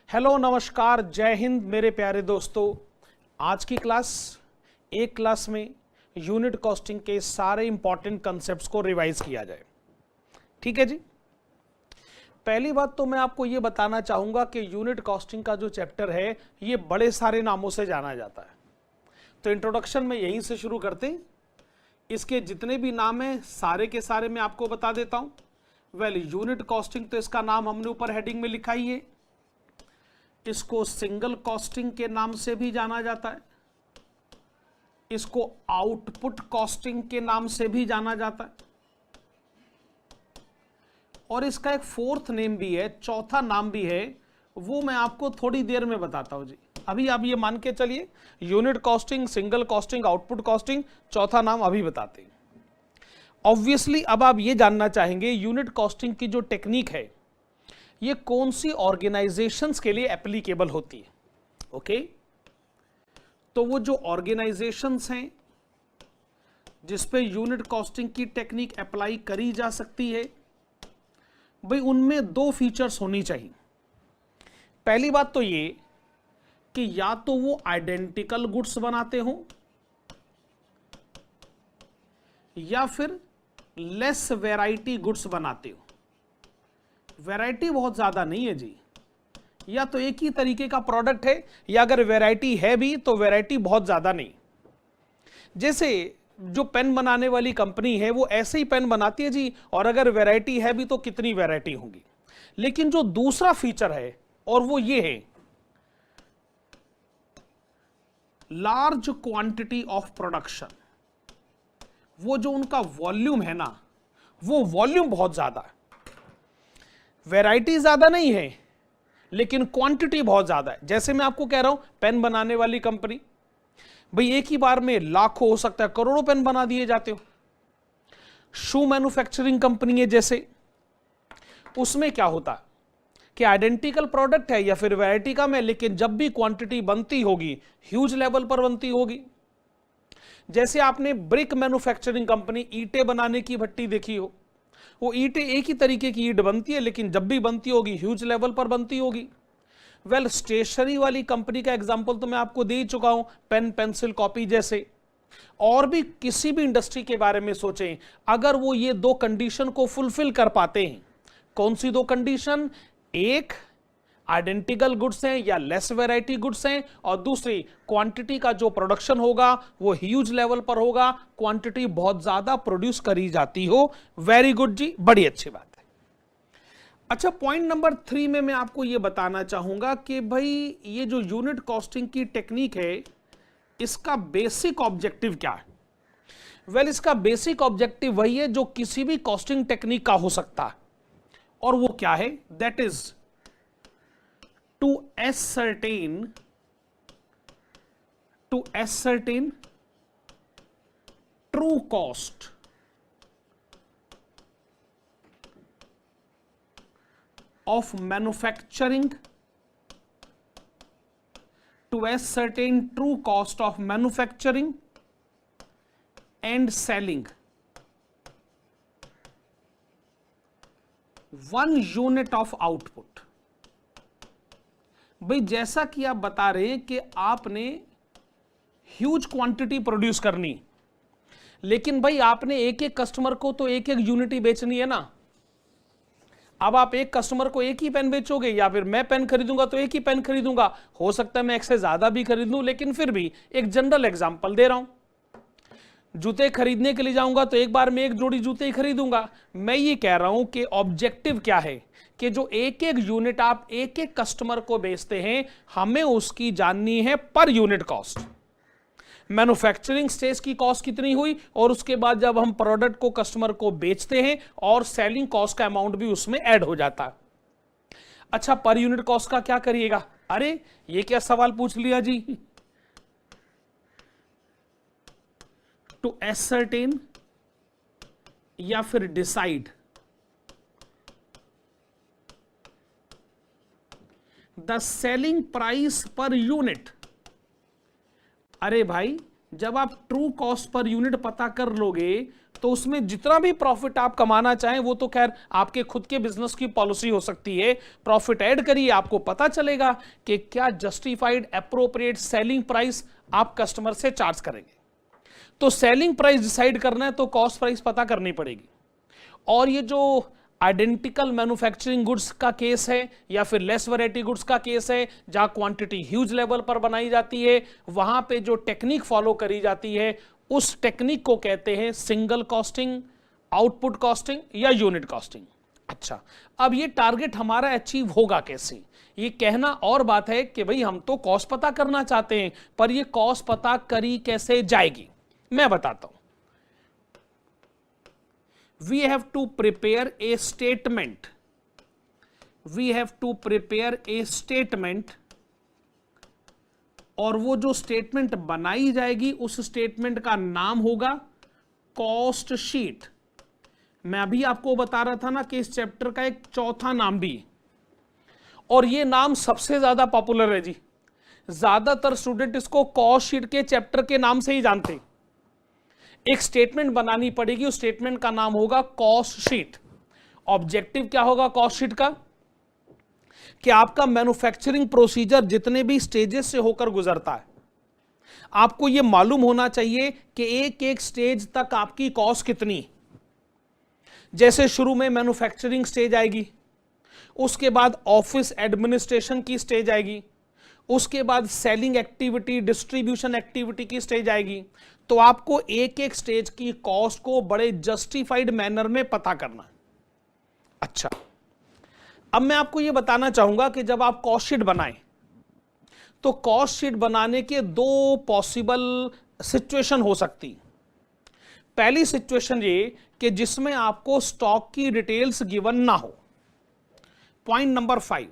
Hello नमस्कार जय हिंद मेरे प्यारे दोस्तों। आज की एक क्लास में यूनिट कॉस्टिंग के सारे इंपॉर्टेंट कॉन्सेप्ट्स को रिवाइज किया जाए। ठीक है जी। पहली बात तो मैं आपको ये बताना चाहूंगा कि यूनिट कॉस्टिंग का जो चैप्टर है ये बड़े सारे नामों से जाना जाता है। तो इंट्रोडक्शन में यहीं से शुरू करते हैं। इसके जितने भी नाम हैं सारे के सारे मैं आपको बता देता हूं। यूनिट कॉस्टिंग तो इसका नाम हमने ऊपर हेडिंग में लिखा ही है। इसको सिंगल कॉस्टिंग के नाम से भी जाना जाता है, इसको आउटपुट कॉस्टिंग के नाम से भी जाना जाता है, और इसका एक फोर्थ नेम भी है, चौथा नाम भी है, वो मैं आपको थोड़ी देर में बताता हूं जी। अभी आप ये मान के चलिए, unit costing, single costing, output costing, चौथा नाम अभी बताते हैं। ऑब्वियसली अब आप ये जानना चाहेंगे यूनिट कॉस्टिंग की जो टेक्निक है ये कौन सी ऑर्गेनाइजेशंस के लिए एप्लीकेबल होती है। ओके, तो वो जो ऑर्गेनाइजेशंस हैं जिस पे यूनिट कॉस्टिंग की टेक्निक अप्लाई करी जा सकती है, भाई उनमें दो फीचर्स होनी चाहिए। पहली बात तो ये कि या तो वो आइडेंटिकल गुड्स बनाते हो या फिर लेस वैरायटी गुड्स बनाते हो। वैरायटी बहुत ज्यादा नहीं है जी, या तो एक ही तरीके का प्रोडक्ट है, या अगर वैरायटी है भी तो वैरायटी बहुत ज्यादा नहीं। जैसे जो पेन बनाने वाली कंपनी है वो ऐसे ही पेन बनाती है जी, और अगर वैरायटी है भी तो कितनी वैरायटी होगी। लेकिन जो दूसरा फीचर है और वो ये है लार्ज क्वांटिटी ऑफ प्रोडक्शन। वो जो उनका वॉल्यूम है ना, वो वॉल्यूम बहुत ज्यादा है। वैरायटी ज्यादा नहीं है लेकिन क्वांटिटी बहुत ज्यादा है। जैसे मैं आपको कह रहा हूं पेन बनाने वाली कंपनी, भाई एक ही बार में लाखों, हो सकता है करोड़ों पेन बना दिए जाते हो। शू मैन्युफैक्चरिंग कंपनी है जैसे, उसमें क्या होता है कि आइडेंटिकल प्रोडक्ट है या फिर वैरायटी कम है, लेकिन जब भी क्वांटिटी बनती होगी ह्यूज लेवल पर बनती होगी। जैसे आपने ब्रिक मैन्युफैक्चरिंग कंपनी, ईंटें बनाने की भट्टी देखी हो, वो ईंटें एक ही तरीके की ईंट बनती है लेकिन जब भी बनती होगी ह्यूज लेवल पर बनती होगी। स्टेशनरी वाली कंपनी का एग्जांपल तो मैं आपको दे ही चुका हूं, पेन, पेंसिल, कॉपी जैसे। और भी किसी भी इंडस्ट्री के बारे में सोचें, अगर वो ये दो कंडीशन को फुलफिल कर पाते हैं। कौन सी दो कंडीशन? एक, आइडेंटिकल गुड्स हैं या लेस वैरायटी गुड्स हैं, और दूसरी क्वांटिटी का जो प्रोडक्शन होगा वो ह्यूज लेवल पर होगा, क्वांटिटी बहुत ज्यादा प्रोड्यूस करी जाती हो। वेरी गुड जी, बड़ी अच्छी बात है। अच्छा, पॉइंट नंबर 3 में मैं आपको यह बताना चाहूंगा कि भाई ये जो यूनिट कॉस्टिंग की टेक्निक है इसका बेसिक ऑब्जेक्टिव क्या है। इसका बेसिक ऑब्जेक्टिव वही है जो किसी भी कॉस्टिंग टेक्निक का हो सकता है, और वो क्या है? That is to ascertain true cost of manufacturing, to ascertain true cost of manufacturing and selling one unit of output। भाई जैसा कि आप बता रहे हैं कि आपने ह्यूज क्वांटिटी प्रोड्यूस करनी, लेकिन भाई आपने एक एक कस्टमर को तो एक एक यूनिट ही बेचनी है ना। अब आप एक कस्टमर को एक ही पेन बेचोगे, या फिर मैं पेन खरीदूंगा तो एक ही पेन खरीदूंगा। हो सकता है मैं एक से ज्यादा भी खरीद लूं, लेकिन फिर भी एक जनरल एग्जांपल दे रहा हूं। जूते खरीदने के लिए जाऊंगा तो एक बार में एक जोड़ी जूते ही खरीदूंगा। मैं ये कह रहा हूं कि ऑब्जेक्टिव क्या है कि जो एक एक यूनिट आप एक एक कस्टमर को बेचते हैं, हमें उसकी जाननी है पर यूनिट कॉस्ट। मैन्युफैक्चरिंग स्टेज की कॉस्ट कितनी हुई, और उसके बाद जब हम प्रोडक्ट को कस्टमर को बेचते हैं और सेलिंग कॉस्ट का अमाउंट भी उसमें ऐड हो जाता है। अच्छा, पर यूनिट कॉस्ट का क्या करिएगा? अरे ये क्या सवाल पूछ लिया जी। टू एसर्टेन या फिर decide the selling price per unit. अरे भाई जब आप ट्रू कॉस्ट पर यूनिट पता कर लोगे तो उसमें जितना भी प्रॉफिट आप कमाना चाहें वो तो खैर आपके खुद के बिजनेस की पॉलिसी हो सकती है, प्रॉफिट ऐड करिए, आपको पता चलेगा कि क्या जस्टिफाइड एप्रोप्रिएट सेलिंग प्राइस आप कस्टमर से चार्ज करेंगे। तो सेलिंग प्राइस डिसाइड करना है तो कॉस्ट प्राइस पता करनी पड़ेगी। और ये जो आइडेंटिकल मैन्युफैक्चरिंग गुड्स का केस है या फिर लेस वैरायटी गुड्स का केस है जहां क्वांटिटी ह्यूज लेवल पर बनाई जाती है, वहां पे जो टेक्निक फॉलो करी जाती है उस टेक्निक को कहते हैं सिंगल कॉस्टिंग, आउटपुट कॉस्टिंग या यूनिट कॉस्टिंग। अच्छा, अब ये टारगेट हमारा अचीव होगा कैसे, ये कहना और बात है कि भाई हम तो कॉस्ट पता करना चाहते हैं, पर ये कॉस्ट पता करी कैसे जाएगी मैं बताता हूं। We have to prepare a statement. We have to prepare a statement. और वो जो स्टेटमेंट बनाई जाएगी उस स्टेटमेंट का नाम होगा कॉस्ट शीट। मैं अभी आपको बता रहा था ना कि इस चैप्टर का एक चौथा नाम भी है और ये नाम सबसे ज्यादा पॉपुलर है जी। ज्यादातर स्टूडेंट इसको कॉस्ट शीट के चैप्टर के नाम से ही जानते हैं। एक स्टेटमेंट बनानी पड़ेगी, उस स्टेटमेंट का नाम होगा कॉस्ट शीट। ऑब्जेक्टिव क्या होगा कॉस्ट शीट का, कि आपका मैन्युफैक्चरिंग प्रोसीजर जितने भी स्टेजेस से होकर गुजरता है आपको यह मालूम होना चाहिए कि एक एक स्टेज तक आपकी कॉस्ट कितनी। जैसे शुरू में मैन्युफैक्चरिंग स्टेज आएगी, उसके बाद ऑफिस एडमिनिस्ट्रेशन की स्टेज आएगी, उसके बाद सेलिंग एक्टिविटी, डिस्ट्रीब्यूशन एक्टिविटी की स्टेज आएगी। तो आपको एक एक स्टेज की कॉस्ट को बड़े जस्टिफाइड मैनर में पता करना। अच्छा, अब मैं आपको यह बताना चाहूंगा कि जब आप कॉस्ट शीट बनाएं तो कॉस्ट शीट बनाने के दो पॉसिबल सिचुएशन हो सकती। पहली सिचुएशन ये कि जिसमें आपको स्टॉक की डिटेल्स गिवन ना हो। Point number 5,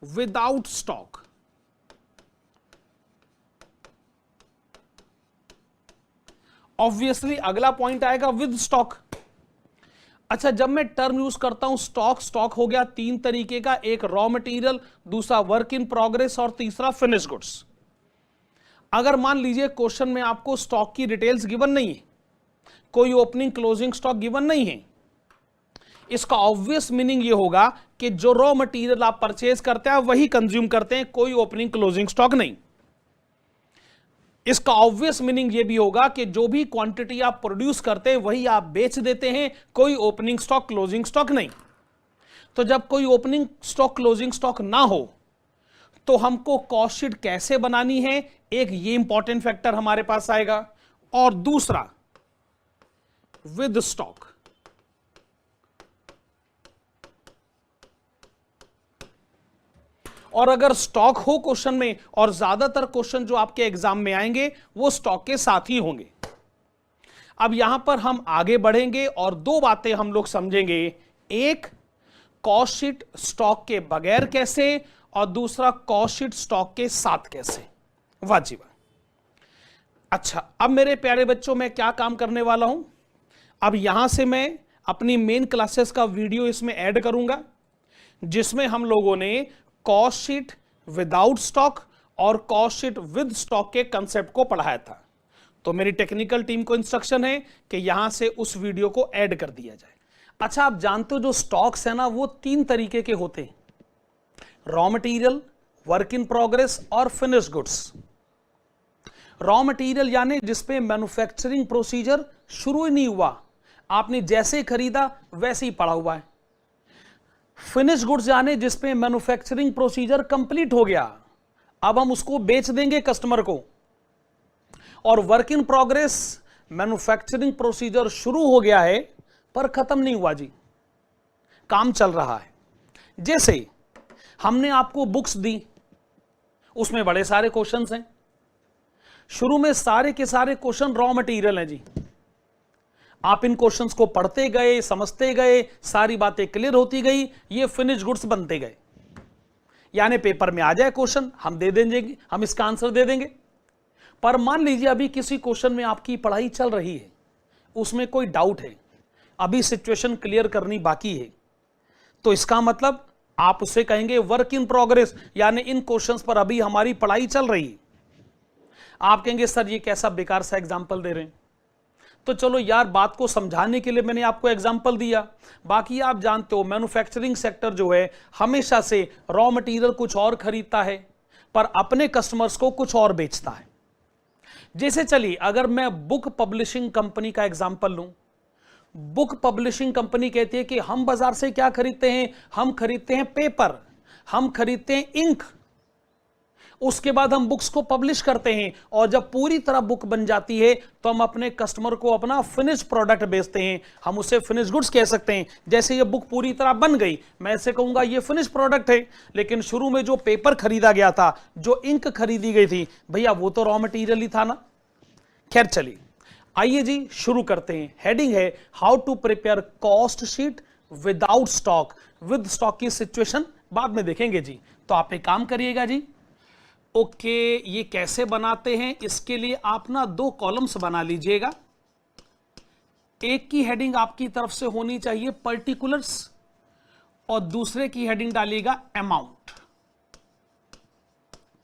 without stock. Obviously अगला पॉइंट आएगा विद स्टॉक। अच्छा, जब मैं टर्म यूज करता हूं स्टॉक हो गया तीन तरीके का, एक रॉ मटेरियल, दूसरा वर्क इन प्रोग्रेस और तीसरा फिनिश गुड्स। अगर मान लीजिए क्वेश्चन में आपको स्टॉक की डिटेल्स गिवन नहीं है, कोई ओपनिंग क्लोजिंग स्टॉक गिवन नहीं है, इसका ऑब्वियस मीनिंग ये होगा कि जो रॉ मटेरियल आप परचेज करते हैं वही कंज्यूम करते हैं, कोई ओपनिंग क्लोजिंग स्टॉक नहीं। इसका ऑब्वियस मीनिंग यह भी होगा कि जो भी क्वांटिटी आप प्रोड्यूस करते हैं वही आप बेच देते हैं, कोई ओपनिंग स्टॉक क्लोजिंग स्टॉक नहीं। तो जब कोई ओपनिंग स्टॉक क्लोजिंग स्टॉक ना हो तो हमको कॉस्ट शीट कैसे बनानी है, एक ये इंपॉर्टेंट फैक्टर हमारे पास आएगा, और दूसरा विद स्टॉक। और अगर स्टॉक हो क्वेश्चन में, और ज्यादातर क्वेश्चन जो आपके एग्जाम में आएंगे वो स्टॉक के साथ ही होंगे। अब यहां पर हम आगे बढ़ेंगे और दो बातें हम लोग समझेंगे, एक कॉस्ट शीट स्टॉक के बगैर कैसे, और दूसरा कॉस्ट शीट स्टॉक के साथ कैसे। वाह जी वाह। अच्छा, अब मेरे प्यारे बच्चों मैं क्या काम करने वाला हूं, अब यहां से मैं अपनी मेन क्लासेस का वीडियो इसमें ऐड करूंगा जिसमें हम लोगों ने कॉस्ट शीट विदाउट स्टॉक और कॉस्ट शीट विद स्टॉक के कंसेप्ट को पढ़ाया था। तो मेरी टेक्निकल टीम को इंस्ट्रक्शन है कि यहां से उस वीडियो को ऐड कर दिया जाए। अच्छा, आप जानते हो जो स्टॉक्स है ना वो तीन तरीके के होते हैं, raw material, work in progress और फिनिश गुड्स। रॉ मटेरियल यानी जिसपे मैन्युफैक्चरिंग प्रोसीजर शुरू ही नहीं हुआ, आपने जैसे खरीदा वैसे ही पड़ा हुआ है। फिनिश गुड्स यानी जिसपे मैन्युफैक्चरिंग प्रोसीजर कंप्लीट हो गया, अब हम उसको बेच देंगे कस्टमर को। और work in progress, manufacturing procedure शुरू हो गया है पर खत्म नहीं हुआ जी, काम चल रहा है। जैसे हमने आपको बुक्स दी, उसमें बड़े सारे क्वेश्चंस हैं, शुरू में सारे के सारे क्वेश्चन रॉ मटेरियल हैं जी। आप इन क्वेश्चंस को पढ़ते गए, समझते गए, सारी बातें क्लियर होती गई, ये फिनिश गुड्स बनते गए। यानी पेपर में आ जाए क्वेश्चन, हम दे देंगे, हम इसका आंसर दे देंगे। पर मान लीजिए अभी किसी क्वेश्चन में आपकी पढ़ाई चल रही है, उसमें कोई डाउट है, अभी सिचुएशन क्लियर करनी बाकी है, तो इसका मतलब आप उसे कहेंगे वर्क इन प्रोग्रेस, यानी इन क्वेश्चंस पर अभी हमारी पढ़ाई चल रही है। आप कहेंगे सर ये कैसा बेकार सा एग्जाम्पल दे रहे हैं। तो चलो यार, बात को समझाने के लिए मैंने आपको एग्जाम्पल दिया। बाकी आप जानते हो मैन्युफैक्चरिंग सेक्टर जो है हमेशा से रॉ मटेरियल कुछ और खरीदता है पर अपने कस्टमर्स को कुछ और बेचता है। जैसे चलिए अगर मैं बुक पब्लिशिंग कंपनी का एग्जाम्पल लूं, बुक पब्लिशिंग कंपनी कहती है कि हम बाजार से क्या खरीदते हैं, हम खरीदते हैं पेपर, हम खरीदते हैं इंक, उसके बाद हम बुक्स को पब्लिश करते हैं और जब पूरी तरह बुक बन जाती है तो हम अपने कस्टमर को अपना फिनिश प्रोडक्ट बेचते हैं। हम उसे फिनिश गुड्स कह सकते हैं। जैसे ये बुक पूरी तरह बन गई, मैं ऐसे कहूंगा ये फिनिश प्रोडक्ट है। लेकिन शुरू में जो पेपर खरीदा गया था, जो इंक खरीदी गई थी, भैया वो तो रॉ मटेरियल ही था ना। खैर चलिए आइए जी शुरू करते हैं। हेडिंग है how to prepare cost sheet without stock. With stock की सिचुएशन बाद में देखेंगे जी। तो आप एक काम करिएगा जी, ओके ये कैसे बनाते हैं, इसके लिए आप ना 2 कॉलम्स बना लीजिएगा। एक की हेडिंग आपकी तरफ से होनी चाहिए पर्टिकुलर्स और दूसरे की हेडिंग डालिएगा अमाउंट।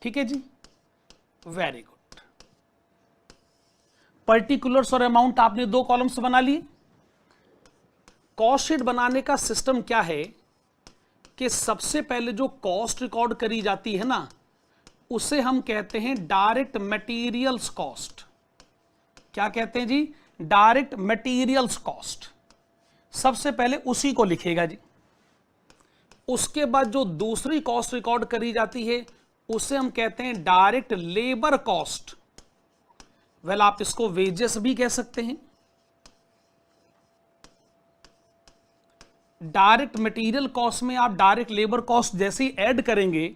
ठीक है जी, वेरी गुड। पर्टिकुलर्स और अमाउंट आपने 2 कॉलम्स बना लिए। कॉस्ट शीट बनाने का सिस्टम क्या है कि सबसे पहले जो कॉस्ट रिकॉर्ड करी जाती है ना, उसे हम कहते हैं डायरेक्ट मटेरियल्स कॉस्ट। क्या कहते हैं जी? Direct materials cost. सबसे पहले उसी को लिखेगा जी। उसके बाद जो दूसरी कॉस्ट रिकॉर्ड करी जाती है उसे हम कहते हैं डायरेक्ट लेबर कॉस्ट। वेल आप इसको वेजेस भी कह सकते हैं। डायरेक्ट मटेरियल कॉस्ट में आप डायरेक्ट लेबर कॉस्ट जैसे ही ऐड करेंगे,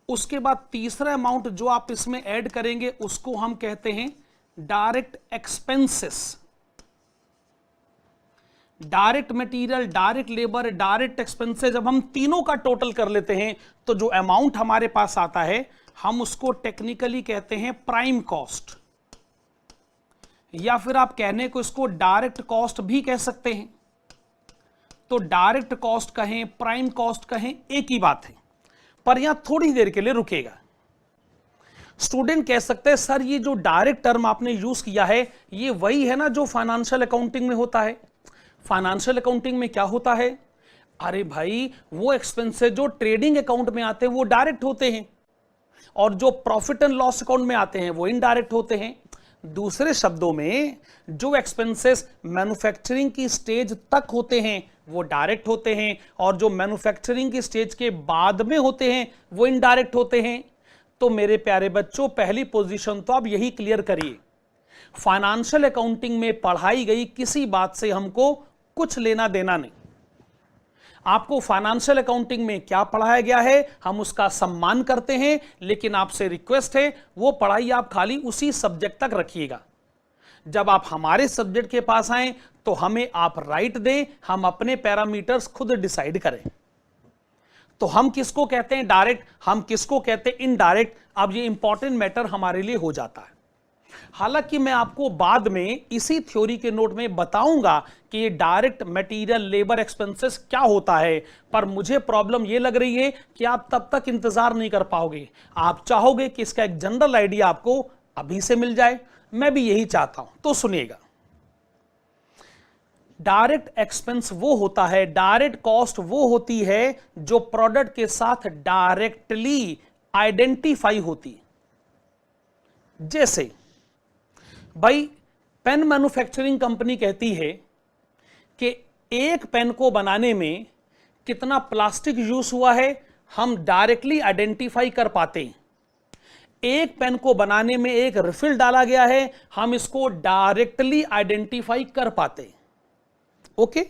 उसके बाद तीसरा अमाउंट जो आप इसमें ऐड करेंगे उसको हम कहते हैं direct expenses. Direct material, direct labour, direct expenses, जब हम तीनों का टोटल कर लेते हैं तो जो अमाउंट हमारे पास आता है हम उसको टेक्निकली कहते हैं प्राइम कॉस्ट, या फिर आप कहने को इसको डायरेक्ट कॉस्ट भी कह सकते हैं। तो डायरेक्ट कॉस्ट कहें, प्राइम कॉस्ट कहें, एक ही बात है। पर यहां थोड़ी देर के लिए रुकेगा। स्टूडेंट कह सकते हैं सर ये जो डायरेक्ट टर्म आपने यूज किया है ये वही है ना जो फाइनेंशियल अकाउंटिंग में होता है। फाइनेंशियल अकाउंटिंग में क्या होता है? अरे भाई वो एक्सपेंसेस जो ट्रेडिंग अकाउंट में आते हैं वो डायरेक्ट होते हैं और जो प्रॉफिट एंड लॉस अकाउंट में आते हैं वो इनडायरेक्ट होते हैं। दूसरे शब्दों में जो एक्सपेंसेस मैन्युफैक्चरिंग की स्टेज तक होते हैं वो डायरेक्ट होते हैं और जो मैन्युफैक्चरिंग की स्टेज के बाद में होते हैं वो इनडायरेक्ट होते हैं। तो मेरे प्यारे बच्चों, पहली पोजीशन तो आप यही क्लियर करिए, फाइनेंशियल अकाउंटिंग में पढ़ाई गई किसी बात से हमको कुछ लेना देना नहीं। आपको फाइनेंशियल अकाउंटिंग में क्या पढ़ाया गया है हम उसका सम्मान करते हैं, लेकिन आपसे रिक्वेस्ट है वो पढ़ाई आप खाली उसी सब्जेक्ट तक रखिएगा। जब आप हमारे सब्जेक्ट के पास आए तो हमें आप राइट दें, हम अपने पैरामीटर्स खुद डिसाइड करें। तो हम किसको कहते हैं डायरेक्ट, हम किसको कहते हैं इनडायरेक्ट, अब ये इंपॉर्टेंट मैटर हमारे लिए हो जाता है। हालांकि मैं आपको बाद में इसी थ्योरी के नोट में बताऊंगा कि ये डायरेक्ट मटेरियल लेबर एक्सपेंसेस क्या होता है, पर मुझे प्रॉब्लम ये लग रही है कि आप तब तक इंतजार नहीं कर पाओगे। आप चाहोगे कि इसका एक जनरल आइडिया आपको अभी से मिल जाए, मैं भी यही चाहता हूं। तो सुनिएगा, डायरेक्ट एक्सपेंस वो होता है, डायरेक्ट कॉस्ट वो होती है जो प्रोडक्ट के साथ डायरेक्टली आइडेंटिफाई होती है। जैसे भाई पेन मैन्युफैक्चरिंग कंपनी कहती है कि एक पेन को बनाने में कितना प्लास्टिक यूज हुआ है हम डायरेक्टली आइडेंटिफाई कर पाते हैं। एक पेन को बनाने में एक रिफिल डाला गया है, हम इसको डायरेक्टली आइडेंटिफाई कर पाते हैं। ओके,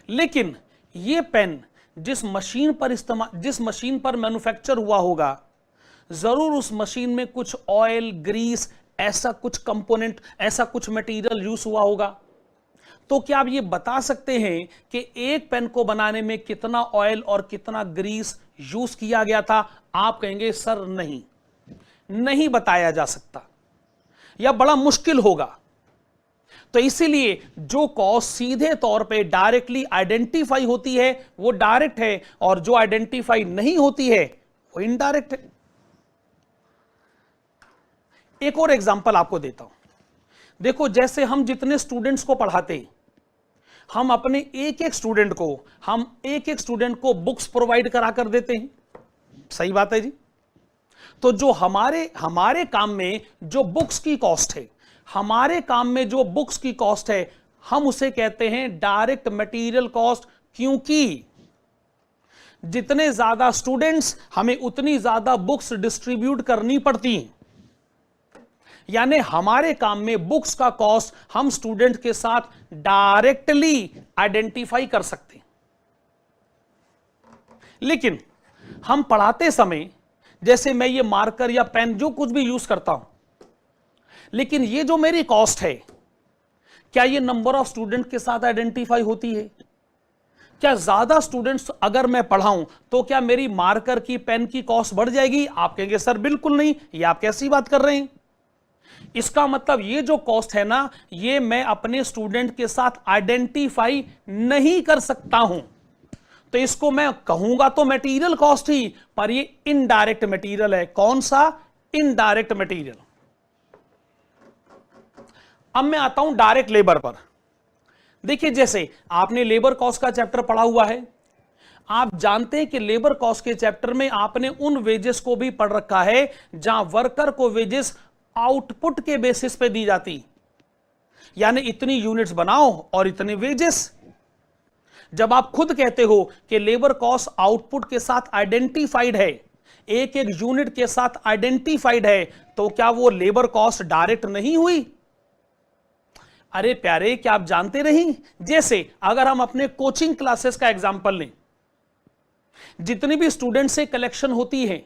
लेकिन ये पेन जिस मशीन पर मैन्युफैक्चर हुआ होगा, जरूर उस मशीन में कुछ ऑयल, ग्रीस, ऐसा कुछ कंपोनेंट, ऐसा कुछ मटेरियल यूज हुआ होगा। तो क्या आप ये बता सकते हैं कि एक पेन को बनाने में कितना ऑयल और कितना ग्रीस यूज किया गया था? आप कहेंगे सर नहीं बताया जा सकता या बड़ा मुश्किल होगा। तो इसीलिए जो कॉस्ट सीधे तौर पे डायरेक्टली आइडेंटिफाई होती है वो डायरेक्ट है और जो आइडेंटिफाई नहीं होती है वो इनडायरेक्ट है। एक और एग्जांपल आपको देता हूं। देखो, जैसे हम जितने स्टूडेंट्स को पढ़ाते हैं, हम अपने एक एक स्टूडेंट को बुक्स प्रोवाइड करा कर देते हैं, सही बात है जी। तो जो हमारे काम में जो बुक्स की कॉस्ट है, हम उसे कहते हैं डायरेक्ट मटेरियल कॉस्ट, क्योंकि जितने ज्यादा स्टूडेंट्स, हमें उतनी ज्यादा बुक्स डिस्ट्रीब्यूट करनी पड़ती हैं। यानी हमारे काम में बुक्स का कॉस्ट हम स्टूडेंट के साथ डायरेक्टली आइडेंटिफाई कर सकते हैं। लेकिन हम पढ़ाते समय, जैसे मैं ये मार्कर या पेन जो कुछ भी यूज करता हूं, लेकिन ये जो मेरी कॉस्ट है, क्या ये नंबर ऑफ स्टूडेंट के साथ आइडेंटिफाई होती है? क्या ज्यादा स्टूडेंट्स अगर मैं पढ़ाऊं तो क्या मेरी मार्कर की, पेन की कॉस्ट बढ़ जाएगी? आप कहेंगे सर बिल्कुल नहीं, ये आप कैसी बात कर रहे हैं। इसका मतलब ये जो कॉस्ट है ना, ये मैं अपने स्टूडेंट के साथ आइडेंटिफाई नहीं कर सकता हूं, तो इसको मैं कहूंगा तो मटेरियल कॉस्ट ही, पर ये इनडायरेक्ट मटेरियल है। कौन सा? Indirect material. अब मैं आता हूं डायरेक्ट लेबर पर। देखिए, जैसे आपने लेबर कॉस्ट का चैप्टर पढ़ा हुआ है, आप जानते हैं कि लेबर कॉस्ट के चैप्टर में आपने उन वेजेस को भी पढ़ रखा है जहां वर्कर को वेजेस आउटपुट के बेसिस पे दी जाती, यानी इतनी यूनिट्स बनाओ और इतने वेजेस। जब आप खुद कहते हो कि लेबर कॉस्ट आउटपुट के साथ आइडेंटिफाइड है, एक एक यूनिट के साथ आइडेंटिफाइड है, तो क्या वो लेबर कॉस्ट डायरेक्ट नहीं हुई? अरे प्यारे, क्या आप जानते नहीं? जैसे अगर हम अपने कोचिंग क्लासेस का एग्जांपल लें, जितनी भी स्टूडेंट से कलेक्शन होती है,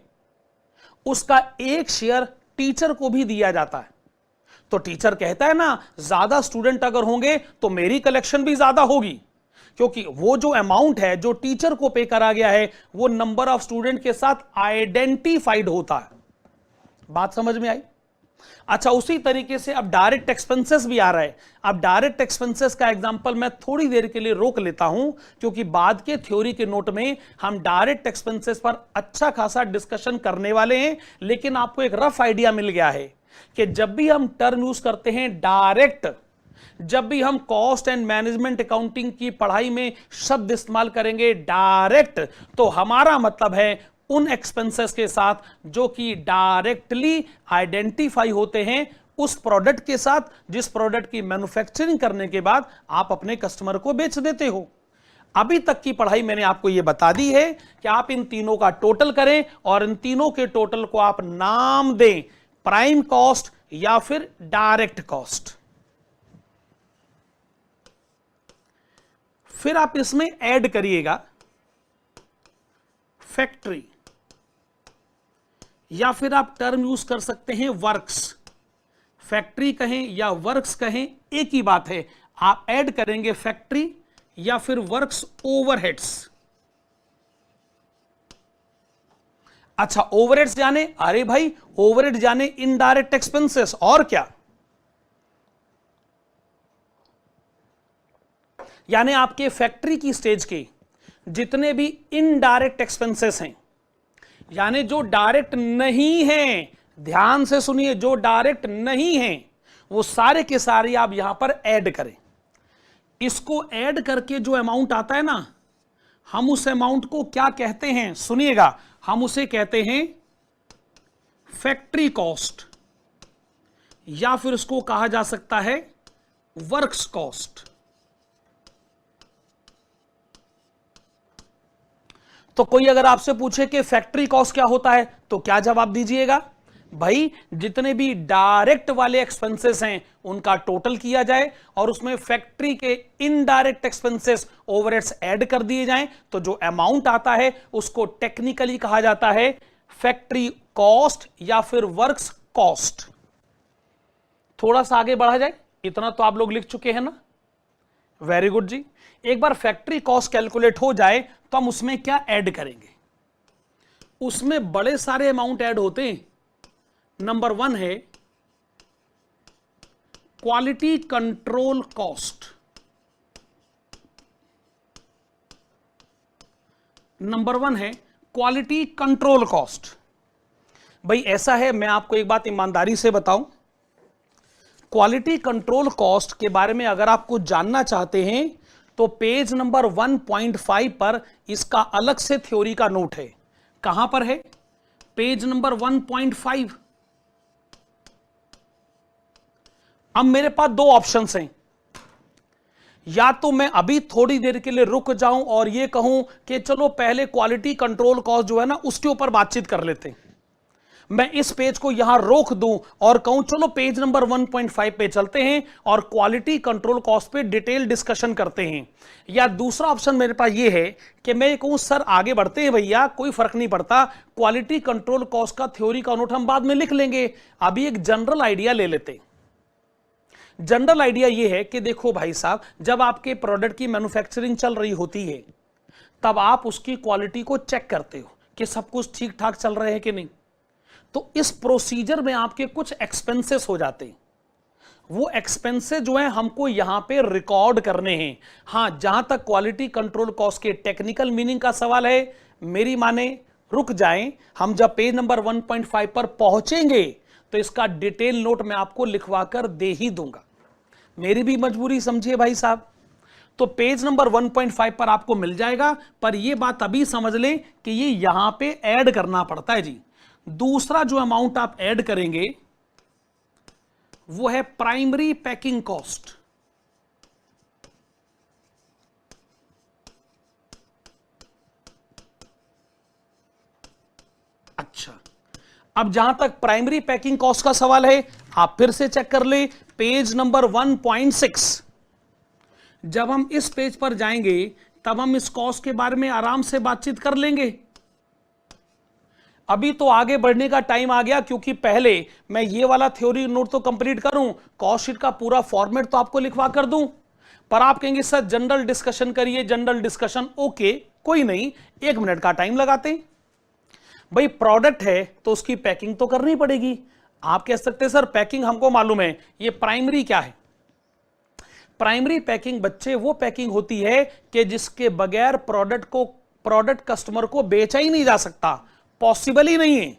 उसका एक शेयर टीचर को भी दिया जाता है। तो टीचर कहता है ना, ज्यादा स्टूडेंट अगर होंगे तो मेरी कलेक्शन भी ज्यादा होगी, क्योंकि वो जो अमाउंट है जो टीचर को पे करा गया है, वो नंबर ऑफ स्टूडेंट के साथ आइडेंटिफाइड होता है। बात समझ में आई? अच्छा, उसी तरीके से अब डायरेक्ट एक्सपेंसेस भी आ रहा है। अब डायरेक्ट एक्सपेंसेस का एग्जांपल मैं थोड़ी देर के लिए रोक लेता हूं, क्योंकि बाद के थ्योरी के नोट में हम डायरेक्ट एक्सपेंसेस पर अच्छा खासा डिस्कशन करने वाले हैं। लेकिन आपको एक रफ आइडिया मिल गया है कि जब भी हम टर्म यूज करते हैं डायरेक्ट, जब भी हम कॉस्ट एंड मैनेजमेंट अकाउंटिंग की पढ़ाई में शब्द इस्तेमाल करेंगे डायरेक्ट, तो हमारा मतलब है उन एक्सपेंसेस के साथ जो कि डायरेक्टली आइडेंटिफाई होते हैं उस प्रोडक्ट के साथ, जिस प्रोडक्ट की मैन्युफैक्चरिंग करने के बाद आप अपने कस्टमर को बेच देते हो। अभी तक की पढ़ाई मैंने आपको यह बता दी है कि आप इन तीनों का टोटल करें और इन तीनों के टोटल को आप नाम दें, प्राइम कॉस्ट या फिर डायरेक्ट कॉस्ट। फिर आप इसमें ऐड करिएगा फैक्ट्री, या फिर आप टर्म यूज कर सकते हैं वर्क्स। फैक्ट्री कहें या वर्क्स कहें, एक ही बात है। आप ऐड करेंगे फैक्ट्री या फिर वर्क्स ओवरहेड्स। अच्छा, ओवरहेड्स जाने, अरे भाई ओवरहेड जाने इनडायरेक्ट एक्सपेंसेस, और क्या? यानी आपके फैक्ट्री की स्टेज के जितने भी इनडायरेक्ट एक्सपेंसेस हैं, यानी जो डायरेक्ट नहीं हैं, ध्यान से सुनिए, जो डायरेक्ट नहीं हैं, वो सारे के सारे आप यहां पर ऐड करें। इसको ऐड करके जो अमाउंट आता है ना, हम उस अमाउंट को क्या कहते हैं? सुनिएगा, हम उसे कहते हैं फैक्ट्री कॉस्ट, या फिर उसको कहा जा सकता है वर्क्स कॉस्ट। तो कोई अगर आपसे पूछे कि फैक्ट्री कॉस्ट क्या होता है, तो क्या जवाब दीजिएगा? भाई, जितने भी डायरेक्ट वाले एक्सपेंसेस हैं उनका टोटल किया जाए और उसमें फैक्ट्री के इनडायरेक्ट एक्सपेंसेस, ओवरहेड्स ऐड कर दिए जाएं, तो जो अमाउंट आता है उसको टेक्निकली कहा जाता है फैक्ट्री कॉस्ट या फिर वर्क्स कॉस्ट। थोड़ा सा आगे बढ़ा जाए, इतना तो आप लोग लिख चुके हैं ना, वेरी गुड जी। एक बार फैक्ट्री कॉस्ट कैलकुलेट हो जाए तो हम उसमें क्या ऐड करेंगे? उसमें बड़े सारे अमाउंट ऐड होते हैं। नंबर 1 है क्वालिटी कंट्रोल कॉस्ट, नंबर 1 है क्वालिटी कंट्रोल कॉस्ट। भाई ऐसा है, मैं आपको एक बात ईमानदारी से बताऊं, क्वालिटी कंट्रोल कॉस्ट के बारे में अगर आप कुछ जानना चाहते हैं तो पेज नंबर 1.5 पर इसका अलग से थ्योरी का नोट है। कहां पर है? Page number 1.5। अब मेरे पास दो ऑप्शंस हैं, या तो मैं अभी थोड़ी देर के लिए रुक जाऊं और ये कहूं कि चलो पहले क्वालिटी कंट्रोल कॉस्ट जो है ना उसके ऊपर बातचीत कर लेते हैं, मैं इस पेज को यहां रोक दूं और कहूं चलो पेज नंबर 1.5 पे चलते हैं और क्वालिटी कंट्रोल कॉस्ट पे डिटेल डिस्कशन करते हैं। या दूसरा ऑप्शन मेरे पास ये है कि मैं कहूं सर आगे बढ़ते हैं भैया, कोई फर्क नहीं पड़ता, क्वालिटी कंट्रोल कॉस्ट का थ्योरी का नोट हम बाद में लिख लेंगे, अभी एक जनरल आइडिया ले लेते हैं। जनरल आइडिया यह है कि देखो भाई साहब, जब आपके प्रोडक्ट की मैन्युफैक्चरिंग चल रही होती है तब आप उसकी क्वालिटी को चेक करते हो कि सब कुछ ठीक ठाक चल रहे हैं कि नहीं। तो इस प्रोसीजर में आपके कुछ एक्सपेंसेस हो जाते हैं, वो एक्सपेंसेस जो है हमको यहां पे रिकॉर्ड करने हैं। हां, जहां तक क्वालिटी कंट्रोल कॉस्ट के टेक्निकल मीनिंग का सवाल है, मेरी माने रुक जाएं, हम जब पेज नंबर 1.5 पर पहुंचेंगे तो इसका डिटेल नोट मैं आपको लिखवा कर दे ही दूंगा, मेरी भी मजबूरी समझिए भाई साहब। तो पेज नंबर 1.5 पर आपको मिल जाएगा, पर यह बात अभी समझ लें कि ये यहां पे ऐड करना पड़ता है जी। दूसरा जो अमाउंट आप ऐड करेंगे वो है प्राइमरी पैकिंग कॉस्ट। अच्छा, अब जहां तक प्राइमरी पैकिंग कॉस्ट का सवाल है, आप फिर से चेक कर ले पेज नंबर 1.6। जब हम इस पेज पर जाएंगे तब हम इस कॉस्ट के बारे में आराम से बातचीत कर लेंगे। अभी तो आगे बढ़ने का टाइम आ गया, क्योंकि पहले मैं ये वाला थ्योरी नोट तो कंप्लीट करूं, कॉस्ट शीट का पूरा फॉर्मेट तो आपको लिखवा कर दूं। पर आप कहेंगे सर जनरल डिस्कशन करिए, जनरल डिस्कशन, ओके कोई नहीं, 1 मिनट का टाइम लगाते हैं। भाई प्रोडक्ट है तो उसकी पैकिंग तो करनी पड़ेगी। आप कह सकते हैं सर पैकिंग हमको मालूम है, ये प्राइमरी क्या है? प्राइमरी पैकिंग बच्चे वो पैकिंग होती है कि जिसके बगैर प्रोडक्ट कस्टमर को बेचा ही नहीं जा सकता, पॉसिबल ही नहीं है।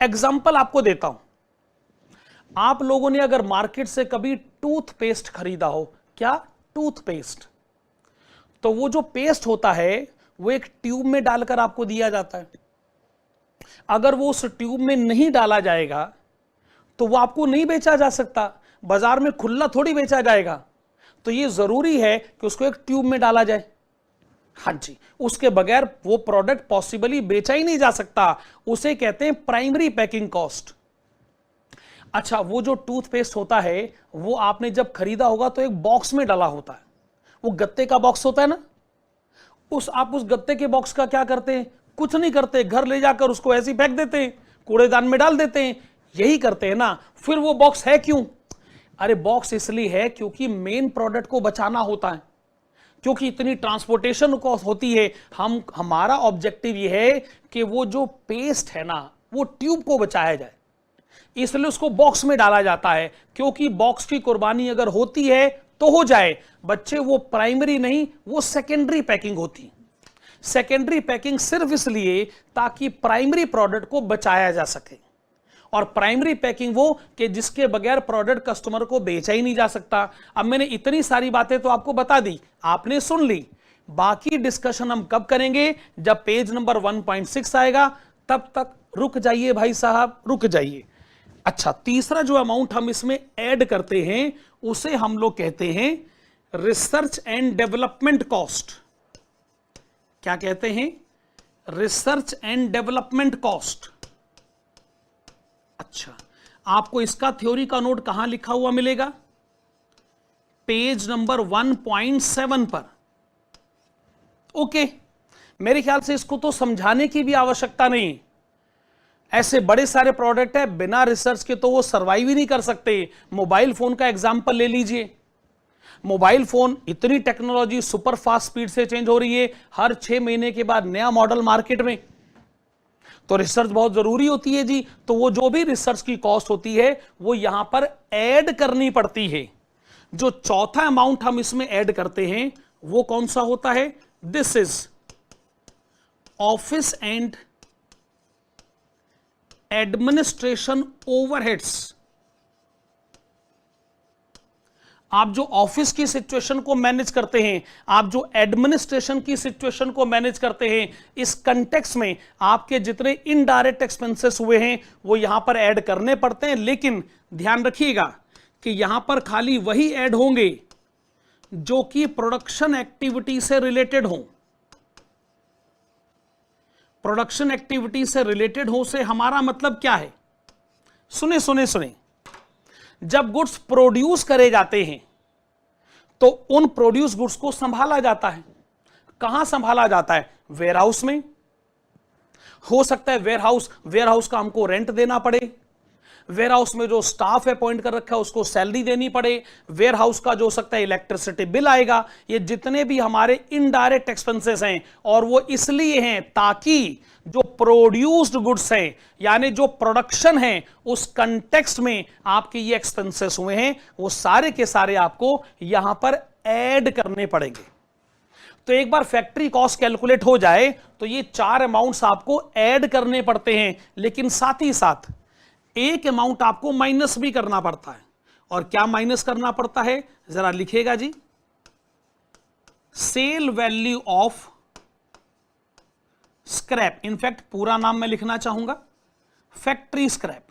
एग्जाम्पल आपको देता हूं, आप लोगों ने अगर मार्केट से कभी टूथपेस्ट खरीदा हो, क्या टूथपेस्ट, तो वो जो पेस्ट होता है वो एक ट्यूब में डालकर आपको दिया जाता है। अगर वो उस ट्यूब में नहीं डाला जाएगा तो वो आपको नहीं बेचा जा सकता, बाजार में खुला थोड़ी बेचा जाएगा। तो ये जरूरी है कि उसको एक ट्यूब में डाला जाए। हाँ जी, उसके बगैर वो प्रोडक्ट पॉसिबली बेचा ही नहीं जा सकता, उसे कहते हैं प्राइमरी पैकिंग कॉस्ट। अच्छा, वो जो टूथपेस्ट होता है वो आपने जब खरीदा होगा तो एक बॉक्स में डाला होता है, वो गत्ते का बॉक्स होता है ना, आप उस गत्ते के बॉक्स का क्या करते हैं? कुछ नहीं करते, घर ले जाकर उसको ऐसे ही फेंक देते हैं, कूड़ेदान में डाल देते हैं, यही करते हैं ना। फिर वो बॉक्स है क्यों? अरे बॉक्स इसलिए है क्योंकि मेन प्रोडक्ट को बचाना होता है, क्योंकि इतनी ट्रांसपोर्टेशन कॉस्ट होती है। हमारा ऑब्जेक्टिव ये है कि वो जो पेस्ट है ना वो ट्यूब को बचाया जाए, इसलिए उसको बॉक्स में डाला जाता है। क्योंकि बॉक्स की कुर्बानी अगर होती है तो हो जाए बच्चे, वो प्राइमरी नहीं, वो सेकेंडरी पैकिंग होती। सेकेंडरी पैकिंग सिर्फ इसलिए ताकि प्राइमरी प्रोडक्ट को बचाया जा सके, और प्राइमरी पैकिंग वो कि जिसके बगैर प्रोडक्ट कस्टमर को बेचा ही नहीं जा सकता। अब मैंने इतनी सारी बातें तो आपको बता दी, आपने सुन ली, बाकी डिस्कशन हम कब करेंगे? जब पेज नंबर 1.6 आएगा, तब तक रुक जाइए भाई साहब, रुक जाइए। अच्छा, तीसरा जो अमाउंट हम इसमें ऐड करते हैं उसे हम लोग कहते हैं रिसर्च एंड डेवलपमेंट कॉस्ट। क्या कहते हैं? Research and development cost. अच्छा, आपको इसका थ्योरी का नोट कहां लिखा हुआ मिलेगा? पेज नंबर 1.7 पर। ओके, मेरे ख्याल से इसको तो समझाने की भी आवश्यकता नहीं, ऐसे बड़े सारे प्रोडक्ट है बिना रिसर्च के तो वो सर्वाइव ही नहीं कर सकते। मोबाइल फोन का एग्जांपल ले लीजिए, मोबाइल फोन इतनी टेक्नोलॉजी सुपर फास्ट स्पीड से चेंज हो रही है, हर 6 महीने के बाद नया मॉडल मार्केट में, तो रिसर्च बहुत जरूरी होती है जी। तो वो जो भी रिसर्च की कॉस्ट होती है वो यहां पर ऐड करनी पड़ती है। जो चौथा अमाउंट हम इसमें ऐड करते हैं वो कौन सा होता है? This is office and administration overheads. आप जो ऑफिस की सिचुएशन को मैनेज करते हैं, आप जो एडमिनिस्ट्रेशन की सिचुएशन को मैनेज करते हैं, इस कंटेक्स्ट में आपके जितने इनडायरेक्ट एक्सपेंसेस हुए हैं वो यहां पर ऐड करने पड़ते हैं। लेकिन ध्यान रखिएगा कि यहां पर खाली वही ऐड होंगे जो कि प्रोडक्शन एक्टिविटी से रिलेटेड हो। प्रोडक्शन एक्टिविटी से रिलेटेड हो से हमारा मतलब क्या है? सुने सुने सुने, जब गुड्स प्रोड्यूस करे जाते हैं तो उन प्रोड्यूस गुड्स को संभाला जाता है। कहां संभाला जाता है? वेयरहाउस में। हो सकता है वेयरहाउस का हमको रेंट देना पड़े, वेयरहाउस में जो स्टाफ अपॉइंट कर रखा है उसको सैलरी देनी पड़े, वेयरहाउस का जो हो सकता है इलेक्ट्रिसिटी बिल आएगा। ये जितने भी हमारे इनडायरेक्ट एक्सपेंसेस हैं, और वो इसलिए हैं ताकि जो प्रोड्यूस्ड गुड्स हैं यानी जो प्रोडक्शन है उस कंटेक्स्ट में आपके ये एक्सपेंसेस हुए हैं वो सारे के सारे आपको यहां पर ऐड करने पड़ेंगे। तो एक बार फैक्ट्री कॉस्ट कैलकुलेट हो जाए तो ये 4 अमाउंट्स आपको ऐड करने पड़ते हैं, लेकिन साथ ही साथ एक अमाउंट आपको माइनस भी करना पड़ता है। और क्या माइनस करना पड़ता है जरा लिखिएगा जी। Sale value of scrap, in fact पूरा नाम मैं लिखना चाहूंगा factory scrap.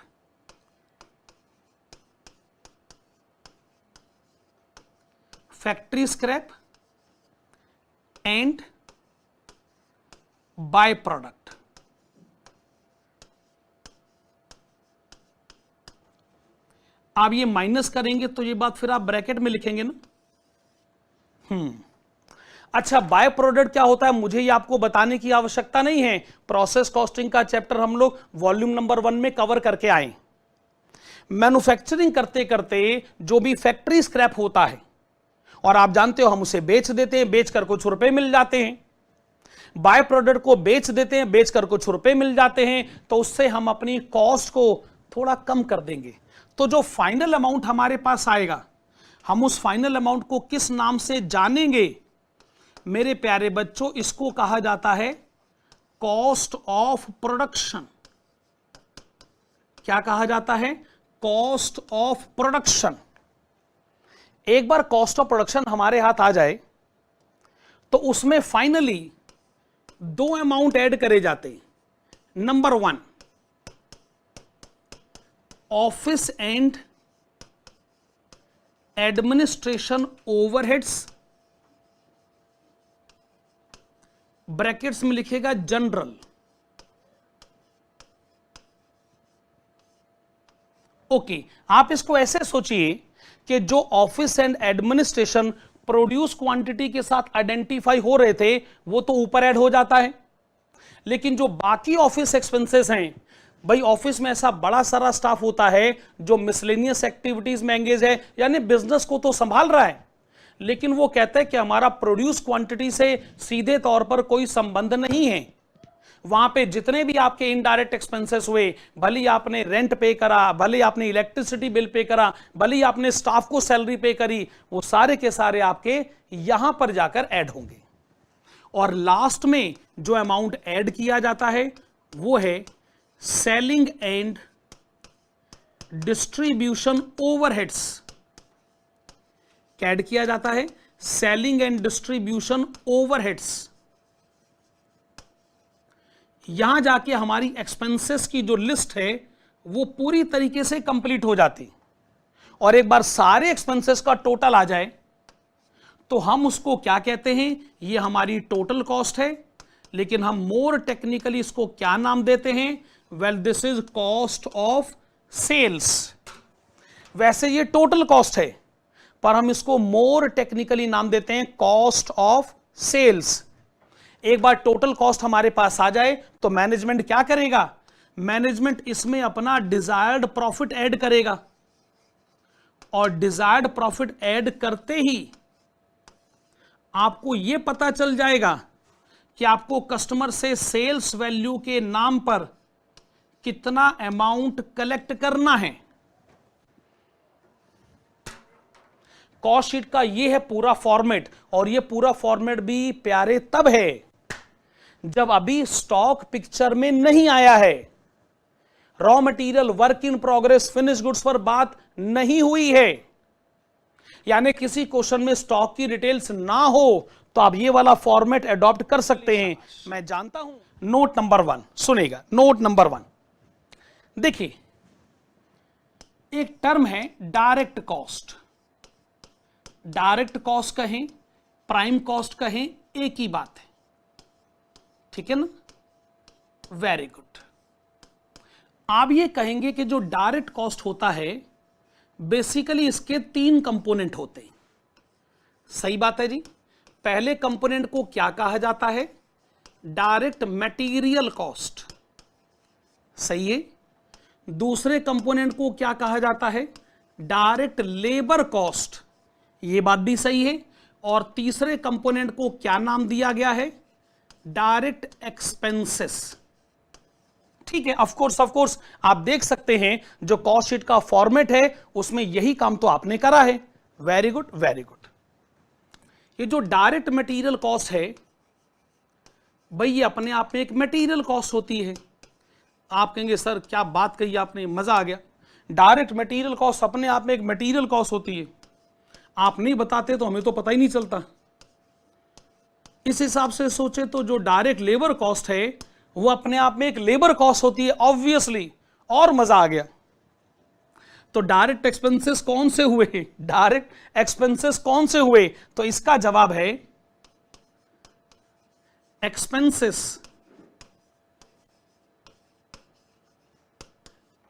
Factory scrap and by product. आप ये माइनस करेंगे तो ये बात फिर आप ब्रैकेट में लिखेंगे ना। अच्छा, बाय प्रोडक्ट क्या होता है मुझे ये आपको बताने की आवश्यकता नहीं है। प्रोसेस कॉस्टिंग का चैप्टर हम लोग वॉल्यूम नंबर 1 में कवर करके आए। मैन्युफैक्चरिंग करते करते जो भी फैक्ट्री स्क्रैप होता है, और आप जानते हो हम उसे बेच देते हैं, बेचकर कुछ रुपए मिल जाते हैं। बाय प्रोडक्ट को बेच देते हैं, बेचकर कुछ रुपए मिल जाते हैं, तो उससे हम अपनी कॉस्ट को थोड़ा कम कर देंगे। तो जो फाइनल अमाउंट हमारे पास आएगा, हम उस फाइनल अमाउंट को किस नाम से जानेंगे मेरे प्यारे बच्चों? इसको कहा जाता है कॉस्ट ऑफ प्रोडक्शन। क्या कहा जाता है? Cost of production. एक बार कॉस्ट ऑफ प्रोडक्शन हमारे हाथ आ जाए तो उसमें फाइनली 2 अमाउंट ऐड करे जाते हैं। Number 1 office and administration overheads, brackets में लिखेगा जनरल। ओके, आप इसको ऐसे सोचिए कि जो office and administration produce quantity के साथ आइडेंटिफाई हो रहे थे वो तो ऊपर ऐड हो जाता है, लेकिन जो बाकी ऑफिस एक्सपेंसेस हैं, भाई ऑफिस में ऐसा बड़ा सारा स्टाफ होता है जो मिसलेनियस एक्टिविटीज में एंगेज है, यानी बिजनेस को तो संभाल रहा है, लेकिन वो कहता है कि हमारा प्रोड्यूस क्वांटिटी से सीधे तौर पर कोई संबंध नहीं है। वहां पे जितने भी आपके इनडायरेक्ट एक्सपेंसेस हुए, भले ही आपने रेंट पे करा, भले ही आपने इलेक्ट्रिसिटी बिल पे करा, भले ही आपने स्टाफ को सैलरी पे करी, वो सारे के सारे आपके यहां पर जाकर ऐड होंगे। और लास्ट में जो अमाउंट ऐड किया जाता है वो है सेलिंग एंड डिस्ट्रीब्यूशन ओवरहेड्स। क्या ऐड किया जाता है? Selling and distribution overheads. यहां जाके हमारी एक्सपेंसेस की जो लिस्ट है वो पूरी तरीके से कंप्लीट हो जाती, और एक बार सारे एक्सपेंसेस का टोटल आ जाए तो हम उसको क्या कहते हैं? ये हमारी टोटल कॉस्ट है, लेकिन हम मोर टेक्निकली इसको क्या नाम देते हैं? Well, this is cost of sales. वैसे ये टोटल कॉस्ट है, पर हम इसको मोर टेक्निकली नाम देते हैं कॉस्ट ऑफ सेल्स। एक बार टोटल कॉस्ट हमारे पास आ जाए तो मैनेजमेंट क्या करेगा? मैनेजमेंट इसमें अपना डिजायर्ड प्रॉफिट ऐड करेगा, और डिजायर्ड प्रॉफिट ऐड करते ही आपको यह पता चल जाएगा कि आपको कस्टमर से सेल्स वैल्यू के नाम पर कितना अमाउंट कलेक्ट करना है। कॉस्ट शीट का ये है पूरा फॉर्मेट, और ये पूरा फॉर्मेट भी प्यारे तब है जब अभी स्टॉक पिक्चर में नहीं आया है। Raw material, work in progress, finish goods पर बात नहीं हुई है। यानी किसी क्वेश्चन में स्टॉक की डिटेल्स ना हो तो आप ये वाला फॉर्मेट अडॉप्ट कर सकते हैं, मैं जानता हूं। नोट नंबर 1 सुनेगा, नोट नंबर 1 देखिए, एक टर्म है डायरेक्ट कॉस्ट। डायरेक्ट कॉस्ट कहें, प्राइम कॉस्ट कहें, एक ही बात है, ठीक है ना? Very good. आप ये कहेंगे कि जो डायरेक्ट कॉस्ट होता है बेसिकली इसके 3 कंपोनेंट होते हैं। सही बात है जी। पहले कंपोनेंट को क्या कहा जाता है? Direct material cost. सही है। दूसरे कंपोनेंट को क्या कहा जाता है? Direct labour cost. यह बात भी सही है। और तीसरे कंपोनेंट को क्या नाम दिया गया है? Direct expenses. ठीक है, ऑफ कोर्स आप देख सकते हैं जो कॉस्ट शीट का फॉर्मेट है उसमें यही काम तो आपने करा है। Very good, very good. ये जो डायरेक्ट मटेरियल कॉस्ट है भाई, ये अपने आप में एक मटेरियल कॉस्ट होती है। आप कहेंगे सर क्या बात कही आपने, मजा आ गया। डायरेक्ट मटेरियल कॉस्ट अपने आप में एक मटेरियल कॉस्ट होती है। आप नहीं बताते तो हमें तो पता ही नहीं चलता। इस हिसाब से सोचे तो जो डायरेक्ट लेबर कॉस्ट है वो अपने आप में एक लेबर कॉस्ट होती है ऑब्वियसली, और मजा आ गया। तो डायरेक्ट एक्सपेंसेस कौन से हुए? डायरेक्ट एक्सपेंसेस कौन से हुए? तो इसका जवाब है expenses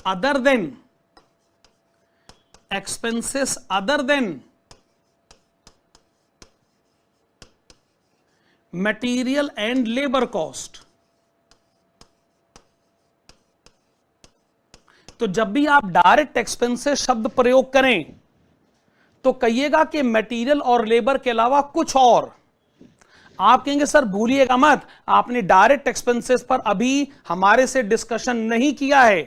other than, expenses other than material and labour cost. तो जब भी आप डायरेक्ट एक्सपेंसेस शब्द प्रयोग करें तो कहिएगा कि मटेरियल और लेबर के अलावा कुछ और। आप कहेंगे सर भूलिएगा मत, आपने डायरेक्ट एक्सपेंसेस पर अभी हमारे से डिस्कशन नहीं किया है।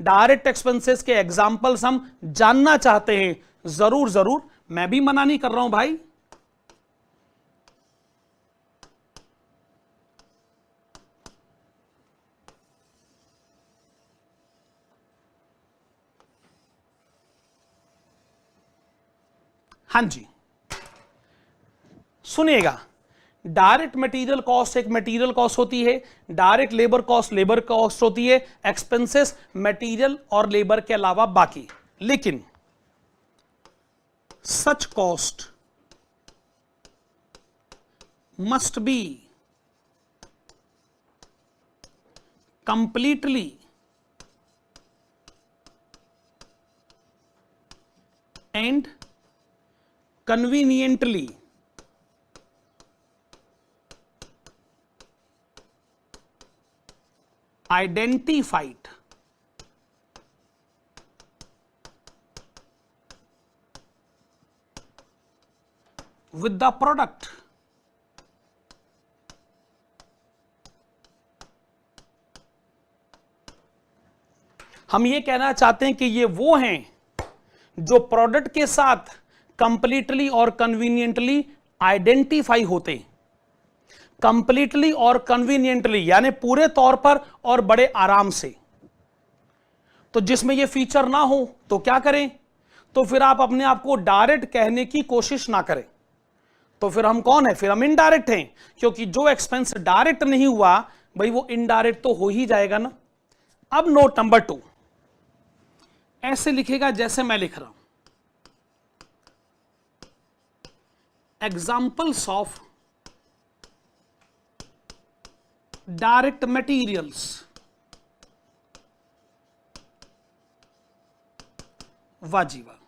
डायरेक्ट एक्सपेंसेस के एग्जांपल्स हम जानना चाहते हैं। जरूर जरूर, मैं भी मना नहीं कर रहा हूं भाई। हाँ जी, सुनिएगा। डायरेक्ट मटेरियल कॉस्ट एक मटेरियल कॉस्ट होती है, डायरेक्ट लेबर कॉस्ट होती है, एक्सपेंसेस मटेरियल और लेबर के अलावा बाकी। लेकिन सच cost must be completely and conveniently identified with the product हम ये कहना चाहते हैं कि ये वो हैं जो प्रोडक्ट के साथ कंप्लीटली और कन्वीनियंटली आइडेंटिफाई होते। कंप्लीटली और कन्वीनियंटली यानी पूरे तौर पर और बड़े आराम से। तो जिसमें ये फीचर ना हो तो क्या करें? तो फिर आप अपने आप को डायरेक्ट कहने की कोशिश ना करें। तो फिर हम कौन है? फिर हम इनडायरेक्ट हैं, क्योंकि जो एक्सपेंस डायरेक्ट नहीं हुआ भाई वो इनडायरेक्ट तो हो ही जाएगा ना। अब नोट नंबर 2 ऐसे लिखेगा जैसे मैं लिख रहा हूं। Examples of direct materials। वाह जी वाह।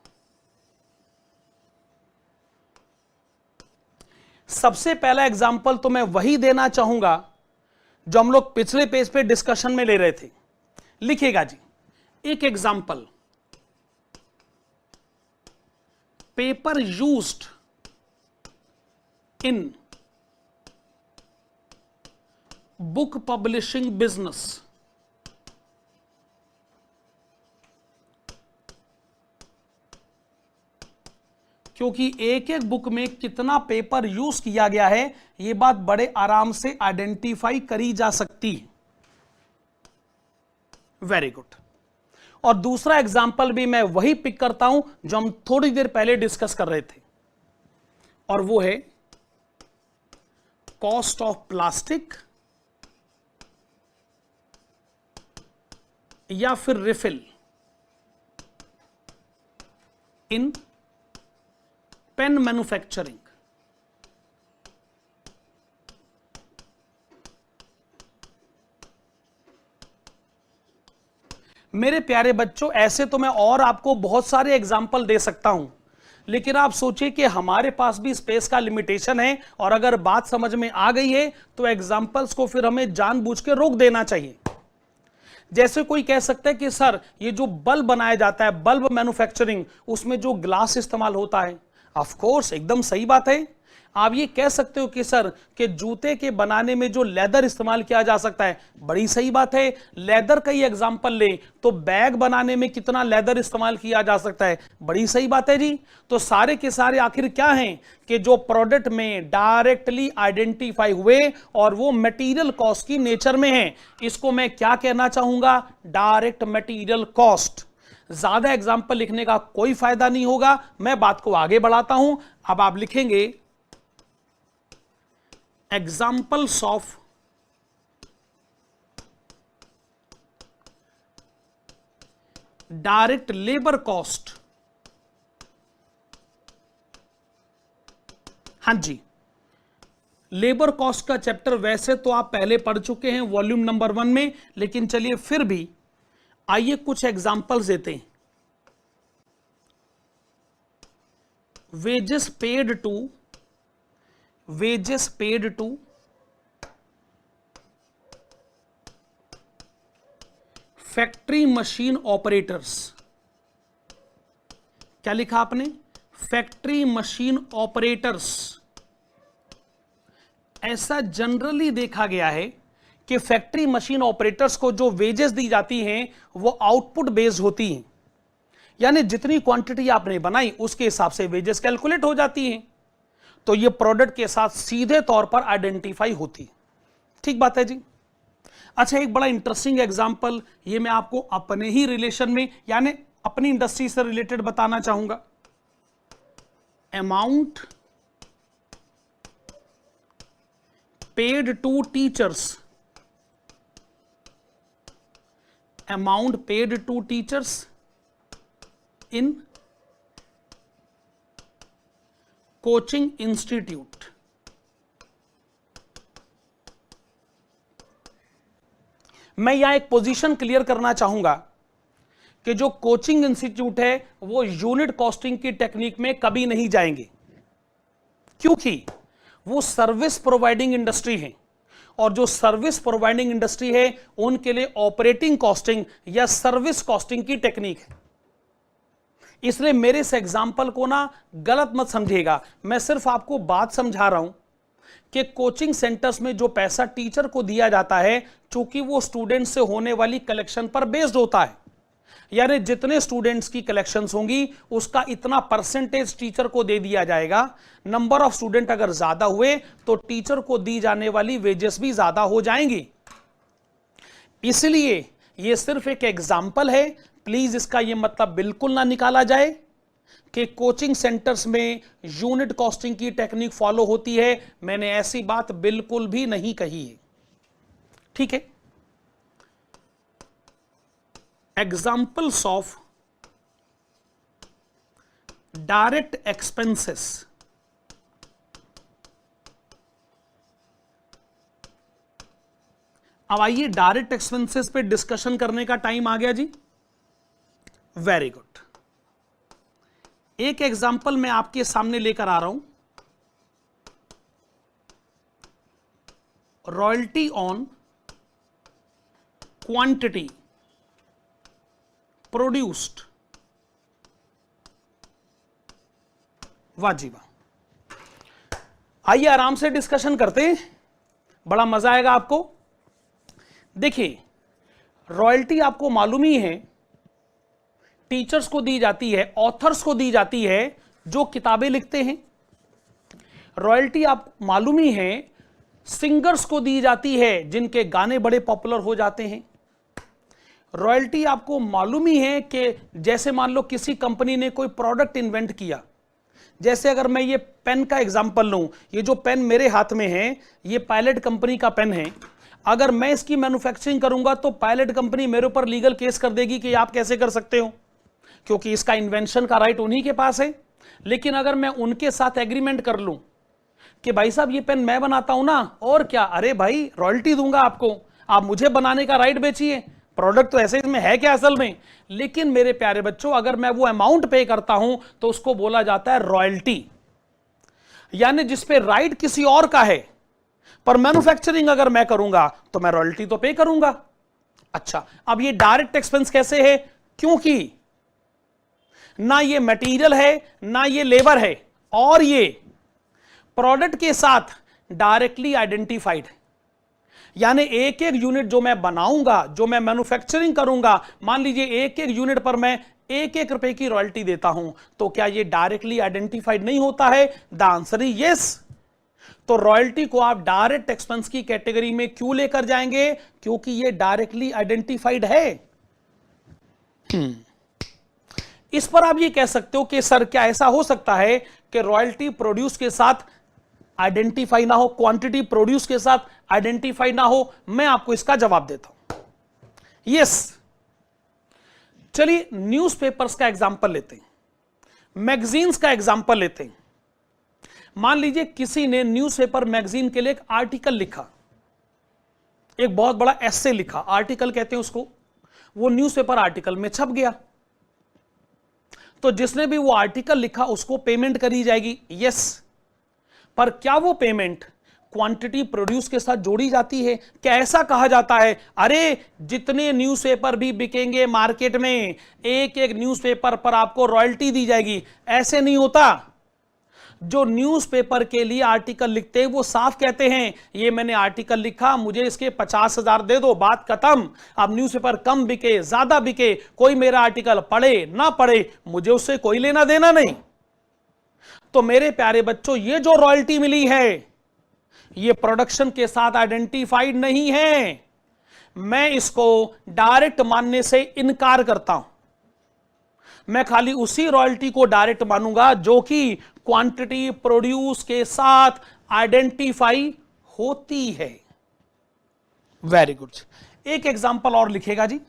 सबसे पहला एग्जाम्पल तो मैं वही देना चाहूंगा जो हम लोग पिछले पेज पे डिस्कशन में ले रहे थे। लिखेगा जी एक example, paper used in book publishing business। क्योंकि एक एक बुक में कितना पेपर यूज किया गया है यह बात बड़े आराम से आइडेंटिफाई करी जा सकती है। Very good. और दूसरा एग्जाम्पल भी मैं वही पिक करता हूं जो हम थोड़ी देर पहले डिस्कस कर रहे थे, और वो है कॉस्ट ऑफ प्लास्टिक या फिर रिफिल इन पेन मैन्युफैक्चरिंग। मेरे प्यारे बच्चों, ऐसे तो मैं और आपको बहुत सारे एग्जाम्पल दे सकता हूं, लेकिन आप सोचिए कि हमारे पास भी स्पेस का लिमिटेशन है, और अगर बात समझ में आ गई है तो एग्जाम्पल्स को फिर हमें जानबूझ के रोक देना चाहिए। जैसे कोई कह सकता है कि सर ये जो बल्ब बनाया जाता है, बल्ब मैन्युफैक्चरिंग, उसमें जो ग्लास इस्तेमाल होता है, ऑफ कोर्स एकदम सही बात है। आप ये कह सकते हो कि सर कि जूते के बनाने में जो लेदर इस्तेमाल किया जा सकता है, बड़ी सही बात है। लेदर का ही एग्जांपल ले तो बैग बनाने में कितना लेदर इस्तेमाल किया जा सकता है, बड़ी सही बात है जी। तो सारे के सारे आखिर क्या हैं कि जो प्रोडक्ट में डायरेक्टली आइडेंटिफाई हुए और वो मटेरियल कॉस्ट की नेचर में है, इसको मैं क्या कहना चाहूंगा, डायरेक्ट मटेरियल कॉस्ट। ज्यादा एग्जाम्पल लिखने का कोई फायदा नहीं होगा, मैं बात को आगे बढ़ाता हूं। अब आप लिखेंगे examples of direct labor cost। हाँ जी, लेबर कॉस्ट का चैप्टर वैसे तो आप पहले पढ़ चुके हैं वॉल्यूम नंबर 1 में, लेकिन चलिए फिर भी आइए कुछ एग्जांपल्स देते हैं। wages paid to factory machine operators. क्या लिखा आपने, फैक्ट्री मशीन ऑपरेटर्स। ऐसा जनरली देखा गया है कि फैक्ट्री मशीन ऑपरेटर्स को जो वेजेस दी जाती हैं वो आउटपुट बेस्ड होती हैं, यानी जितनी क्वांटिटी आपने बनाई उसके हिसाब से वेजेस कैलकुलेट हो जाती हैं, तो ये प्रोडक्ट के साथ सीधे तौर पर आइडेंटिफाई होती है। ठीक बात है जी। अच्छा, एक बड़ा इंटरेस्टिंग एग्जांपल ये मैं आपको अपने ही रिलेशन में यानी अपनी इंडस्ट्री से रिलेटेड बताना चाहूंगा। Amount paid to teachers, amount paid to teachers in coaching institute. मैं यहां एक पोजीशन क्लियर करना चाहूंगा कि जो कोचिंग इंस्टीट्यूट है वो यूनिट कॉस्टिंग की टेक्निक में कभी नहीं जाएंगे, क्योंकि वो सर्विस प्रोवाइडिंग इंडस्ट्री है, और जो सर्विस प्रोवाइडिंग इंडस्ट्री है उनके लिए ऑपरेटिंग कॉस्टिंग या सर्विस कॉस्टिंग की टेक्निक है। इसलिए मेरे इस एग्जाम्पल को ना गलत मत समझिएगा, मैं सिर्फ आपको बात समझा रहा हूं कि कोचिंग सेंटर्स में जो पैसा टीचर को दिया जाता है, चूंकि वो स्टूडेंट से होने वाली कलेक्शन पर बेस्ड होता है, यानी जितने स्टूडेंट्स की कलेक्शंस होंगी उसका इतना परसेंटेज टीचर को दे दिया जाएगा। नंबर ऑफ स्टूडेंट अगर ज्यादा हुए तो टीचर को दी जाने वाली वेजेस भी ज्यादा हो जाएंगी। इसलिए ये सिर्फ एक एग्जाम्पल है, प्लीज इसका यह मतलब बिल्कुल ना निकाला जाए कि कोचिंग सेंटर्स में यूनिट कॉस्टिंग की टेक्निक फॉलो होती है। मैंने ऐसी बात बिल्कुल भी नहीं कही है, ठीक है। Examples of direct expenses. अब आइए डायरेक्ट एक्सपेंसेस पे डिस्कशन करने का टाइम आ गया जी। Very good. एक एग्जाम्पल मैं आपके सामने लेकर आ रहा हूं, रॉयल्टी ऑन क्वांटिटी प्रोड्यूस्ड। वाह जी वाह। आइए आराम से डिस्कशन करते हैं, बड़ा मजा आएगा आपको। देखिए, रॉयल्टी आपको मालूम ही है टीचर्स को दी जाती है, ऑथर्स को दी जाती है जो किताबें लिखते हैं। रॉयल्टी आप मालूम ही है सिंगर्स को दी जाती है जिनके गाने बड़े पॉपुलर हो जाते हैं। रॉयल्टी आपको मालूम ही है कि जैसे मान लो किसी कंपनी ने कोई प्रोडक्ट इन्वेंट किया, जैसे अगर मैं ये पेन का एग्जांपल लूं, ये जो पेन मेरे हाथ में है ये पायलट कंपनी का पेन है। अगर मैं इसकी मैन्युफैक्चरिंग करूंगा तो पायलट कंपनी मेरे ऊपर लीगल केस कर देगी कि आप कैसे कर सकते हो, क्योंकि इसका इन्वेंशन का राइट उन्हीं के पास है। लेकिन अगर मैं उनके साथ एग्रीमेंट कर लूं कि भाई साहब ये पेन मैं बनाता हूं ना, और क्या, अरे भाई रॉयल्टी दूंगा आपको, आप मुझे बनाने का राइट बेचिए, प्रोडक्ट तो ऐसे इसमें है क्या असल में। लेकिन मेरे प्यारे बच्चों, अगर मैं वो अमाउंट पे करता हूं तो उसको बोला जाता है रॉयल्टी, यानी जिसपे राइट किसी और का है, पर मैन्युफैक्चरिंग अगर मैं करूंगा तो मैं रॉयल्टी तो पे करूंगा। अच्छा, अब ये डायरेक्ट एक्सपेंस कैसे है, क्योंकि ना ये मटेरियल है ना ये लेबर है, और ये प्रोडक्ट के साथ डायरेक्टली आइडेंटिफाइड है। यानी एक एक यूनिट जो मैं बनाऊंगा, जो मैं मैन्युफैक्चरिंग करूंगा, मान लीजिए एक एक यूनिट पर मैं 1-1 रुपए की रॉयल्टी देता हूं, तो क्या ये डायरेक्टली आइडेंटिफाइड नहीं होता है? The answer is yes. तो रॉयल्टी को आप डायरेक्ट एक्सपेंस की कैटेगरी में क्यों लेकर जाएंगे? क्योंकि ये डायरेक्टली आइडेंटिफाइड है। इस पर आप ये कह सकते हो कि सर क्या ऐसा हो सकता है कि रॉयल्टी प्रोड्यूस के साथ आइडेंटिफाई ना हो, क्वांटिटी प्रोड्यूस के साथ आइडेंटिफाई ना हो? मैं आपको इसका जवाब देता हूं, यस। चलिए न्यूज़पेपर्स का एग्जांपल लेते हैं, मैगजीन्स का एग्जांपल लेते हैं। मान लीजिए किसी ने न्यूज़पेपर मैगजीन के लिए एक आर्टिकल लिखा, एक बहुत बड़ा एस्से लिखा, आर्टिकल कहते हैं उसको, वो न्यूज़पेपर आर्टिकल में छप गया। तो जिसने भी वो आर्टिकल लिखा उसको पेमेंट करी जाएगी, यस। पर क्या वो पेमेंट क्वांटिटी प्रोड्यूस के साथ जोड़ी जाती है? क्या ऐसा कहा जाता है अरे जितने न्यूज़पेपर भी बिकेंगे मार्केट में, एक एक न्यूज़पेपर पर आपको रॉयल्टी दी जाएगी? ऐसे नहीं होता। जो न्यूज़पेपर के लिए आर्टिकल लिखते हैं वो साफ कहते हैं ये मैंने आर्टिकल लिखा, मुझे इसके 50,000 दे दो, बात खत्म। अब न्यूज़पेपर कम बिके ज्यादा बिके, कोई मेरा आर्टिकल पढ़े ना पढ़े, मुझे उससे कोई लेना देना नहीं। तो मेरे प्यारे बच्चों, ये जो रॉयल्टी मिली है ये प्रोडक्शन के साथ आइडेंटिफाइड नहीं है। मैं इसको डायरेक्ट मानने से इनकार करता हूं। मैं खाली उसी रॉयल्टी को डायरेक्ट मानूंगा जो कि क्वांटिटी प्रोड्यूस के साथ आइडेंटिफाई होती है। Very good. एक एग्जांपल और लिखेगा जी।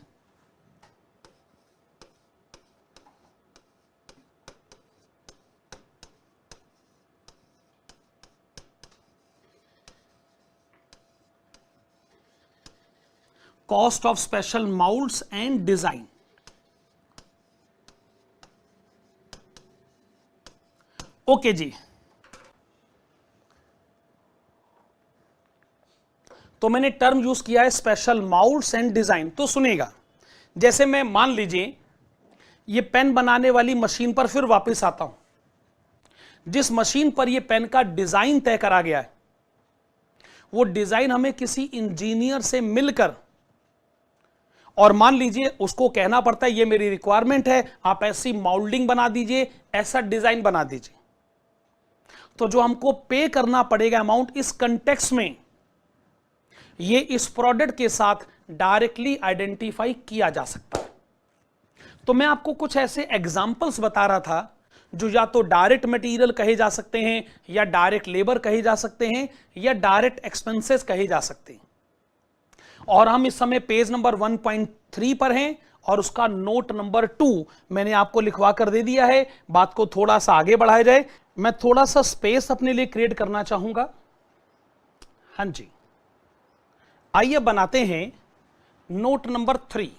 Cost of special moulds and design. Okay जी, तो मैंने टर्म यूज किया है स्पेशल माउल्ड्स एंड डिजाइन। तो सुनेगा, जैसे मैं मान लीजिए ये पेन बनाने वाली मशीन पर फिर वापस आता हूं, जिस मशीन पर ये पेन का डिजाइन तय करा गया है, वो डिजाइन हमें किसी इंजीनियर से मिलकर, और मान लीजिए उसको कहना पड़ता है ये मेरी रिक्वायरमेंट है, आप ऐसी माउल्डिंग बना दीजिए, ऐसा डिजाइन बना दीजिए। तो जो हमको पे करना पड़ेगा अमाउंट, इस कंटेक्स्ट में ये इस प्रोडक्ट के साथ डायरेक्टली आइडेंटिफाई किया जा सकता है। तो मैं आपको कुछ ऐसे एग्जांपल्स बता रहा था जो या तो डायरेक्ट मटेरियल कहे जा सकते हैं, या डायरेक्ट लेबर कहे जा सकते हैं, या डायरेक्ट एक्सपेंसेस कहे जा सकते हैं। और हम इस समय पेज नंबर 1.3 पर हैं और उसका नोट नंबर 2 मैंने आपको लिखवा कर दे दिया है। बात को थोड़ा सा आगे बढ़ाया जाए, मैं थोड़ा सा स्पेस अपने लिए क्रिएट करना चाहूंगा। हाँ जी, आइए बनाते हैं नोट नंबर 3।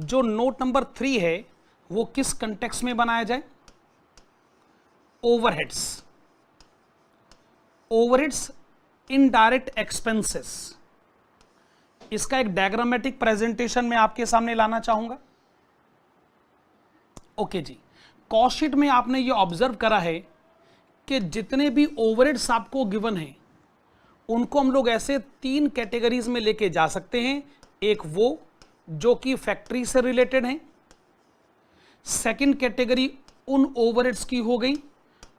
जो नोट नंबर 3 है वो किस कंटेक्स्ट में बनाया जाए? ओवरहेड्स। ओवरहेड्स इनडायरेक्ट एक्सपेंसेस, इसका एक डायग्रामेटिक प्रेजेंटेशन मैं आपके सामने लाना चाहूंगा। ओके जी, कॉस्ट शीट में आपने ये ऑब्जर्व करा है कि जितने भी ओवरहेड्स आपको गिवन हैं उनको हम लोग ऐसे 3 कैटेगरीज में लेके जा सकते हैं। एक वो जो कि फैक्ट्री से रिलेटेड है, सेकंड कैटेगरी उन ओवरहेड्स की हो गई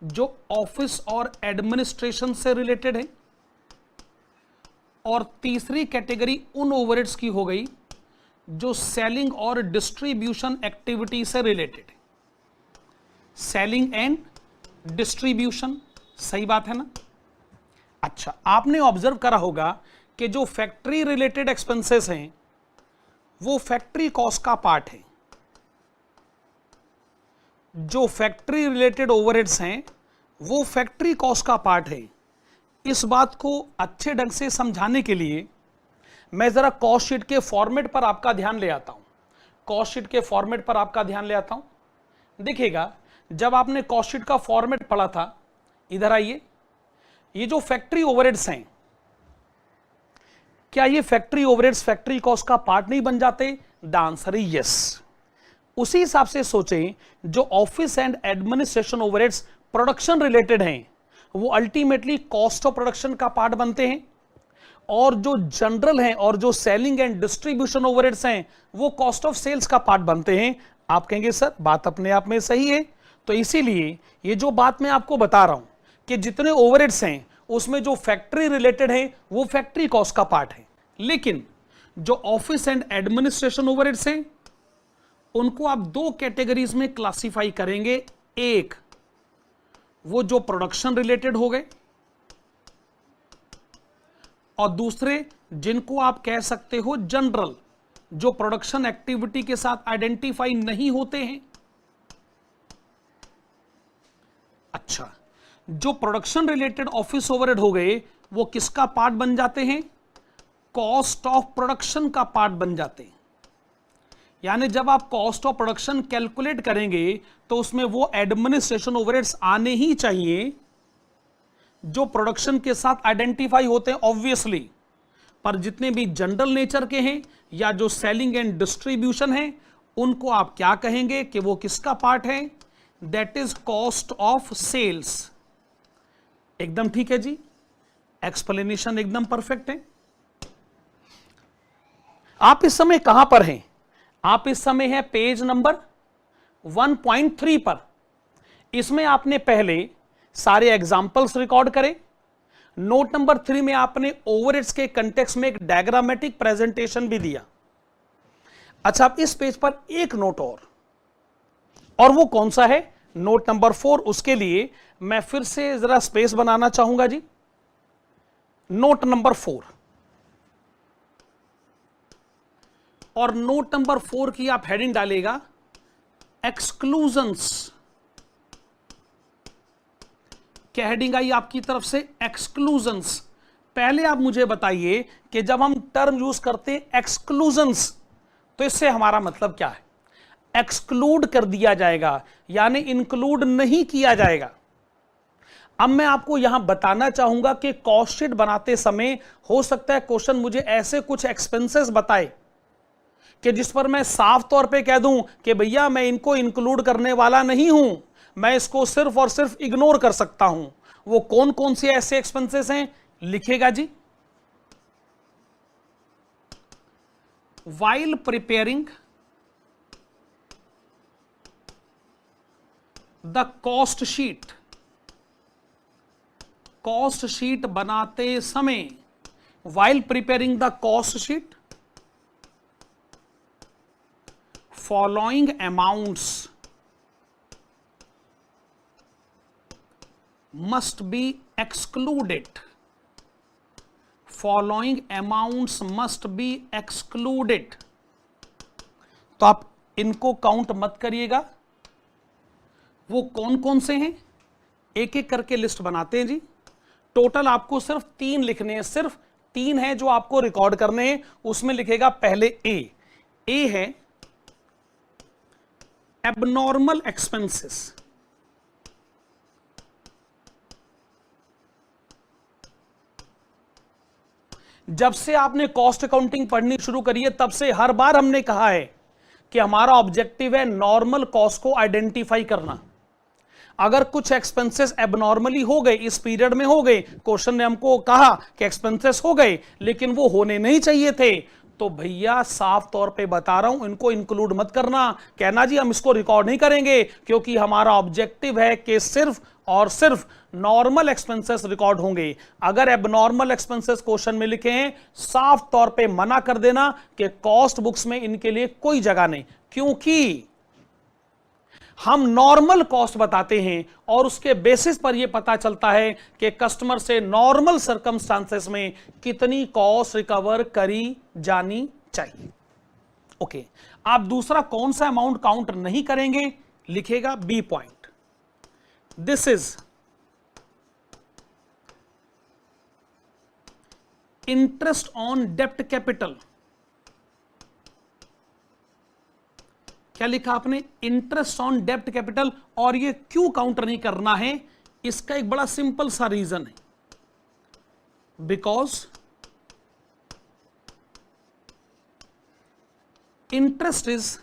जो ऑफिस और एडमिनिस्ट्रेशन से रिलेटेड है, और तीसरी कैटेगरी उन ओवरहेड्स की हो गई जो सेलिंग और डिस्ट्रीब्यूशन एक्टिविटी से रिलेटेड है। सेलिंग एंड डिस्ट्रीब्यूशन, सही बात है ना। अच्छा, आपने ऑब्जर्व करा होगा कि जो फैक्ट्री रिलेटेड एक्सपेंसेस हैं वो फैक्ट्री कॉस्ट का पार्ट है, जो फैक्ट्री रिलेटेड ओवरहेड्स हैं वो फैक्ट्री कॉस्ट का पार्ट है। इस बात को अच्छे ढंग से समझाने के लिए मैं जरा कॉस्ट शीट के फॉर्मेट पर आपका ध्यान ले आता हूं। कॉस्ट शीट के फॉर्मेट पर आपका ध्यान ले आता हूं। देखिएगा, जब आपने कॉस्ट शीट का फॉर्मेट पढ़ा था, इधर आइए, ये जो फैक्ट्री ओवरहेड्स हैं, क्या ये फैक्ट्री ओवरहेड्स फैक्ट्री कॉस्ट का पार्ट नहीं बन जाते? The answer is yes. उसी हिसाब से सोचें, जो office and administration overheads production related हैं वो अल्टीमेटली कॉस्ट ऑफ प्रोडक्शन का पार्ट बनते हैं, और जो जनरल हैं और जो सेलिंग एंड डिस्ट्रीब्यूशन ओवरहेड्स हैं वो कॉस्ट ऑफ सेल्स का पार्ट बनते हैं। आप कहेंगे सर बात अपने आप में सही है, तो इसीलिए ये जो बात मैं आपको बता रहा हूं कि जितने ओवरहेड्स हैं उसमें जो फैक्ट्री रिलेटेड है वो फैक्ट्री कॉस्ट का पार्ट है, लेकिन जो ऑफिस एंड एडमिनिस्ट्रेशन ओवरहेड्स हैं उनको आप दो कैटेगरीज में क्लासिफाई करेंगे। एक, वो जो प्रोडक्शन रिलेटेड हो गए, और दूसरे जिनको आप कह सकते हो जनरल, जो प्रोडक्शन एक्टिविटी के साथ आइडेंटिफाई नहीं होते हैं। अच्छा, जो प्रोडक्शन रिलेटेड ऑफिस ओवरहेड हो गए वो किसका पार्ट बन जाते हैं? कॉस्ट ऑफ प्रोडक्शन का पार्ट बन जाते हैं। यानी जब आप कॉस्ट ऑफ प्रोडक्शन कैलकुलेट करेंगे तो उसमें वो एडमिनिस्ट्रेशन ओवरहेड्स आने ही चाहिए जो प्रोडक्शन के साथ आइडेंटिफाई होते हैं ऑब्वियसली, पर जितने भी जनरल नेचर के हैं या जो सेलिंग एंड डिस्ट्रीब्यूशन है उनको आप क्या कहेंगे कि वो किसका पार्ट है? That is cost of sales. एकदम ठीक है जी, एक्सप्लेनेशन एकदम परफेक्ट है। आप इस समय कहां पर हैं? आप इस समय है पेज नंबर 1.3 पर। इसमें आपने पहले सारे एग्जाम्पल्स रिकॉर्ड करे। नोट नंबर 3 में आपने ओवरहेड्स के कंटेक्स्ट में एक डायग्रामेटिक प्रेजेंटेशन भी दिया। अच्छा, अब इस पेज पर एक नोट और वो कौन सा है? Note number 4। उसके लिए मैं फिर से जरा स्पेस बनाना चाहूंगा जी। नोट नंबर 4, और नोट नंबर 4 की आप हेडिंग डालेगा एक्सक्लूजन्स। क्या हेडिंग आई आपकी तरफ से? एक्सक्लूजन्स। पहले आप मुझे बताइए कि जब हम टर्म यूज करते हैं एक्सक्लूजन्स तो इससे हमारा मतलब क्या है? एक्सक्लूड कर दिया जाएगा यानी इंक्लूड नहीं किया जाएगा। अब मैं आपको यहां बताना चाहूंगा कि कॉस्ट शीट बनाते समय हो सकता है क्वेश्चन मुझे ऐसे कुछ एक्सपेंसेस बताए कि जिस पर मैं साफ तौर पे कह दूं कि भैया मैं इनको इंक्लूड करने वाला नहीं हूं, मैं इसको सिर्फ और सिर्फ इग्नोर कर सकता हूं। वो कौन कौन से ऐसे एक्सपेंसेस हैं? लिखेगा जी। While preparing the cost sheet, cost sheet बनाते समय, while preparing the cost sheet following amounts must be excluded. Following amounts must be excluded. तो आप इनको काउंट मत करिएगा। वो कौन कौन से हैं एक एक करके लिस्ट बनाते हैं जी। टोटल आपको सिर्फ 3 लिखने हैं, सिर्फ 3 हैं जो आपको रिकॉर्ड करने हैं। उसमें लिखेगा पहले ए है एबनॉर्मल एक्सपेंसेस। जब से आपने कॉस्ट अकाउंटिंग पढ़नी शुरू करी है तब से हर बार हमने कहा है कि हमारा ऑब्जेक्टिव है नॉर्मल कॉस्ट को आइडेंटिफाई करना। अगर कुछ एक्सपेंसेस एबनॉर्मली हो गए, इस पीरियड में हो गए, क्वेश्चन ने हमको कहा कि एक्सपेंसेस हो गए लेकिन वो होने नहीं चाहिए थे, तो भैया साफ तौर पे बता रहा हूं इनको इंक्लूड मत करना। कहना जी हम इसको रिकॉर्ड नहीं करेंगे क्योंकि हमारा ऑब्जेक्टिव है कि सिर्फ और सिर्फ नॉर्मल एक्सपेंसेस रिकॉर्ड होंगे। अगर एबनॉर्मल एक्सपेंसेस क्वेश्चन में लिखे हैं, साफ तौर पे मना कर देना कि कॉस्ट बुक्स में इनके लिए कोई जगह नहीं, क्योंकि हम नॉर्मल कॉस्ट बताते हैं और उसके बेसिस पर यह पता चलता है कि कस्टमर से नॉर्मल सर्कमस्टांसेस में कितनी कॉस्ट रिकवर करी जानी चाहिए। ओके, आप दूसरा कौन सा अमाउंट काउंट नहीं करेंगे, लिखेगा B point, this is interest on डेप्ट कैपिटल। क्या लिखा आपने, इंटरेस्ट ऑन डेप्ट कैपिटल। और ये क्यों काउंटर नहीं करना है, इसका एक बड़ा सिंपल सा रीजन है, because interest is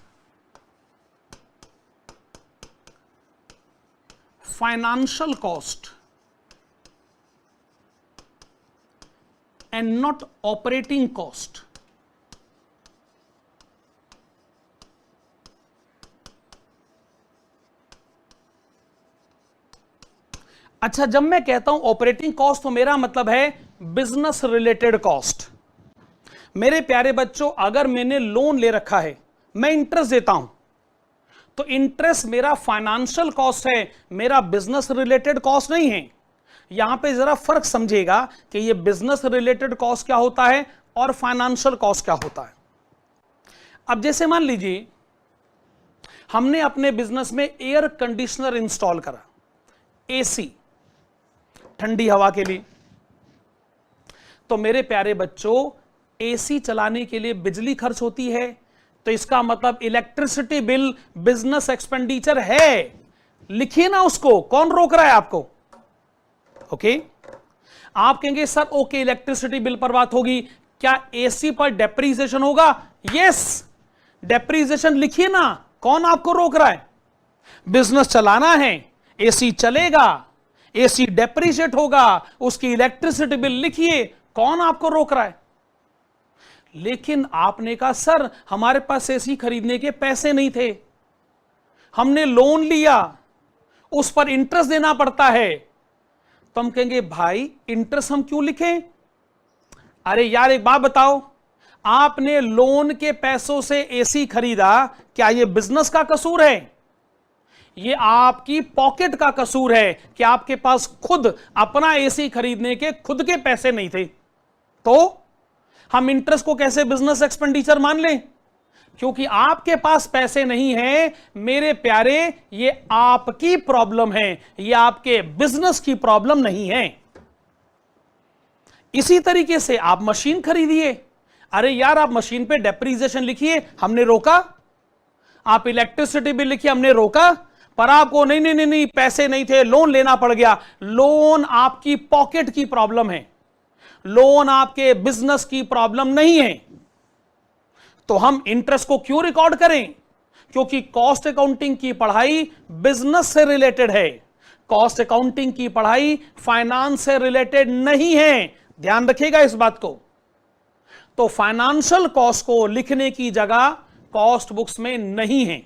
financial cost and not operating cost. अच्छा, जब मैं कहता हूं ऑपरेटिंग कॉस्ट तो मेरा मतलब है बिजनेस रिलेटेड कॉस्ट। मेरे प्यारे बच्चों, अगर मैंने लोन ले रखा है, मैं इंटरेस्ट देता हूं, तो इंटरेस्ट मेरा फाइनेंशियल कॉस्ट है, मेरा बिजनेस रिलेटेड कॉस्ट नहीं है। यहां पे जरा फर्क समझिएगा कि ये बिजनेस रिलेटेड कॉस्ट क्या होता है और फाइनेंशियल कॉस्ट क्या होता है। अब जैसे मान लीजिए हमने अपने बिजनेस में एयर कंडीशनर इंस्टॉल करा, एसी, ठंडी हवा के लिए। तो मेरे प्यारे बच्चों, एसी चलाने के लिए बिजली खर्च होती है, तो इसका मतलब इलेक्ट्रिसिटी बिल बिजनेस एक्सपेंडिचर है। लिखिए ना उसको, कौन रोक रहा है आपको? ओके, आप कहेंगे सर ओके इलेक्ट्रिसिटी बिल पर बात होगी, क्या एसी पर डेप्रीसिएशन होगा? यस, डेप्रीसिएशन लिखिए ना, कौन आपको रोक रहा है? बिजनेस चलाना है, एसी चलेगा, एसी डेप्रीशिएट होगा, उसकी इलेक्ट्रिसिटी बिल लिखिए, कौन आपको रोक रहा है? लेकिन आपने कहा सर हमारे पास एसी खरीदने के पैसे नहीं थे, हमने लोन लिया, उस पर इंटरेस्ट देना पड़ता है। तो हम कहेंगे भाई इंटरेस्ट हम क्यों लिखें? अरे यार एक बात बताओ, आपने लोन के पैसों से एसी खरीदा, क्या यह बिजनेस का कसूर है? ये आपकी पॉकेट का कसूर है कि आपके पास खुद अपना एसी खरीदने के खुद के पैसे नहीं थे। तो हम इंटरेस्ट को कैसे बिजनेस एक्सपेंडिचर मान लें? क्योंकि आपके पास पैसे नहीं है मेरे प्यारे, ये आपकी प्रॉब्लम है, ये आपके बिजनेस की प्रॉब्लम नहीं है। इसी तरीके से आप मशीन खरीदिए, अरे यार आप मशीन पे डेप्रीसिएशन लिखिए, हमने रोका। आप इलेक्ट्रिसिटी बिल लिखिए, हमने रोका, पर आपको नहीं नहीं नहीं नहीं पैसे नहीं थे, लोन लेना पड़ गया। लोन आपकी पॉकेट की प्रॉब्लम है, लोन आपके बिजनेस की प्रॉब्लम नहीं है। तो हम इंटरेस्ट को क्यों रिकॉर्ड करें? क्योंकि कॉस्ट अकाउंटिंग की पढ़ाई बिजनेस से रिलेटेड है, कॉस्ट अकाउंटिंग की पढ़ाई फाइनेंस से रिलेटेड नहीं है। ध्यान रखिएगा इस बात को। तो फाइनेंशियल कॉस्ट को लिखने की जगह कॉस्ट बुक्स में नहीं है,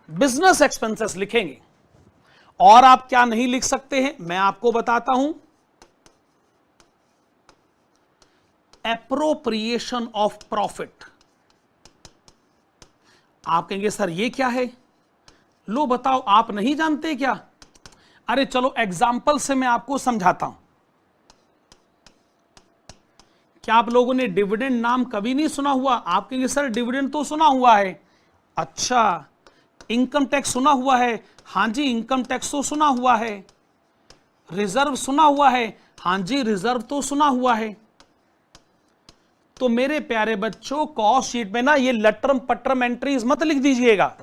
बिजनेस एक्सपेंसेस लिखेंगे। और आप क्या नहीं लिख सकते हैं मैं आपको बताता हूं, एप्रोप्रिएशन ऑफ प्रॉफिट। आप कहेंगे सर ये क्या है? लो बताओ, आप नहीं जानते क्या? अरे चलो एग्जाम्पल से मैं आपको समझाता हूं। क्या आप लोगों ने डिविडेंड नाम कभी नहीं सुना हुआ? आप कहेंगे सर डिविडेंड तो सुना हुआ है। अच्छा, इनकम टैक्स सुना हुआ है? हां जी इनकम टैक्स तो सुना हुआ है। रिजर्व सुना हुआ है? हां जी रिजर्व तो सुना हुआ है। तो मेरे प्यारे बच्चों, कॉस्ट शीट में ना ये लटरम पटरम एंट्रीज मत लिख दीजिएगा।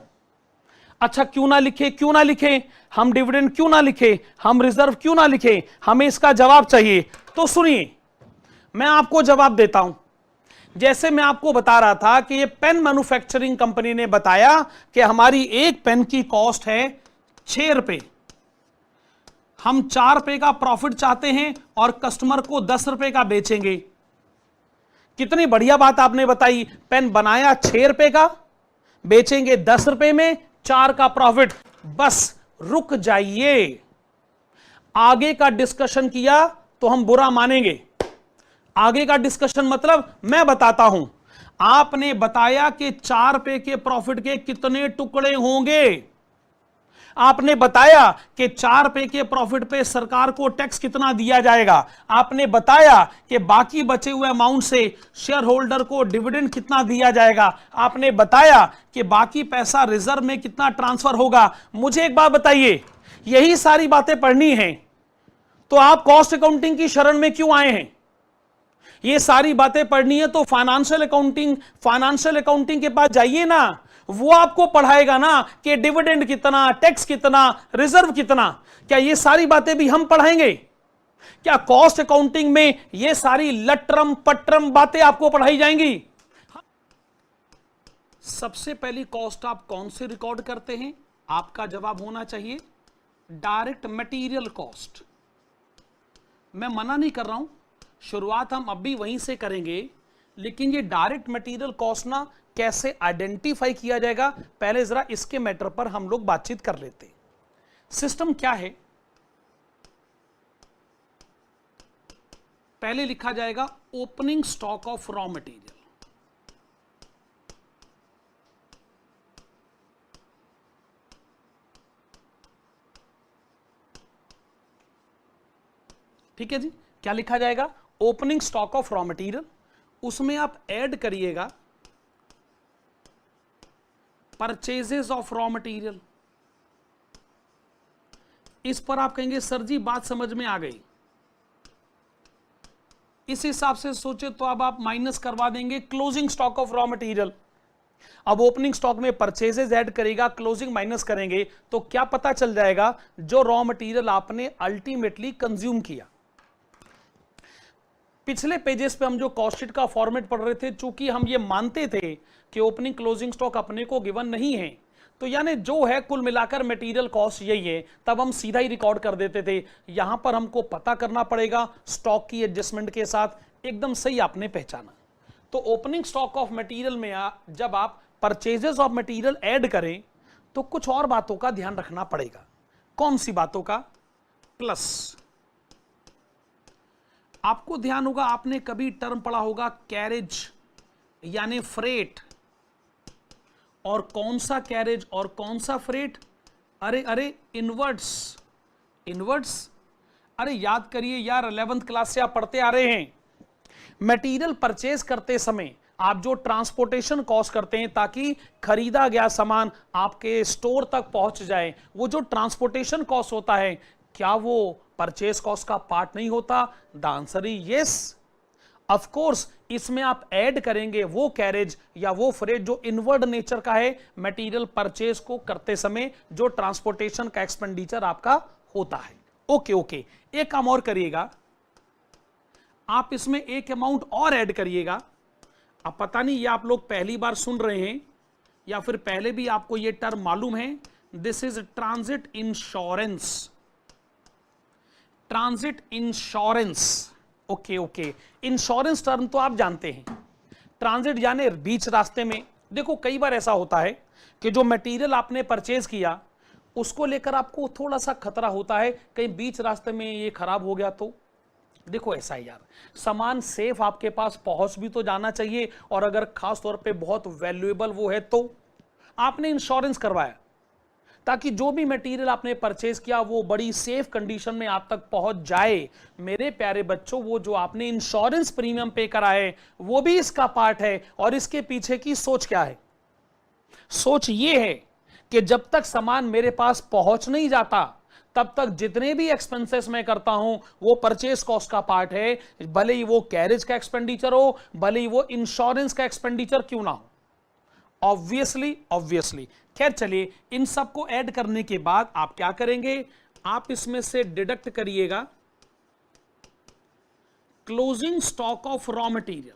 अच्छा क्यों ना लिखे, क्यों ना लिखे? हम डिविडेंड क्यों ना लिखे, हम रिजर्व क्यों ना लिखे? हमें इसका जवाब चाहिए। तो सुनिए, मैं आपको जवाब देता हूं। जैसे मैं आपको बता रहा था कि ये पेन मैन्युफैक्चरिंग कंपनी ने बताया कि हमारी एक पेन की कॉस्ट है 6 रुपए, हम 4 रुपए का प्रॉफिट चाहते हैं और कस्टमर को 10 रुपए का बेचेंगे। कितनी बढ़िया बात आपने बताई, पेन बनाया 6 रुपए का, बेचेंगे 10 रुपए में, 4 का प्रॉफिट। बस रुक जाइए, आगे का डिस्कशन किया तो हम बुरा मानेंगे। आगे का डिस्कशन मतलब मैं बताता हूं, आपने बताया कि 4 रुपए के प्रॉफिट के कितने टुकड़े होंगे, आपने बताया कि 4 रुपए के प्रॉफिट पे सरकार को टैक्स कितना दिया जाएगा, आपने बताया कि बाकी बचे हुए अमाउंट से शेयर होल्डर को डिविडेंड कितना दिया जाएगा, आपने बताया कि बाकी पैसा रिजर्व में कितना ट्रांसफर होगा। मुझे एक बात बताइए, यही सारी बातें पढ़नी है तो आप कॉस्ट अकाउंटिंग की शरण में क्यों आए हैं? ये सारी बातें पढ़नी है तो फाइनेंशियल अकाउंटिंग के पास जाइए ना, वो आपको पढ़ाएगा ना कि डिविडेंड कितना, टैक्स कितना, रिजर्व कितना। क्या ये सारी बातें भी हम पढ़ाएंगे? क्या कॉस्ट अकाउंटिंग में ये सारी लटरम पटरम बातें आपको पढ़ाई जाएंगी? सबसे पहली कॉस्ट आप कौन से रिकॉर्ड करते हैं? आपका जवाब होना चाहिए डायरेक्ट मटेरियल कॉस्ट। मैं मना नहीं कर रहा हूं, शुरुआत हम अब भी वहीं से करेंगे, लेकिन ये डायरेक्ट मटेरियल कॉस्ट ना कैसे आइडेंटिफाई किया जाएगा, पहले जरा इसके मैटर पर हम लोग बातचीत कर लेते हैं। सिस्टम क्या है? पहले लिखा जाएगा opening stock of raw material, ठीक है जी। क्या लिखा जाएगा? Opening stock of raw material. उसमें आप ऐड करिएगा परचेजेस ऑफ रॉ मटेरियल। इस पर आप कहेंगे सर जी बात समझ में आ गई, इस हिसाब से सोचे तो अब आप माइनस करवा देंगे closing stock of raw material. अब ओपनिंग स्टॉक में परचेजेस ऐड करेगा, क्लोजिंग माइनस करेंगे तो क्या पता चल जाएगा? जो रॉ मटेरियल आपने अल्टीमेटली कंज्यूम किया। पिछले पेजेस पे हम जो कॉस्ट शीट का फॉर्मेट पढ़ रहे थे, चूंकि हम ये मानते थे कि ओपनिंग क्लोजिंग स्टॉक अपने को गिवन नहीं है, तो यानी जो है कुल मिलाकर मटेरियल कॉस्ट यही है, तब हम सीधा ही रिकॉर्ड कर देते थे। यहां पर हमको पता करना पड़ेगा स्टॉक की एडजस्टमेंट के साथ। एकदम सही आपने पहचाना। तो ओपनिंग स्टॉक ऑफ मटेरियल में जब आप परचेजेस ऑफ मटेरियल ऐड करें तो कुछ और बातों का ध्यान रखना पड़ेगा। कौन सी बातों का? प्लस आपको ध्यान होगा, आपने कभी टर्म पढ़ा होगा कैरेज यानी फ्रेट। और कौन सा कैरेज और कौन सा फ्रेट? अरे इनवर्ड्स। अरे याद करिए यार, 11th क्लास से आप पढ़ते आ रहे हैं। मटेरियल परचेज करते समय आप जो ट्रांसपोर्टेशन कॉस्ट करते हैं ताकि खरीदा गया सामान आपके स्टोर तक पहुंच जाए, वो जो ट्रांसपोर्टेशन कॉस्ट होता है, क्या वो परचेज कॉस्ट का पार्ट नहीं होता? The answer is yes, of course. इसमें आप ऐड करेंगे वो कैरेज या वो फ्रेट जो इनवर्ड नेचर का है, मटेरियल परचेज को करते समय जो ट्रांसपोर्टेशन का एक्सपेंडिचर आपका होता है। ओके, एक काम और करिएगा, आप इसमें एक अमाउंट और ऐड करिएगा। अब पता नहीं ये आप लोग पहली बार सुन रहे हैं या फिर पहले भी आपको ये टर्म मालूम है। This is transit insurance. Transit insurance, okay. Insurance term तो आप जानते हैं। ट्रांजिट यानी बीच रास्ते में। देखो कई बार ऐसा होता है कि जो मटेरियल आपने परचेज किया उसको लेकर आपको थोड़ा सा खतरा होता है, कहीं बीच रास्ते में ये खराब हो गया तो। देखो ऐसा है यार, सामान सेफ आपके पास पहुंच भी तो जाना चाहिए, और अगर खास तौर पे बहुत वैल्यूएबल वो है तो आपने इंश्योरेंस करवाया ताकि जो भी मटेरियल आपने परचेज किया वो बड़ी सेफ कंडीशन में आप तक पहुंच जाए। मेरे प्यारे बच्चों, वो जो आपने इंश्योरेंस प्रीमियम पे करा है वो भी इसका पार्ट है। और इसके पीछे की सोच क्या है? सोच ये है कि जब तक सामान मेरे पास पहुंच नहीं जाता तब तक जितने भी एक्सपेंसेस मैं करता हूं वो परचेज कॉस्ट का पार्ट है, भले ही वो कैरेज का एक्सपेंडिचर हो, भले ही वो इंश्योरेंस का एक्सपेंडिचर क्यों ना हो। ऑब्वियसली। खैर चलिए, इन सबको ऐड करने के बाद आप क्या करेंगे? आप इसमें से डिडक्ट करिएगा closing stock of raw material.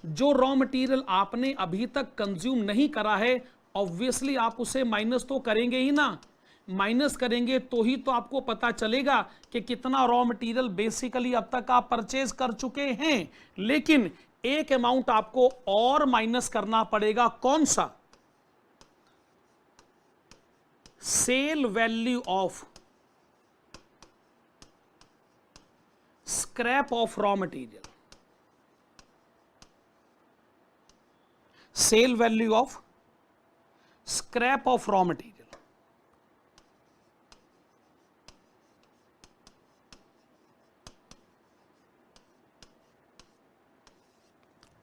जो रॉ मटेरियल आपने अभी तक कंज्यूम नहीं करा है, ऑब्वियसली आप उसे माइनस तो करेंगे ही ना। माइनस करेंगे तो ही तो आपको पता चलेगा कि कितना रॉ मटेरियल बेसिकली अब तक आप परचेज कर चुके हैं। लेकिन एक अमाउंट आपको और माइनस करना पड़ेगा। कौन सा? Sale value of scrap of raw material, sale value of scrap of raw material.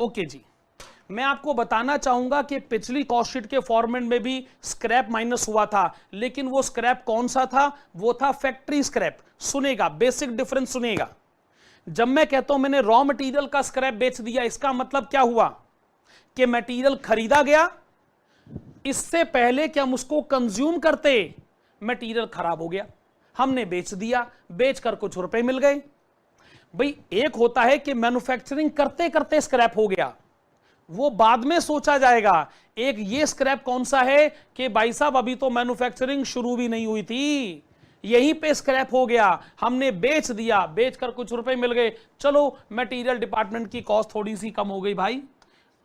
Okay जी, मैं आपको बताना चाहूंगा कि पिछली कॉस्ट शीट के फॉर्मेट में भी स्क्रैप माइनस हुआ था, लेकिन वो स्क्रैप कौन सा था? वो था फैक्ट्री स्क्रैप। सुनेगा, बेसिक डिफरेंस सुनेगा। जब मैं कहता हूं मैंने रॉ मटेरियल का स्क्रैप बेच दिया, इसका मतलब क्या हुआ कि मटेरियल खरीदा गया, इससे पहले कि हम उसको कंज्यूम करते मटेरियल खराब हो गया, हमने बेच दिया, बेचकर कुछ रुपए मिल गए। भाई एक होता है कि मैन्युफैक्चरिंग करते करते स्क्रैप हो गया, वो बाद में सोचा जाएगा। एक ये स्क्रैप कौन सा है कि भाई साहब अभी तो मैन्युफैक्चरिंग शुरू भी नहीं हुई थी, यहीं पे स्क्रैप हो गया, हमने बेच दिया, बेचकर कुछ रुपए मिल गए, चलो मटेरियल डिपार्टमेंट की कॉस्ट थोड़ी सी कम हो गई भाई।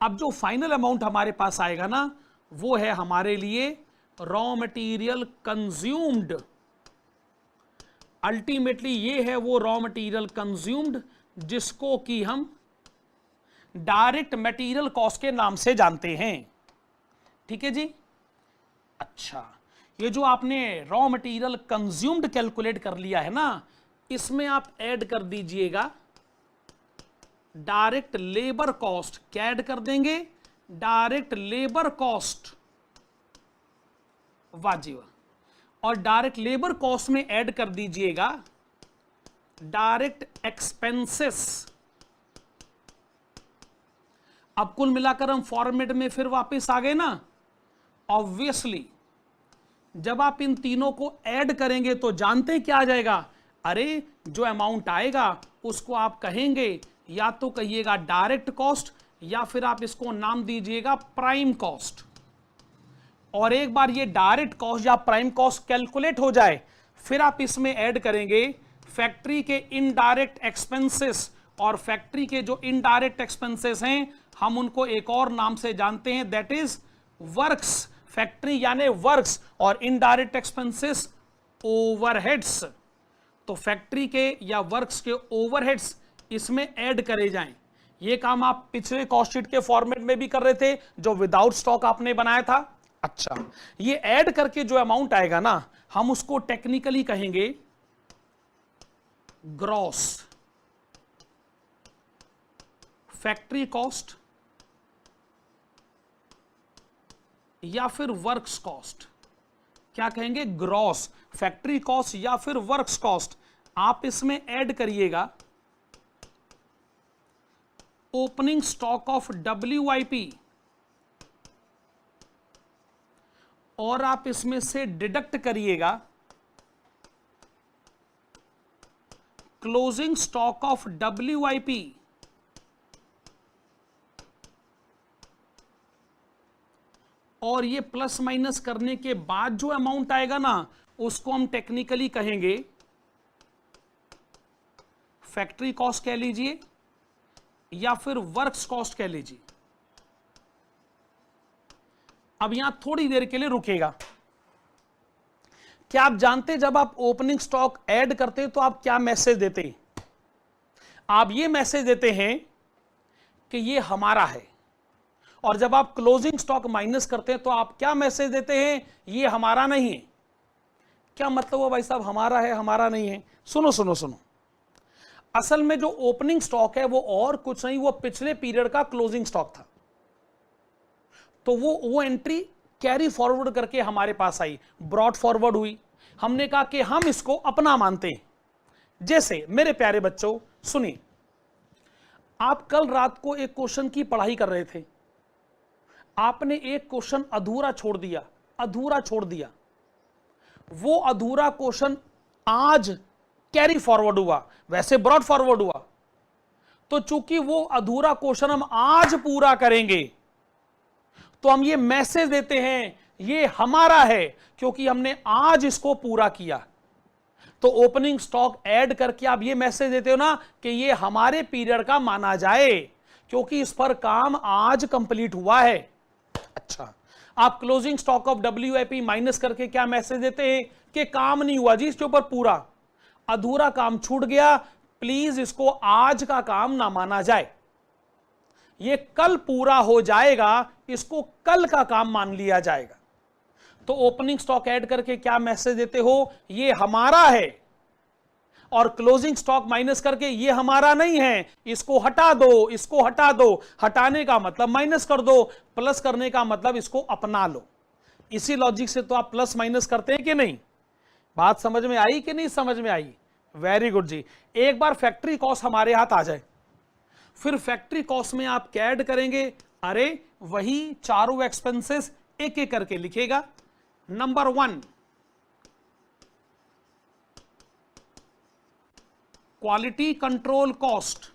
अब जो फाइनल अमाउंट हमारे पास आएगा ना, वो है हमारे लिए रॉ मटेरियल कंज्यूम्ड। अल्टीमेटली ये है वो रॉ मटेरियल कंज्यूम्ड जिसको कि हम डायरेक्ट मटेरियल कॉस्ट के नाम से जानते हैं। ठीक है जी। अच्छा, ये जो आपने रॉ मटेरियल कंज्यूम्ड कैलकुलेट कर लिया है ना, इसमें आप ऐड कर दीजिएगा डायरेक्ट लेबर कॉस्ट। क्या ऐड कर देंगे? Direct labour cost. वाजिब। और डायरेक्ट लेबर कॉस्ट में ऐड कर दीजिएगा डायरेक्ट एक्सपेंसेस। अब कुल मिलाकर हम फॉर्मेट में फिर वापस आ गए ना। ऑब्वियसली जब आप इन तीनों को ऐड करेंगे तो जानते क्या आ जाएगा? अरे जो अमाउंट आएगा उसको आप कहेंगे, या तो कहिएगा डायरेक्ट कॉस्ट, या फिर आप इसको नाम दीजिएगा प्राइम कॉस्ट। और एक बार ये डायरेक्ट कॉस्ट या प्राइम कॉस्ट कैलकुलेट हो जाए, फिर आप इसमें ऐड करेंगे फैक्ट्री के इनडायरेक्ट एक्सपेंसेस। और फैक्ट्री के जो इनडायरेक्ट एक्सपेंसेस हैं हम उनको एक और नाम से जानते हैं, दैट इज वर्क्स। फैक्ट्री यानी वर्क्स और इनडायरेक्ट एक्सपेंसेस ओवरहेड्स। तो फैक्ट्री के या वर्क्स के ओवरहेड्स इसमें ऐड करे जाएं। ये काम आप पिछले कॉस्ट शीट के फॉर्मेट में भी कर रहे थे जो विदाउट स्टॉक आपने बनाया था। अच्छा, ये ऐड करके जो अमाउंट आएगा ना, हम उसको टेक्निकली कहेंगे ग्रॉस फैक्ट्री कॉस्ट या फिर वर्क्स कॉस्ट। क्या कहेंगे? ग्रॉस फैक्ट्री कॉस्ट या फिर वर्क्स कॉस्ट। आप इसमें ऐड करिएगा ओपनिंग स्टॉक ऑफ WIP, और आप इसमें से डिडक्ट करिएगा क्लोजिंग स्टॉक ऑफ WIP। और ये प्लस माइनस करने के बाद जो अमाउंट आएगा ना, उसको हम टेक्निकली कहेंगे फैक्ट्री कॉस्ट कह लीजिए या फिर वर्क्स कॉस्ट कह लीजिए। अब यहां थोड़ी देर के लिए रुकेगा। क्या आप जानते जब आप ओपनिंग स्टॉक ऐड करते तो आप क्या मैसेज देते हैं? आप ये मैसेज देते हैं कि ये हमारा है। और जब आप क्लोजिंग स्टॉक माइनस करते हैं तो आप क्या मैसेज देते हैं? ये हमारा नहीं है। क्या मतलब हो भाई साहब हमारा है हमारा नहीं है? सुनो सुनो सुनो, असल में जो ओपनिंग स्टॉक है वो और कुछ नहीं, वो पिछले पीरियड का क्लोजिंग स्टॉक था। तो वो एंट्री कैरी फॉरवर्ड करके हमारे पास आई, ब्रॉड फॉरवर्ड हुई। हमने कहा कि हम इसको अपना मानते हैं। जैसे मेरे प्यारे बच्चों सुनिए, आप कल रात को एक क्वेश्चन की पढ़ाई कर रहे थे, आपने एक क्वेश्चन अधूरा छोड़ दिया। वो अधूरा क्वेश्चन आज कैरी फॉरवर्ड हुआ, वैसे ब्रॉड फॉरवर्ड हुआ। तो चूंकि वो अधूरा क्वेश्चन हम आज पूरा करेंगे, तो हम ये मैसेज देते हैं ये हमारा है, क्योंकि हमने आज इसको पूरा किया। तो ओपनिंग स्टॉक ऐड करके आप ये मैसेज देते हो ना कि ये हमारे पीरियड का माना जाए, क्योंकि इस पर काम आज कंप्लीट हुआ है। अच्छा, आप closing stock of WIP minus करके क्या मैसेज देते हैं कि काम नहीं हुआ जी इसके ऊपर पूरा, अधूरा काम छूट गया, प्लीज इसको आज का काम ना माना जाए, ये कल पूरा हो जाएगा, इसको कल का काम मान लिया जाएगा। तो ओपनिंग स्टॉक ऐड करके क्या मैसेज देते हो, ये हमारा है, और क्लोजिंग स्टॉक माइनस करके ये हमारा नहीं है, इसको हटा दो, इसको हटा दो। हटाने का मतलब माइनस कर दो, प्लस करने का मतलब इसको अपना लो। इसी लॉजिक से तो आप प्लस माइनस करते हैं कि नहीं। बात समझ में आई कि नहीं समझ में आई? वेरी गुड जी। एक बार फैक्ट्री कॉस्ट हमारे हाथ आ जाए, फिर फैक्ट्री कॉस्ट में आप क्या ऐड करेंगे? अरे वही चारों एक्सपेंसेस एक एक करके लिखेगा। Number 1 quality control cost,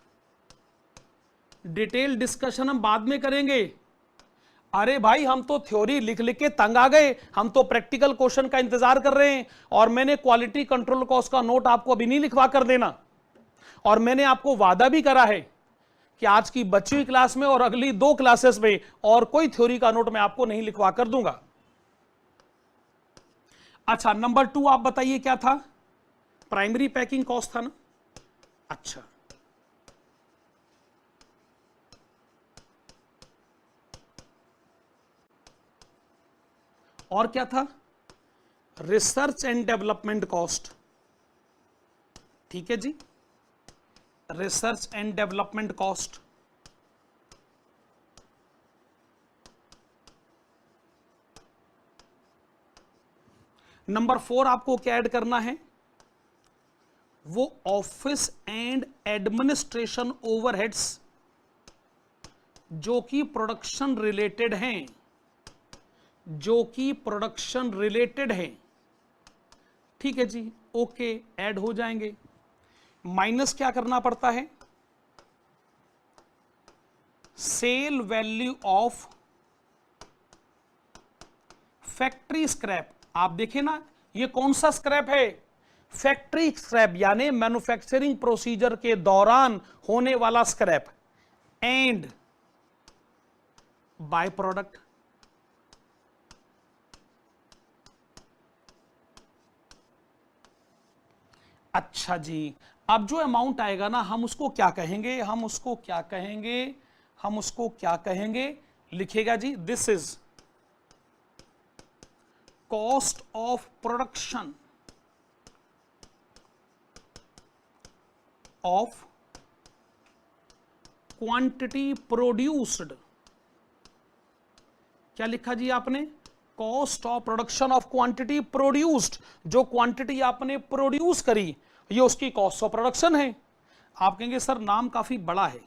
detail discussion हम बाद में करेंगे। अरे भाई हम तो थ्योरी लिख लिख के तंग आ गए, हम तो प्रैक्टिकल क्वेश्चन का इंतजार कर रहे हैं, और मैंने क्वालिटी कंट्रोल कॉस्ट का नोट आपको अभी नहीं लिखवा कर देना। और मैंने आपको वादा भी करा है कि आज की बची हुई क्लास में और अगली 2 क्लासेस में और कोई थ्योरी का नोट मैं आपको नहीं लिखवा कर दूंगा। अच्छा, नंबर 2 आप बताइए क्या था? प्राइमरी पैकिंग कॉस्ट था ना। अच्छा, और क्या था? Research and development cost. ठीक है जी, research and development cost. Number 4 आपको क्या ऐड करना है? वो ऑफिस एंड एडमिनिस्ट्रेशन ओवरहेड्स जो कि प्रोडक्शन रिलेटेड हैं, जो कि प्रोडक्शन रिलेटेड है। ठीक है जी, ओके, ऐड हो जाएंगे। माइनस क्या करना पड़ता है? Sale value of factory scrap. आप देखें ना, ये कौन सा स्क्रैप है? फैक्ट्री स्क्रैप, यानी मैन्युफैक्चरिंग प्रोसीजर के दौरान होने वाला स्क्रैप। And by product. अच्छा जी, अब जो अमाउंट आएगा ना, हम उसको क्या कहेंगे? हम उसको क्या कहेंगे? हम उसको क्या कहेंगे? लिखेगा जी, this is cost of production of quantity produced. क्या लिखा जी आपने? Cost of production of quantity produced. जो क्वांटिटी आपने प्रोड्यूस करी, ये उसकी कॉस्ट ऑफ प्रोडक्शन है। आप कहेंगे सर नाम काफी बड़ा है,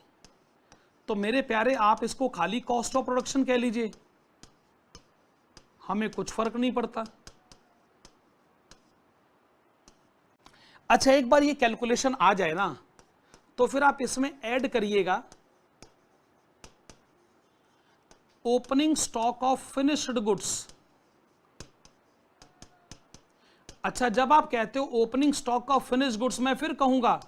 तो मेरे प्यारे आप इसको खाली कॉस्ट ऑफ प्रोडक्शन कह लीजिए, हमें कुछ फर्क नहीं पड़ता। अच्छा, एक बार ये कैलकुलेशन आ जाए ना, तो फिर आप इसमें ऐड करिएगा opening stock of finished goods. अच्छा, जब आप कहते हो opening stock of finished goods, मैं फिर कहूंगा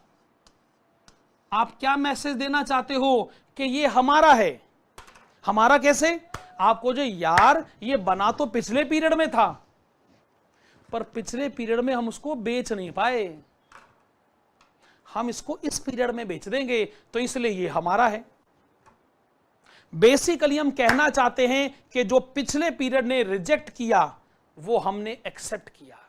आप क्या मैसेज देना चाहते हो? कि ये हमारा है। हमारा कैसे? आपको जो यार ये बना तो पिछले पीरियड में था, पर पिछले पीरियड में हम उसको बेच नहीं पाए, हम इसको इस पीरियड में बेच देंगे, तो इसलिए ये हमारा है। बेसिकली हम कहना चाहते हैं कि जो पिछले पीरियड ने रिजेक्ट किया वो हमने एक्सेप्ट किया।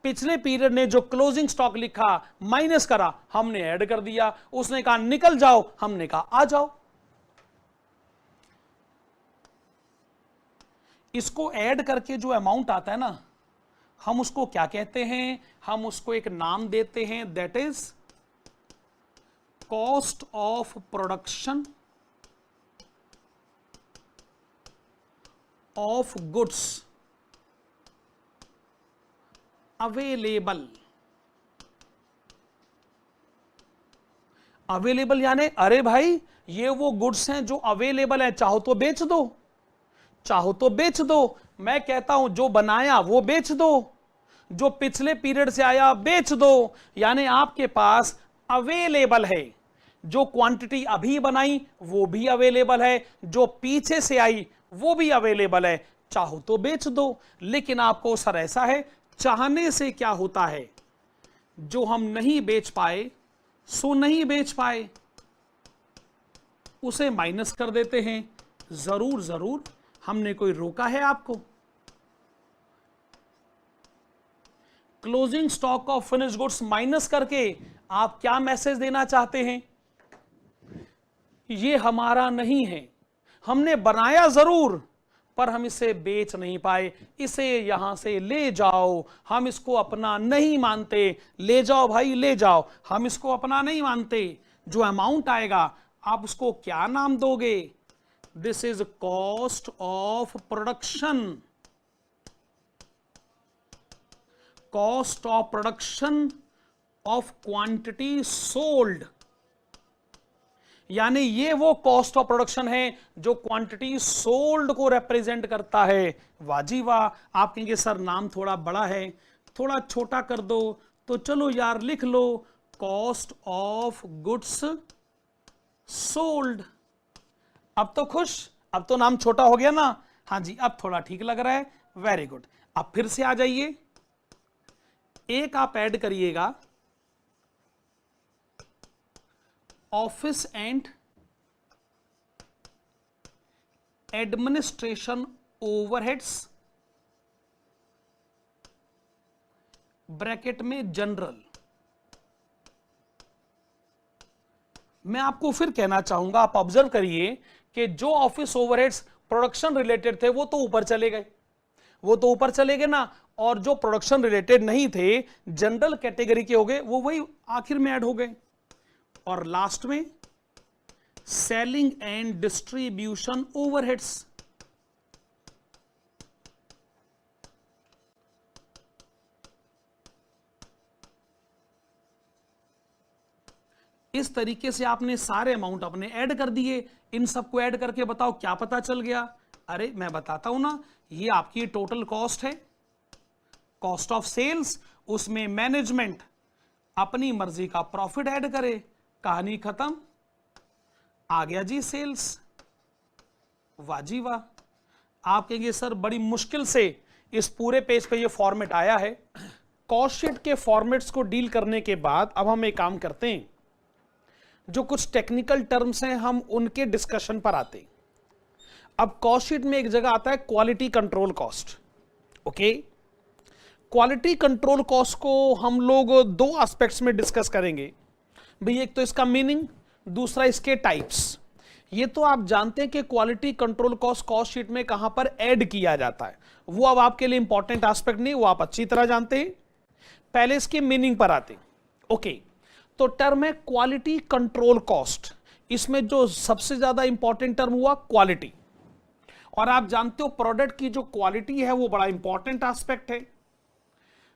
पिछले पीरियड ने जो क्लोजिंग स्टॉक लिखा, माइनस करा, हमने ऐड कर दिया। उसने कहा निकल जाओ, हमने कहा आ जाओ। इसको ऐड करके जो अमाउंट आता है ना, हम उसको क्या कहते हैं? हम उसको एक नाम देते हैं, that is cost of production of goods available. Available यानी अरे भाई ये वो गुड्स हैं जो अवेलेबल है, चाहो तो बेच दो, चाहो तो बेच दो। मैं कहता हूं जो बनाया वो बेच दो, जो पिछले पीरियड से आया बेच दो। यानी आपके पास अवेलेबल है, जो क्वांटिटी अभी बनाई वो भी अवेलेबल है, जो पीछे से आई वो भी अवेलेबल है, चाहो तो बेच दो। लेकिन आपको सर ऐसा है, चाहने से क्या होता है? जो हम नहीं बेच पाए सो नहीं बेच पाए, उसे माइनस कर देते हैं। जरूर जरूर हमने कोई रोका है आपको? Closing stock of finish goods minus करके आप क्या मैसेज देना चाहते हैं? ये हमारा नहीं है, हमने बनाया जरूर पर हम इसे बेच नहीं पाए, इसे यहां से ले जाओ, हम इसको अपना नहीं मानते। ले जाओ भाई ले जाओ, हम इसको अपना नहीं मानते। जो अमाउंट आएगा आप उसको क्या नाम दोगे? This is cost of production. Cost of production of quantity sold, यानी ये वो कॉस्ट ऑफ प्रोडक्शन है जो क्वांटिटी सोल्ड को रिप्रेजेंट करता है। वाजी वाह। आप कहेंगे सर नाम थोड़ा बड़ा है, थोड़ा छोटा कर दो। तो चलो यार लिख low cost of goods sold. अब तो खुश, अब तो नाम छोटा हो गया ना? हाँ जी, अब थोड़ा ठीक लग रहा है। Very good. अब फिर से आ जाइए, एक आप ऐड करिएगा office and administration overheads bracket में जनरल। मैं आपको फिर कहना चाहूंगा, आप ऑब्जर्व करिए कि जो ऑफिस ओवरहेड्स प्रोडक्शन रिलेटेड थे वो तो ऊपर चले गए, वो तो ऊपर चले गए ना, और जो प्रोडक्शन रिलेटेड नहीं थे, जनरल कैटेगरी के हो गए, वो वही आखिर में ऐड हो गए। और लास्ट में सेलिंग एंड डिस्ट्रीब्यूशन ओवरहेड्स। इस तरीके से आपने सारे अमाउंट अपने ऐड कर दिए। इन सबको ऐड करके बताओ क्या पता चल गया? अरे मैं बताता हूं ना, ये आपकी टोटल कॉस्ट है, कॉस्ट ऑफ सेल्स। उसमें मैनेजमेंट अपनी मर्जी का प्रॉफिट ऐड करे, कहानी खत्म। आ गया जी सेल्स। वाजी वाह। आप कहेंगे सर बड़ी मुश्किल से इस पूरे पेज पे ये फॉर्मेट आया है। कॉस्ट शीट के फॉर्मेट्स को डील करने के बाद अब हम एक काम करते हैं, जो कुछ टेक्निकल टर्म्स हैं हम उनके डिस्कशन पर आते हैं। अब कॉस्ट शीट में एक जगह आता है quality control cost. Okay, quality control cost को हम लोग दो एस्पेक्ट्स में डिस्कस करेंगे भाई। एक तो इसका मीनिंग, दूसरा इसके टाइप्स। ये तो आप जानते हैं कि quality control cost cost sheet में कहां पर ऐड किया जाता है, वो अब आपके लिए इंपॉर्टेंट एस्पेक्ट नहीं, वो आप अच्छी तरह जानते हैं। पहले इसके मीनिंग पर आते हैं। ओके, तो टर्म है क्वालिटी कंट्रोल कॉस्ट। इसमें जो सबसे ज्यादा इंपॉर्टेंट टर्म हुआ क्वालिटी, और आप जानते हो प्रोडक्ट की जो क्वालिटी है वो बड़ा इंपॉर्टेंट एस्पेक्ट है।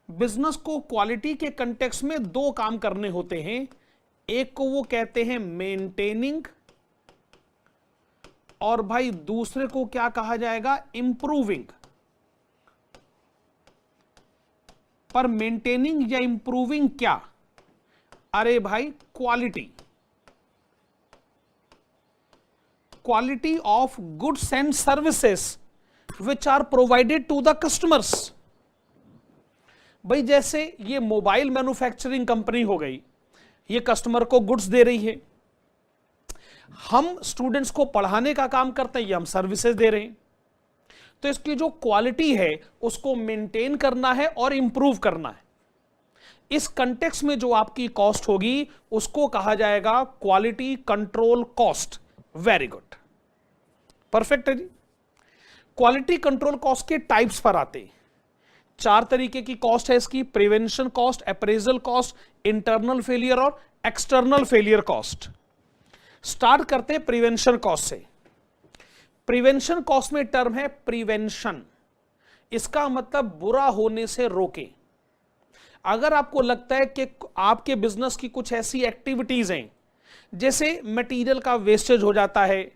बिजनेस को क्वालिटी के कंटेक्स्ट में दो काम करने होते हैं, एक को वो कहते हैं मेंटेनिंग, और भाई दूसरे को क्या कहा जाएगा? इंप्रूविंग। पर मेंटेनिंग या इंप्रूविंग क्या? अरे भाई quality, quality of goods and services which are provided to the customers. भाई जैसे ये मोबाइल मैन्युफैक्चरिंग कंपनी हो गई, ये कस्टमर को गुड्स दे रही है, हम स्टूडेंट्स को पढ़ाने का काम करते हैं, ये हम सर्विसेज दे रहे हैं। तो इसकी जो क्वालिटी है उसको मेंटेन करना है और इंप्रूव करना है। इस कंटेक्स्ट में जो आपकी कॉस्ट होगी उसको कहा जाएगा quality control cost. Very good, perfect है जी। क्वालिटी कंट्रोल कॉस्ट के टाइप्स पर आते हैं। चार तरीके की कॉस्ट है इसकी: prevention cost, appraisal cost, internal failure और एक्सटर्नल फेलियर कॉस्ट। स्टार्ट करते हैं प्रिवेंशन कॉस्ट से। प्रिवेंशन कॉस्ट में टर्म है प्रिवेंशन। इसका मतलब बुरा होने से रोके। अगर आपको लगता है कि आपके बिजनेस की कुछ ऐसी एक्टिविटीज हैं, जैसे मटेरियल का वेस्टेज हो जाता है,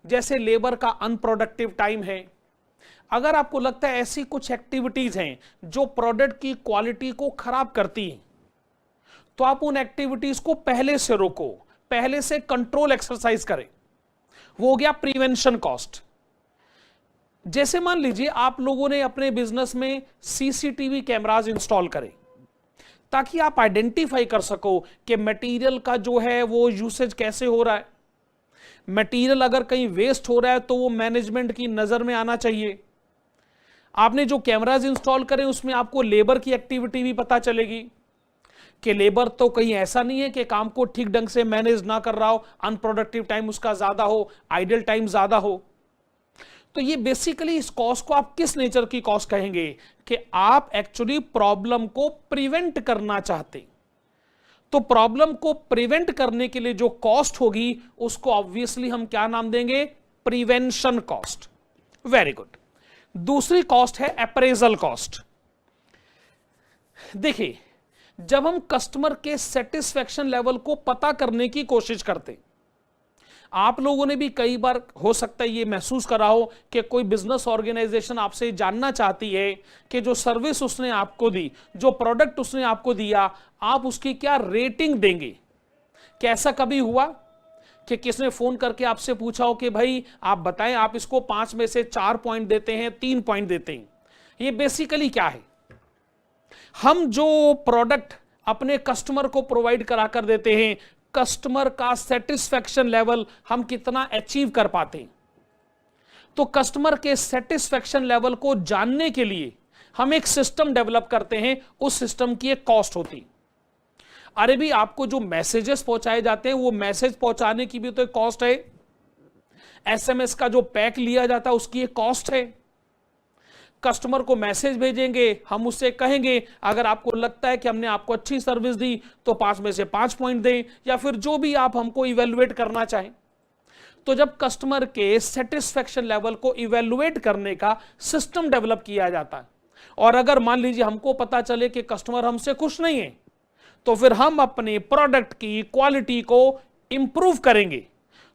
जैसे लेबर का अनप्रोडक्टिव टाइम है, अगर आपको लगता है ऐसी कुछ एक्टिविटीज हैं जो प्रोडक्ट की क्वालिटी को खराब करती हैं, तो आप उन एक्टिविटीज को पहले से रोको, पहले से कंट्रोल एक्सरसाइज करें। वो हो गया प्रिवेंशन कॉस्ट। जैसे मान लीजिए आप लोगों ने अपने बिजनेस में सीसीटीवी कैमरास इंस्टॉल करें, ताकि आप आइडेंटिफाई कर सको कि मटेरियल का जो है वो यूसेज कैसे हो रहा है। मटेरियल अगर कहीं वेस्ट हो रहा है तो वो मैनेजमेंट की नजर में आना चाहिए। आपने जो कैमराज इंस्टॉल करें उसमें आपको लेबर की एक्टिविटी भी पता चलेगी कि लेबर तो कहीं ऐसा नहीं है कि काम को ठीक ढंग से मैनेज ना कर रहा हो, अनप्रोडक्टिव टाइम उसका ज्यादा हो, आइडल टाइम ज्यादा हो। तो ये बेसिकली इस कॉस्ट को आप किस नेचर की कॉस्ट कहेंगे कि आप एक्चुअली प्रॉब्लम को प्रिवेंट करना चाहते। तो प्रॉब्लम को प्रिवेंट करने के लिए जो कॉस्ट होगी उसको ऑब्वियसली हम क्या नाम देंगे? Prevention cost. Very good. दूसरी कॉस्ट है अप्रेजल कॉस्ट। देखिए, जब हम कस्टमर के सेटिस्फेक्शन लेवल को पता करने की कोशिश करते, आप लोगों ने भी कई बार हो सकता है ये महसूस करा हो कि कोई बिजनेस ऑर्गेनाइजेशन आपसे जानना चाहती है कि जो सर्विस उसने आपको दी, जो प्रोडक्ट उसने आपको दिया, आप उसकी क्या रेटिंग देंगे। कैसा कभी हुआ कि किसने फोन करके आपसे पूछा हो कि भाई आप बताएं, आप इसको 5 में से 4 पॉइंट देते हैं, 3 पॉइंट देते हैं। ये बेसिकली क्या है? हम जो प्रोडक्ट अपने कस्टमर को प्रोवाइड करा कर देते हैं, कस्टमर का सेटिस्फेक्शन लेवल हम कितना अचीव कर पाते हैं। तो कस्टमर के सेटिस्फेक्शन लेवल को जानने के लिए हम एक सिस्टम डेवलप करते हैं, उस सिस्टम की एक कॉस्ट होती। अरे भी आपको जो मैसेजेस पहुंचाए जाते हैं वो मैसेज पहुंचाने की भी तो एक कॉस्ट है। एसएमएस का जो पैक लिया जाता है उसकी एक कॉस्ट है। कस्टमर को मैसेज भेजेंगे, हम उससे कहेंगे अगर आपको लगता है कि हमने आपको अच्छी सर्विस दी तो 5 में से 5 पॉइंट दें, या फिर जो भी आप हमको इवेलुएट करना चाहें। तो जब कस्टमर के सेटिस्फेक्शन लेवल को इवेलुएट करने का सिस्टम डेवलप किया जाता है, और अगर मान लीजिए हमको पता चले कि कस्टमर हमसे खुश नहीं है, तो फिर हम अपने प्रोडक्ट की क्वालिटी को इंप्रूव करेंगे।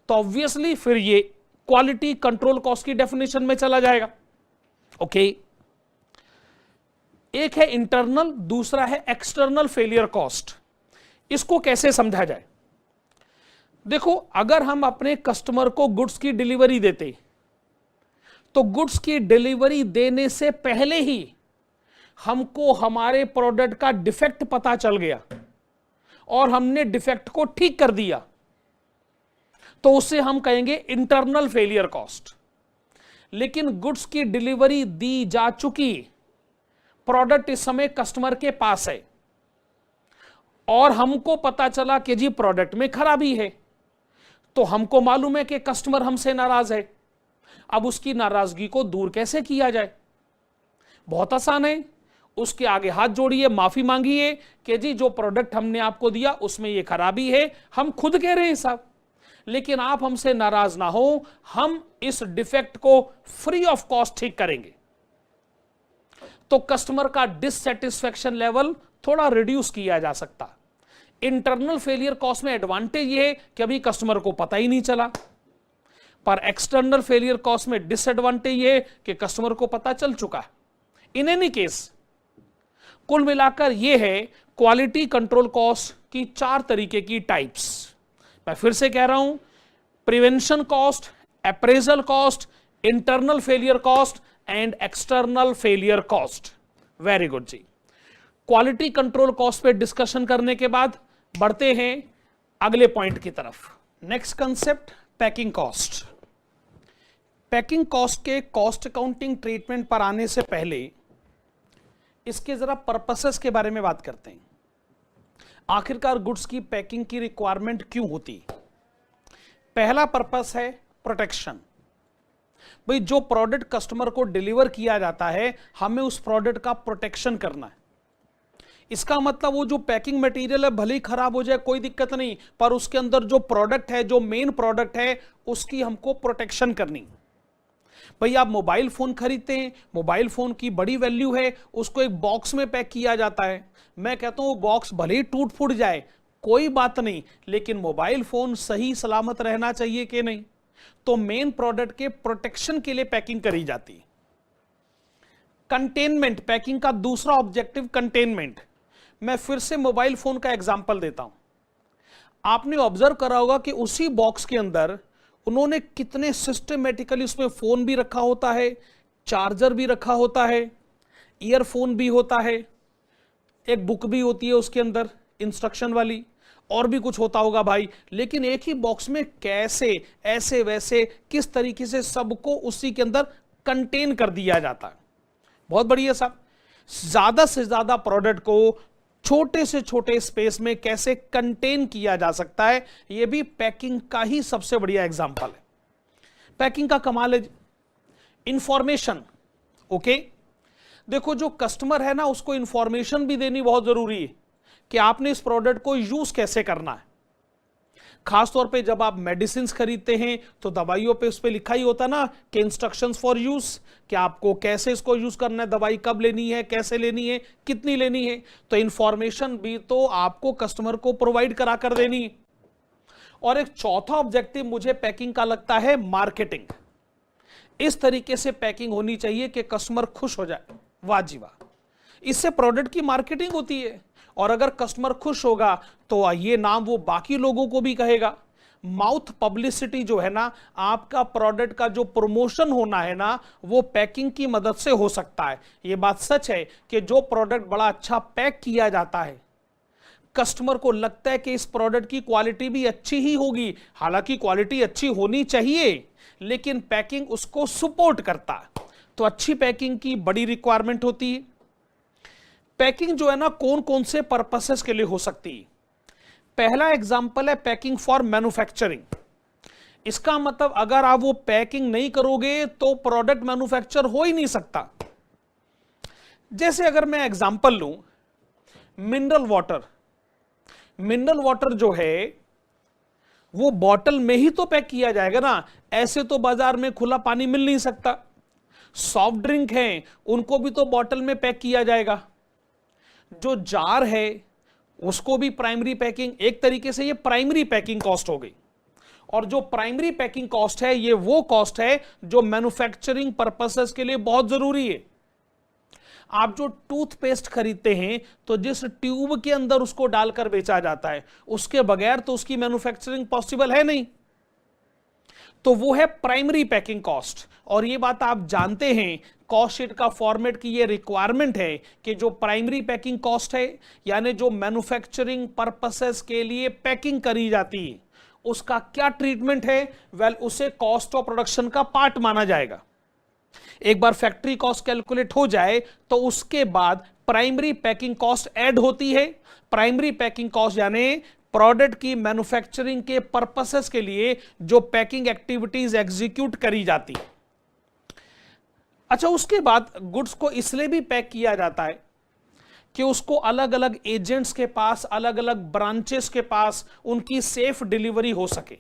तो ऑब्वियसली फिर ये क्वालिटी कंट्रोल कॉस्ट की डेफिनेशन में चला जाएगा। ओके, एक है इंटरनल, दूसरा है एक्सटर्नल फेलियर कॉस्ट। इसको कैसे समझा जाए? देखो, अगर हम अपने कस्टमर को गुड्स की डिलीवरी देते, तो गुड्स की डिलीवरी देने से पहले ही हमको हमारे प्रोडक्ट का डिफेक्ट पता चल गया और हमने डिफेक्ट को ठीक कर दिया, तो उसे हम कहेंगे इंटरनल फेलियर कॉस्ट। लेकिन गुड्स की डिलीवरी दी जा चुकी, प्रोडक्ट इस समय कस्टमर के पास है और हमको पता चला कि जी प्रोडक्ट में खराबी है, तो हमको मालूम है कि कस्टमर हमसे नाराज है। अब उसकी नाराजगी को दूर कैसे किया जाए? बहुत आसान है, उसके आगे हाथ जोड़िए, माफी मांगिए कि जी जो प्रोडक्ट हमने आपको दिया उसमें ये खराबी है, हम खुद कह रहे हैं साहब, लेकिन आप हमसे नाराज ना हो, हम इस डिफेक्ट को फ्री ऑफ कॉस्ट ठीक करेंगे। तो कस्टमर का डिससेटिस्फेक्शन लेवल थोड़ा रिड्यूस किया जा सकता। इंटरनल फेलियर कॉस्ट में एडवांटेज ये है कि अभी कस्टमर को पता ही नहीं चला, पर एक्सटर्नल फेलियर कॉस्ट में डिसएडवांटेज ये है कि कस्टमर को पता चल चुका है। इन एनी केस, कुल मिलाकर ये है क्वालिटी कंट्रोल कॉस्ट की 4 तरीके की टाइप्स। मैं फिर से कह रहा हूं, prevention cost, appraisal cost, internal failure cost and external failure cost. Very good जी। क्वालिटी कंट्रोल कॉस्ट पे डिस्कशन करने के बाद बढ़ते हैं अगले पॉइंट की तरफ। Next concept, packing cost. Packing cost के कॉस्ट अकाउंटिंग ट्रीटमेंट पर आने से पहले इसके जरा पर्पसेस के बारे में बात करते हैं। आखिरकार गुड्स की पैकिंग की रिक्वायरमेंट क्यों होती? पहला पर्पस है प्रोटेक्शन। भाई, जो प्रोडक्ट कस्टमर को डिलीवर किया जाता है, हमें उस प्रोडक्ट का प्रोटेक्शन करना है। इसका मतलब वो जो पैकिंग मटेरियल है भले ही खराब हो जाए कोई दिक्कत नहीं, पर उसके अंदर जो प्रोडक्ट है, जो मेन प्रोडक्ट है, उसकी हमको प्रोटेक्शन करनी। भाई, आप मोबाइल फोन खरीदते हैं, मोबाइल फोन की बड़ी वैल्यू है, उसको एक बॉक्स में पैक किया जाता है। मैं कहता हूं वो बॉक्स भले ही टूट फूट जाए कोई बात नहीं, लेकिन मोबाइल फोन सही सलामत रहना चाहिए कि नहीं? तो मेन प्रोडक्ट के प्रोटेक्शन के लिए पैकिंग करी जाती है। कंटेनमेंट, पैकिंग का दूसरा ऑब्जेक्टिव कंटेनमेंट। मैं फिर से मोबाइल फोन का एग्जांपल देता हूं। आपने ऑब्जर्व करा होगा कि उसी बॉक्स के अंदर उन्होंने कितने सिस्टमेटिकली उसमें फोन भी रखा होता है, चार्जर भी रखा होता है, ईयरफोन भी होता है, एक बुक भी होती है उसके अंदर इंस्ट्रक्शन वाली, और भी कुछ होता होगा भाई, लेकिन एक ही बॉक्स में कैसे ऐसे वैसे किस तरीके से सबको उसी के अंदर कंटेन कर दिया जाता है। बहुत बढ़िया साहब, ज्यादा से ज्यादा प्रोडक्ट को छोटे से छोटे स्पेस में कैसे कंटेन किया जा सकता है, यह भी पैकिंग का ही सबसे बढ़िया एग्जांपल है। पैकिंग का कमाल है। इंफॉर्मेशन, ओके, देखो जो कस्टमर है ना उसको इंफॉर्मेशन भी देनी बहुत जरूरी है कि आपने इस प्रोडक्ट को यूज कैसे करना है। खासतौर पे जब आप मेडिसिन खरीदते हैं तो दवाइयों पे उस पे लिखा ही होता ना कि इंस्ट्रक्शंस फॉर यूज, कि आपको कैसे इसको यूज करना है, दवाई कब लेनी है, कैसे लेनी है, कितनी लेनी है। तो इंफॉर्मेशन भी तो आपको कस्टमर को प्रोवाइड करा कर देनी है। और एक चौथा ऑब्जेक्टिव मुझे पैकिंग का लगता है मार्केटिंग। इस तरीके से पैकिंग होनी चाहिए कि कस्टमर खुश हो जाए, वाह जी वाह, इससे प्रोडक्ट की मार्केटिंग होती है। और अगर कस्टमर खुश होगा तो ये नाम वो बाकी लोगों को भी कहेगा। माउथ पब्लिसिटी जो है ना, आपका प्रोडक्ट का जो प्रमोशन होना है ना, वो पैकिंग की मदद से हो सकता है। ये बात सच है कि जो प्रोडक्ट बड़ा अच्छा पैक किया जाता है, कस्टमर को लगता है कि इस प्रोडक्ट की क्वालिटी भी अच्छी ही होगी, हालांकि क्वालिटी अच्छी होनी चाहिए लेकिन पैकिंग उसको सपोर्ट करता है। तो अच्छी पैकिंग की बड़ी रिक्वायरमेंट होती है। पैकिंग जो है ना कौन कौन से पर्पसेस के लिए हो सकती है। पहला एग्जांपल है पैकिंग फॉर मैन्युफैक्चरिंग। इसका मतलब अगर आप वो पैकिंग नहीं करोगे तो प्रोडक्ट मैन्युफैक्चर हो ही नहीं सकता। जैसे अगर मैं एग्जांपल लूं, मिनरल वाटर, मिनरल वाटर जो है वो बॉटल में ही तो पैक किया जाएगा ना, ऐसे तो बाजार में खुला पानी मिल नहीं सकता। सॉफ्ट ड्रिंक हैं उनको भी तो बॉटल में पैक किया जाएगा। जो जार है उसको भी प्राइमरी पैकिंग, एक तरीके से ये प्राइमरी पैकिंग कॉस्ट हो गई। और जो प्राइमरी पैकिंग कॉस्ट है ये वो कॉस्ट है जो मैन्युफैक्चरिंग पर्पसेस के लिए बहुत जरूरी है। आप जो टूथपेस्ट खरीदते हैं तो जिस ट्यूब के अंदर उसको डालकर बेचा जाता है, उसके बगैर तो उसकी मैन्युफैक्चरिंग पॉसिबल है नहीं। तो वो है प्राइमरी पैकिंग कॉस्ट। और ये बात आप जानते हैं, कॉस्ट शीट का फॉर्मेट की ये रिक्वायरमेंट है कि जो प्राइमरी पैकिंग कॉस्ट है, यानी जो मैन्युफैक्चरिंग पर्पसेस के लिए पैकिंग करी जाती है, उसका क्या ट्रीटमेंट है, वेल उसे कॉस्ट ऑफ प्रोडक्शन का पार्ट माना जाएगा। एक बार फैक्ट्री कॉस्ट कैलकुलेट हो जाए तो उसके बाद प्राइमरी पैकिंग कॉस्ट ऐड होती है। प्राइमरी पैकिंग कॉस्ट यानी प्रोडक्ट की मैन्युफैक्चरिंग के पर्पसेस के लिए जो पैकिंग एक्टिविटीज एग्जीक्यूट करी जाती है। अच्छा, उसके बाद गुड्स को इसलिए भी पैक किया जाता है कि उसको अलग अलग एजेंट्स के पास, अलग अलग ब्रांचेस के पास उनकी सेफ डिलीवरी हो सके।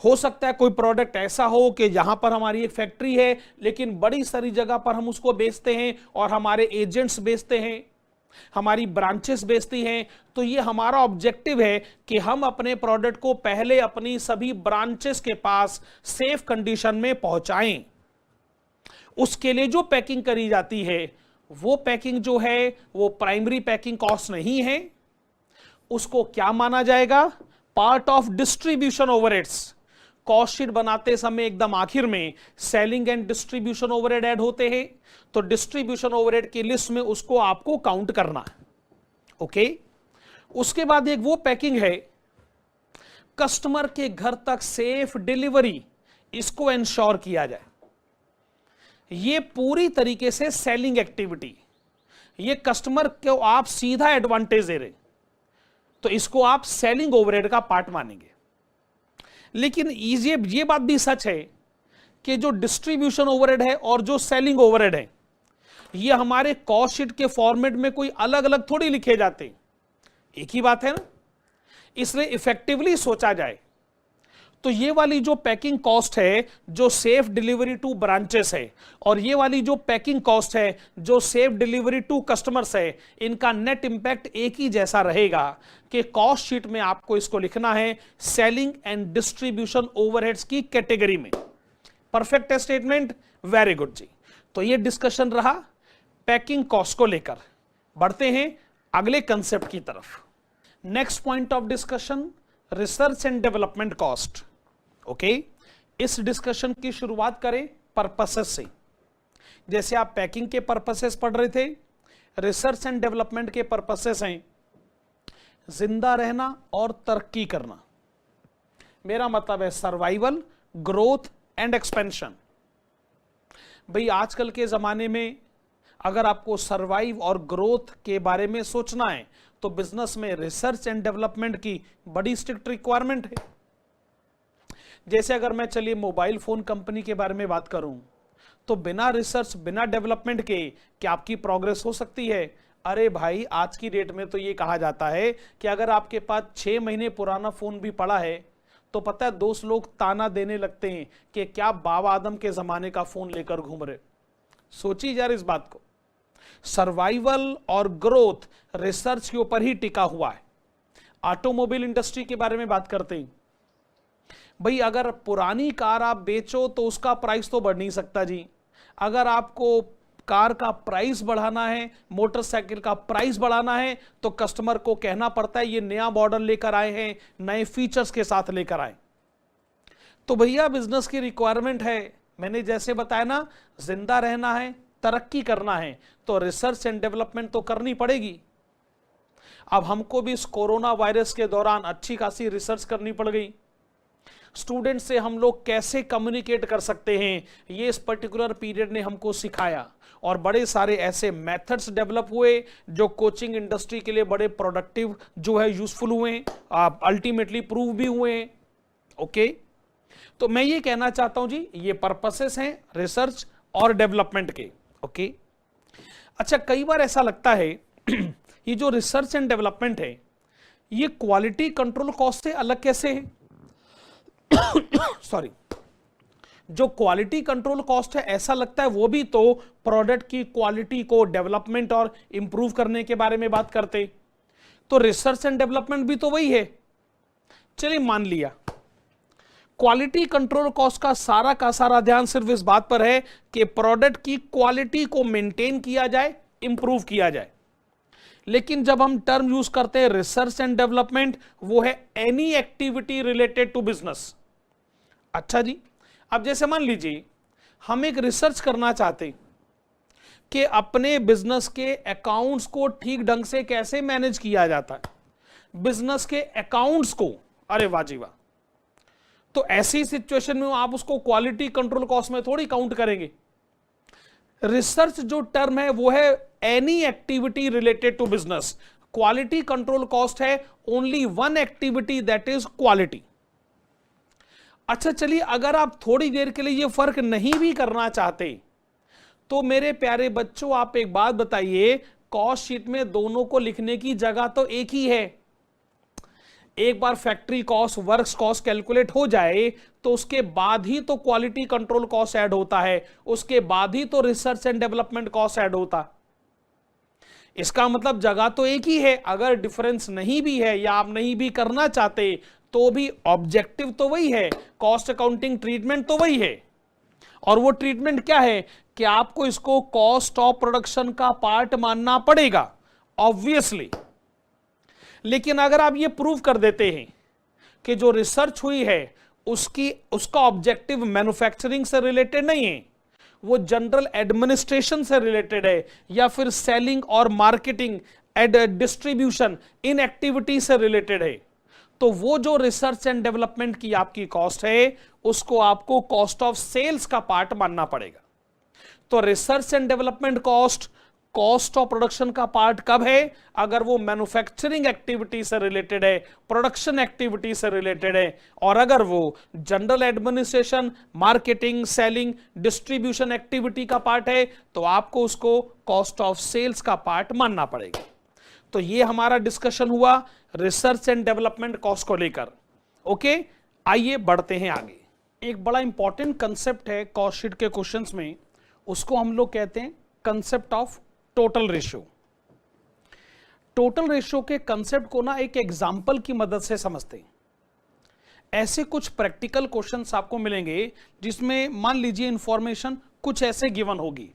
हो सकता है कोई प्रोडक्ट ऐसा हो कि यहां पर हमारी एक फैक्ट्री है लेकिन बड़ी सारी जगह पर हम उसको बेचते हैं और हमारे एजेंट्स बेचते हैं, हमारी ब्रांचेस बेचती हैं। तो ये हमारा ऑब्जेक्टिव है कि हम अपने प्रोडक्ट को पहले अपनी सभी ब्रांचेस के पास सेफ कंडीशन में पहुंचाएं। उसके लिए जो पैकिंग करी जाती है वो पैकिंग जो है वो प्राइमरी पैकिंग कॉस्ट नहीं है। उसको क्या माना जाएगा, part of distribution overheads. Cost sheet बनाते समय एकदम आखिर में selling and distribution overhead add होते हैं, तो डिस्ट्रीब्यूशन ओवरहेड की लिस्ट में उसको आपको काउंट करना है। ओके, उसके बाद एक वो पैकिंग है कस्टमर के घर तक सेफ डिलीवरी, इसको इंश्योर किया जाए। ये पूरी तरीके से सेलिंग एक्टिविटी, ये कस्टमर को आप सीधा एडवांटेज दे रहे, तो इसको आप सेलिंग ओवरहेड का पार्ट मानेंगे। लेकिन ये बात भी सच है कि जो डिस्ट्रीब्यूशन ओवरहेड है और जो सेलिंग ओवरहेड है, ये हमारे कॉस्ट शीट के फॉर्मेट में कोई अलग अलग थोड़ी लिखे जाते, एक ही बात है ना। इसलिए इफेक्टिवली सोचा जाए तो ये वाली जो पैकिंग कॉस्ट है जो सेफ डिलीवरी टू ब्रांचेस है, और ये वाली जो पैकिंग कॉस्ट है जो सेफ डिलीवरी टू कस्टमर्स है, इनका नेट इंपैक्ट एक ही जैसा रहेगा कि कॉस्ट शीट में आपको इसको लिखना है सेलिंग एंड डिस्ट्रीब्यूशन ओवरहेड्स की कैटेगरी में। परफेक्ट है स्टेटमेंट, वेरी गुड जी। तो ये डिस्कशन रहा पैकिंग कॉस्ट को लेकर। बढ़ते हैं अगले कंसेप्ट की तरफ। Next point of discussion, research and development cost. Okay, इस डिस्कशन की शुरुआत करें पर्पसेस से। जैसे आप पैकिंग के पर्पसेस पढ़ रहे थे, रिसर्च एंड डेवलपमेंट के पर्पसेस हैं जिंदा रहना और तरक्की करना। मेरा मतलब है सर्वाइवल, ग्रोथ एंड एक्सपेंशन। भाई आजकल के जमाने में अगर आपको सर्वाइव और ग्रोथ के बारे में सोचना है तो बिजनेस में रिसर्च एंड डेवलपमेंट की बड़ी स्ट्रिक्ट रिक्वायरमेंट है। जैसे अगर मैं चलिए मोबाइल फोन कंपनी के बारे में बात करूं तो बिना रिसर्च, बिना डेवलपमेंट के क्या आपकी प्रोग्रेस हो सकती है? अरे भाई आज की डेट में तो ये कहा जाता है कि अगर आपके पास 6 महीने पुराना फोन भी पड़ा है तो पता है दोस्त लोग ताना देने लगते हैं कि क्या बाबा आदम के जमाने का फोन लेकर घूम रहे। सोचिए यार इस बात को। सर्वाइवल और ग्रोथ रिसर्च के ऊपर ही टिका हुआ है। ऑटोमोबाइल इंडस्ट्री के बारे में बात करते हैं। भाई अगर पुरानी कार आप बेचो तो उसका प्राइस तो बढ़ नहीं सकता जी। अगर आपको कार का प्राइस बढ़ाना है, मोटरसाइकिल का प्राइस बढ़ाना है तो कस्टमर को कहना पड़ता है ये नया मॉडल लेकर आए हैं, नए फीचर्स के साथ लेकर आए। तो भैया बिजनेस की रिक्वायरमेंट है, मैंने जैसे बताया ना, जिंदा रहना है, तरक्की करना है तो रिसर्च एंड डेवलपमेंट तो करनी पड़ेगी। अब हमको भी इस कोरोना वायरस के दौरान अच्छी खासी रिसर्च करनी पड़ गई। स्टूडेंट से हम लोग कैसे कम्युनिकेट कर सकते हैं ये इस पर्टिकुलर पीरियड ने हमको सिखाया और बड़े सारे ऐसे मेथड्स डेवलप हुए जो कोचिंग इंडस्ट्री के लिए बड़े प्रोडक्टिव जो है यूजफुल हुए, अल्टीमेटली प्रूव भी हुए। ओके, तो मैं ये कहना चाहता हूं जी ये पर्पसेस हैं रिसर्च और डेवलपमेंट के। ओके, अच्छा कई बार ऐसा लगता है ये जो रिसर्च एंड डेवलपमेंट है ये क्वालिटी कंट्रोल कॉस्ट से अलग कैसे है? सॉरी, जो क्वालिटी कंट्रोल कॉस्ट है ऐसा लगता है वो भी तो प्रोडक्ट की क्वालिटी को डेवलपमेंट और इंप्रूव करने के बारे में बात करते, तो रिसर्च एंड डेवलपमेंट भी तो वही है। चलिए मान लिया क्वालिटी कंट्रोल कॉस्ट का सारा ध्यान सिर्फ इस बात पर है कि प्रोडक्ट की क्वालिटी को मेंटेन किया जाए, इंप्रूव किया जाए। लेकिन जब हम टर्म यूज करते हैं रिसर्च एंड डेवलपमेंट, वो है any activity related to business. अच्छा जी, अब जैसे मान लीजिए हम एक रिसर्च करना चाहते कि अपने बिजनेस के अकाउंट्स को ठीक ढंग से कैसे मैनेज किया जाता है, बिजनेस के अकाउंट्स को। अरे वाह जी वाह, तो ऐसी सिचुएशन में आप उसको क्वालिटी कंट्रोल कॉस्ट में थोड़ी काउंट करेंगे। रिसर्च जो टर्म है वो है any activity related to business. Quality control cost है only one activity, that is quality. अच्छा चलिए, अगर आप थोड़ी देर के लिए ये फर्क नहीं भी करना चाहते तो मेरे प्यारे बच्चों आप एक बात बताइए, कॉस्ट शीट में दोनों को लिखने की जगह तो एक ही है। एक बार factory cost, works cost calculate हो जाए तो उसके बाद ही तो क्वालिटी कंट्रोल कॉस्ट ऐड होता है, उसके बाद ही तो research and development cost add होता। इसका मतलब जगह तो एक ही है। अगर डिफरेंस नहीं भी है या आप नहीं भी करना चाहते तो भी ऑब्जेक्टिव तो वही है, कॉस्ट अकाउंटिंग ट्रीटमेंट तो वही है। और वो ट्रीटमेंट क्या है कि आपको इसको कॉस्ट ऑफ प्रोडक्शन का पार्ट मानना पड़ेगा ऑब्वियसली। लेकिन अगर आप ये प्रूव कर देते हैं कि जो रिसर्च हुई है उसका ऑब्जेक्टिव मैन्युफैक्चरिंग से रिलेटेड नहीं है, वो जनरल एडमिनिस्ट्रेशन से रिलेटेड है या फिर सेलिंग और मार्केटिंग डिस्ट्रीब्यूशन इन एक्टिविटी से रिलेटेड है, तो वो जो रिसर्च एंड डेवलपमेंट की आपकी कॉस्ट है उसको आपको कॉस्ट ऑफ सेल्स का पार्ट मानना पड़ेगा। तो research and development cost cost of production का पार्ट कब है? अगर वो मैन्युफैक्चरिंग एक्टिविटी से रिलेटेड है, प्रोडक्शन एक्टिविटी से रिलेटेड है, और अगर वो general administration, marketing, selling, distribution activity का पार्ट है तो आपको उसको कॉस्ट ऑफ सेल्स का पार्ट मानना पड़ेगा। तो ये हमारा डिस्कशन हुआ रिसर्च एंड डेवलपमेंट कॉस्ट को लेकर। ओके, आइए बढ़ते हैं आगे। एक बड़ा इंपॉर्टेंट कंसेप्ट है कॉस्ट शीट के क्वेश्चंस में, उसको हम लोग कहते हैं concept of total ratio. Total ratio के कंसेप्ट को ना एक एग्जाम्पल की मदद से समझते हैं। ऐसे कुछ प्रैक्टिकल क्वेश्चंस आपको मिलेंगे जिसमें मान लीजिए इंफॉर्मेशन कुछ ऐसे गिवन होगी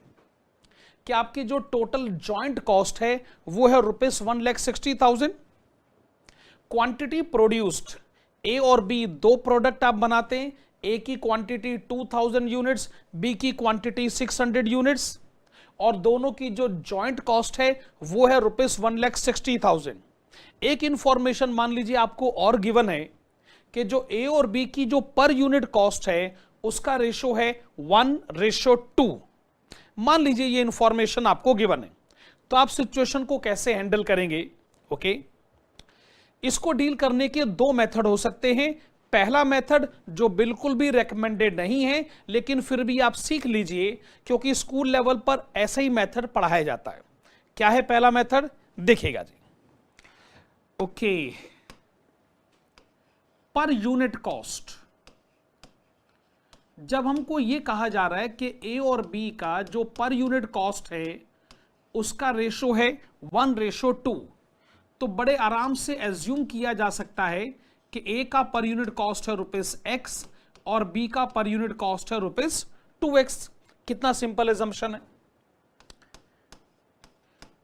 कि आपकी जो टोटल जॉइंट कॉस्ट है वो है ₹1,60,000। क्वांटिटी प्रोड्यूस्ड, ए और बी दो प्रोडक्ट आप बनाते हैं, ए की क्वांटिटी 2000 यूनिट्स, बी की क्वांटिटी 600 यूनिट्स, और दोनों की जो जॉइंट कॉस्ट है वो है ₹1,60,000। एक इंफॉर्मेशन मान लीजिए आपको और गिवन है कि जो ए और बी की जो पर यूनिट कॉस्ट है उसका रेशो है 1:2। मान लीजिए ये इंफॉर्मेशन आपको गिवन है, तो आप सिचुएशन को कैसे हैंडल करेंगे? ओके, इसको डील करने के दो मेथड हो सकते हैं। पहला मेथड जो बिल्कुल भी रेकमेंडेड नहीं है, लेकिन फिर भी आप सीख लीजिए क्योंकि स्कूल लेवल पर ऐसा ही मेथड पढ़ाया जाता है। क्या है पहला मेथड? देखिएगा जी। ओके, पर यूनिट कॉस्ट, जब हमको यह कहा जा रहा है कि ए और बी का जो पर यूनिट कॉस्ट है उसका रेशो है 1:2, तो बड़े आराम से एज्यूम किया जा सकता है कि ए का पर यूनिट कॉस्ट है ₹X और बी का पर यूनिट कॉस्ट है ₹2X। कितना सिंपल एजम्पशन है।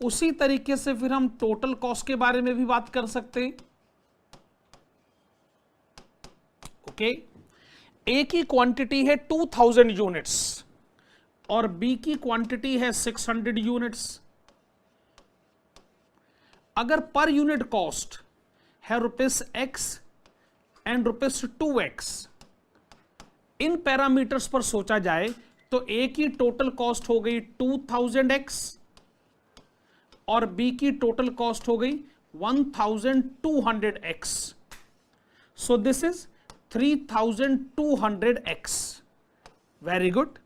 उसी तरीके से फिर हम टोटल कॉस्ट के बारे में भी बात कर सकते हैं। ओके, ए की क्वांटिटी है 2000 यूनिट्स और बी की क्वांटिटी है 600 यूनिट्स। अगर पर यूनिट कॉस्ट है ₹X and ₹2X, in parameters पर सोचा जाए तो ए की टोटल कॉस्ट हो गई 2000X और बी की टोटल कॉस्ट हो गई 1200X। So this is 3200X। Very good.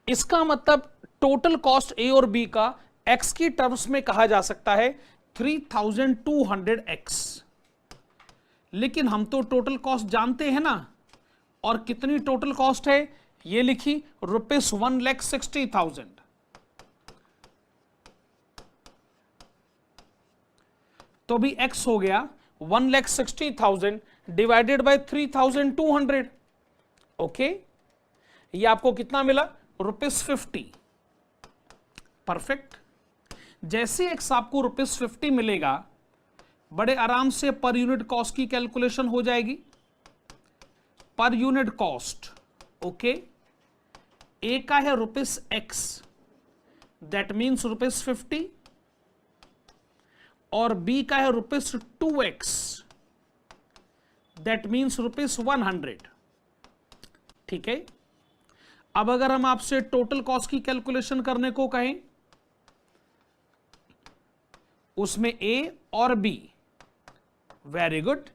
इसका मतलब टोटल कॉस्ट ए और बी का X की टर्म्स में कहा जा सकता है 3200X। लेकिन हम तो टोटल कॉस्ट जानते हैं ना, और कितनी टोटल कॉस्ट है ये लिखी ₹1,60,000। तो भी X हो गया 1,60,000 डिवाइडेड बाय 3200। ओके, ये आपको कितना मिला? ₹50। परफेक्ट। जैसे X आपको ₹50 मिलेगा, बड़े आराम से पर यूनिट कॉस्ट की कैलकुलेशन हो जाएगी। पर यूनिट कॉस्ट, ओके, ए का है ₹X, दैट मीन्स ₹50, और बी का है ₹2X, दैट मीन्स ₹100। ठीक है। अब अगर हम आपसे टोटल कॉस्ट की कैलकुलेशन करने को कहें, उसमें ए और बी, वेरी गुड,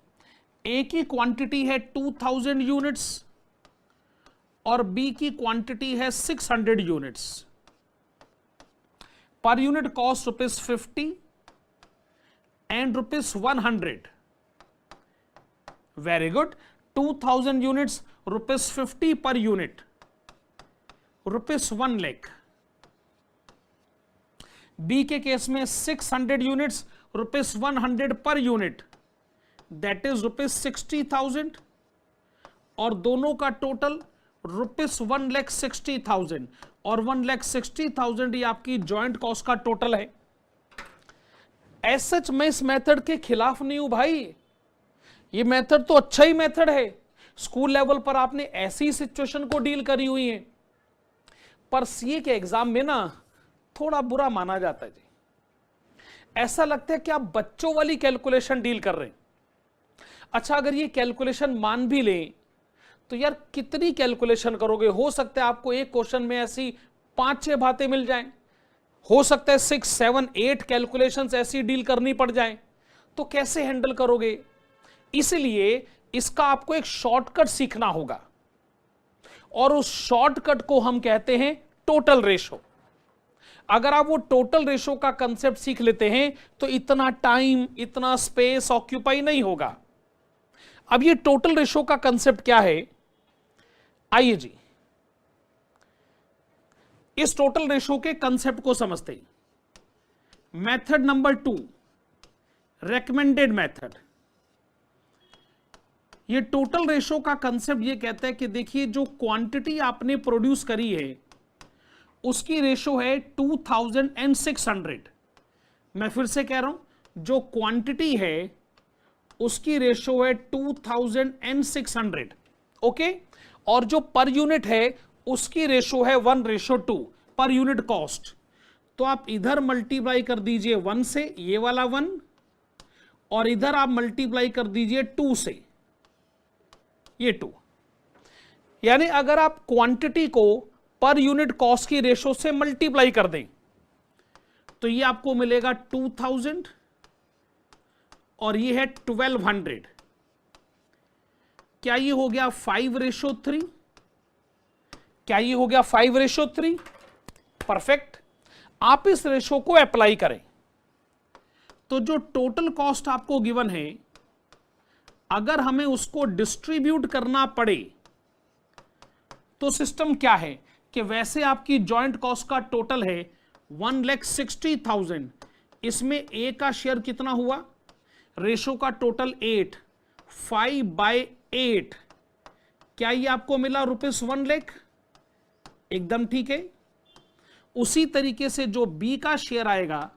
ए की क्वांटिटी है 2000 यूनिट्स और बी की क्वांटिटी है 600 units. Per unit cost ₹50 and ₹100। Very good. 2000 units ₹50 per unit, ₹1 lakh. B के केस में 600 units ₹100 per unit, that is ₹60,000, और दोनों का टोटल ₹1,60,000, और 1,60,000 ये आपकी जॉइंट कॉस्ट का टोटल है। एज सच मैं इस मेथड के खिलाफ नहीं हूं भाई, ये मेथड तो अच्छा ही मेथड है। स्कूल लेवल पर आपने ऐसी सिचुएशन को डील करी हुई है, पर सीए के एग्जाम में ना थोड़ा बुरा माना जाता है जी। ऐसा लगता है कि आप बच्चों वाली कैलकुलेशन डील कर रहे हैं। अच्छा, अगर ये कैलकुलेशन मान भी लें तो यार कितनी कैलकुलेशन करोगे? हो सकता है आपको एक क्वेश्चन में ऐसी 5-6 बातें मिल जाएं, हो सकता है 6, 7, 8 कैलकुलेशंस ऐसी डील करनी पड़ जाएं, तो कैसे हैंडल करोगे? इसलिए इसका आपको एक शॉर्टकट सीखना होगा, और उस शॉर्टकट को हम कहते हैं टोटल रेशो। अगर आप वो टोटल रेशो का कंसेप्ट सीख लेते हैं तो इतना टाइम, इतना स्पेस ऑक्यूपाई नहीं होगा। अब ये टोटल रेशो का कंसेप्ट क्या है, आइए जी इस टोटल रेशो के कंसेप्ट को समझते हैं। Method number 2, recommended method. ये टोटल रेशो का कंसेप्ट ये कहता है कि देखिए, जो क्वांटिटी आपने प्रोड्यूस करी है उसकी रेशो है 2600। मैं फिर से कह रहा हूं, जो क्वांटिटी है उसकी रेशो है 2600। ओके, और जो पर यूनिट है उसकी रेशो है 1:2। पर यूनिट कॉस्ट, तो आप इधर मल्टीप्लाई कर दीजिए 1 से, ये वाला 1, और इधर आप मल्टीप्लाई कर दीजिए 2 से, ये 2। यानी अगर आप क्वांटिटी को पर यूनिट कॉस्ट की रेशो से मल्टीप्लाई कर दें तो ये आपको मिलेगा 2000 और ये है 1200। क्या ये हो गया 5:3? क्या ये हो गया 5:3? परफेक्ट। आप इस रेशो को अप्लाई करें तो जो टोटल कॉस्ट आपको गिवन है, अगर हमें उसको डिस्ट्रीब्यूट करना पड़े तो सिस्टम क्या है कि वैसे आपकी जॉइंट कॉस्ट का टोटल है 1,60,000, इसमें ए का शेयर कितना हुआ, रेशो का टोटल 8, 5/8, क्या ये आपको मिला ₹1 लाख? एकदम ठीक है। उसी तरीके से जो बी का शेयर आएगा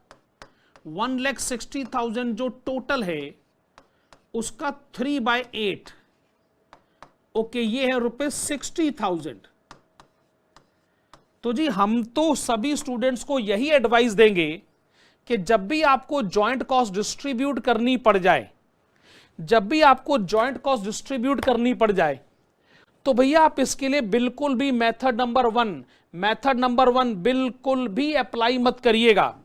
1,60,000 जो टोटल है उसका 3/8, ओके, ये है ₹60,000। तो जी हम तो सभी स्टूडेंट्स को यही एडवाइस देंगे कि जब भी आपको जॉइंट कॉस्ट डिस्ट्रीब्यूट करनी पड़ जाए, तो भैया आप इसके लिए बिल्कुल भी मेथड नंबर वन बिल्कुल भी अप्लाई मत करिएगा।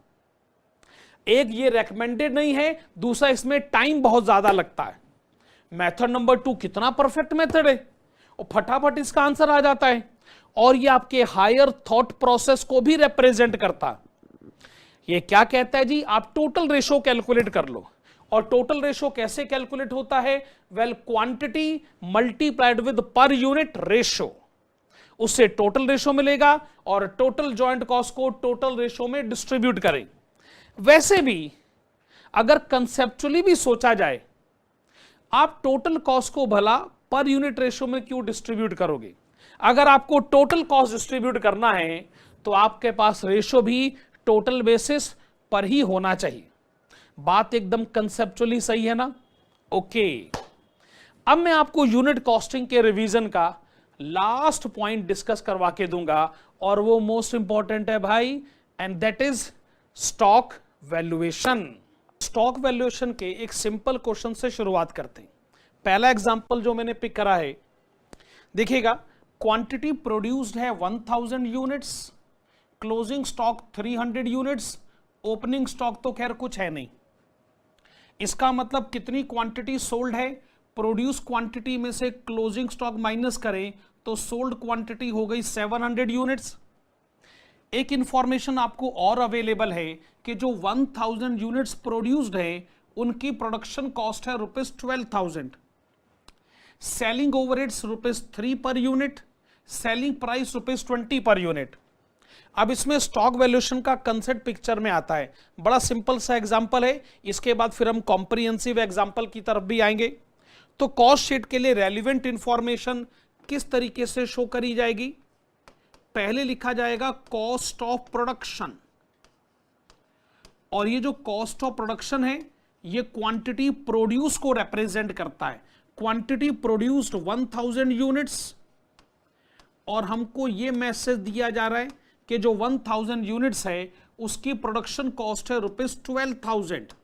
एक ये रेकमेंडेड नहीं है, दूसरा इसमें टाइम बहुत ज्यादा लगता है। मेथड नंबर 2 कितना परफेक्ट मेथड है और फटाफट इसका आंसर आ जाता है, और ये आपके हायर थॉट प्रोसेस को भी रिप्रेजेंट करता। ये क्या कहता है जी, आप टोटल रेशो कैलकुलेट कर लो। और टोटल रेशो कैसे कैलकुलेट होता है? Well, quantity multiplied with per unit ratio, उससे टोटल रेशो मिलेगा और टोटल जॉइंट कॉस्ट को टोटल रेशो में डिस्ट्रीब्यूट करें। वैसे भी अगर कंसेप्चुअली भी सोचा जाए, आप टोटल कॉस्ट को भला पर यूनिट रेशो में क्यों डिस्ट्रीब्यूट करोगे? अगर आपको टोटल कॉस्ट डिस्ट्रीब्यूट करना है तो आपके पास रेशो भी टोटल बेसिस पर ही होना चाहिए। बात एकदम कंसेप्चुअली सही है ना? ओके, अब मैं आपको यूनिट कॉस्टिंग के रिवीजन का लास्ट पॉइंट डिस्कस करवा के दूंगा, और वो मोस्ट इंपॉर्टेंट है भाई, and that is stock valuation. Stock valuation के एक सिंपल क्वेश्चन से शुरुआत करते हैं। पहला एग्जांपल जो मैंने पिक करा है, देखिएगा, क्वांटिटी प्रोड्यूस्ड है 1000 units, closing stock 300 units, opening stock तो खैर कुछ है नहीं। इसका मतलब कितनी क्वांटिटी सोल्ड है? प्रोड्यूस क्वांटिटी में से क्लोजिंग स्टॉक माइनस करें तो सोल्ड क्वांटिटी हो गई 700 यूनिट्स। एक इंफॉर्मेशन आपको और अवेलेबल है कि जो 1000 यूनिट्स प्रोड्यूस्ड है उनकी प्रोडक्शन कॉस्ट है ₹12,000, selling overheads ₹3 per unit, selling price ₹20 per unit. अब इसमें स्टॉक वैल्यूएशन का कंसेप्ट पिक्चर में आता है। बड़ा सिंपल सा एग्जांपल है, इसके बाद फिर हम कॉम्प्रिहेंसिव एग्जांपल की तरफ भी आएंगे। तो कॉस्ट शीट के लिए रेलिवेंट इंफॉर्मेशन किस तरीके से शो करी जाएगी? पहले लिखा जाएगा कॉस्ट ऑफ प्रोडक्शन, और ये जो कॉस्ट ऑफ प्रोडक्शन है ये क्वांटिटी प्रोड्यूस को रिप्रेजेंट करता है। क्वांटिटी प्रोड्यूस्ड 1000 यूनिट्स, और हमको ये मैसेज दिया जा रहा है कि जो 1000 यूनिट्स है उसकी प्रोडक्शन कॉस्ट है ₹12,000।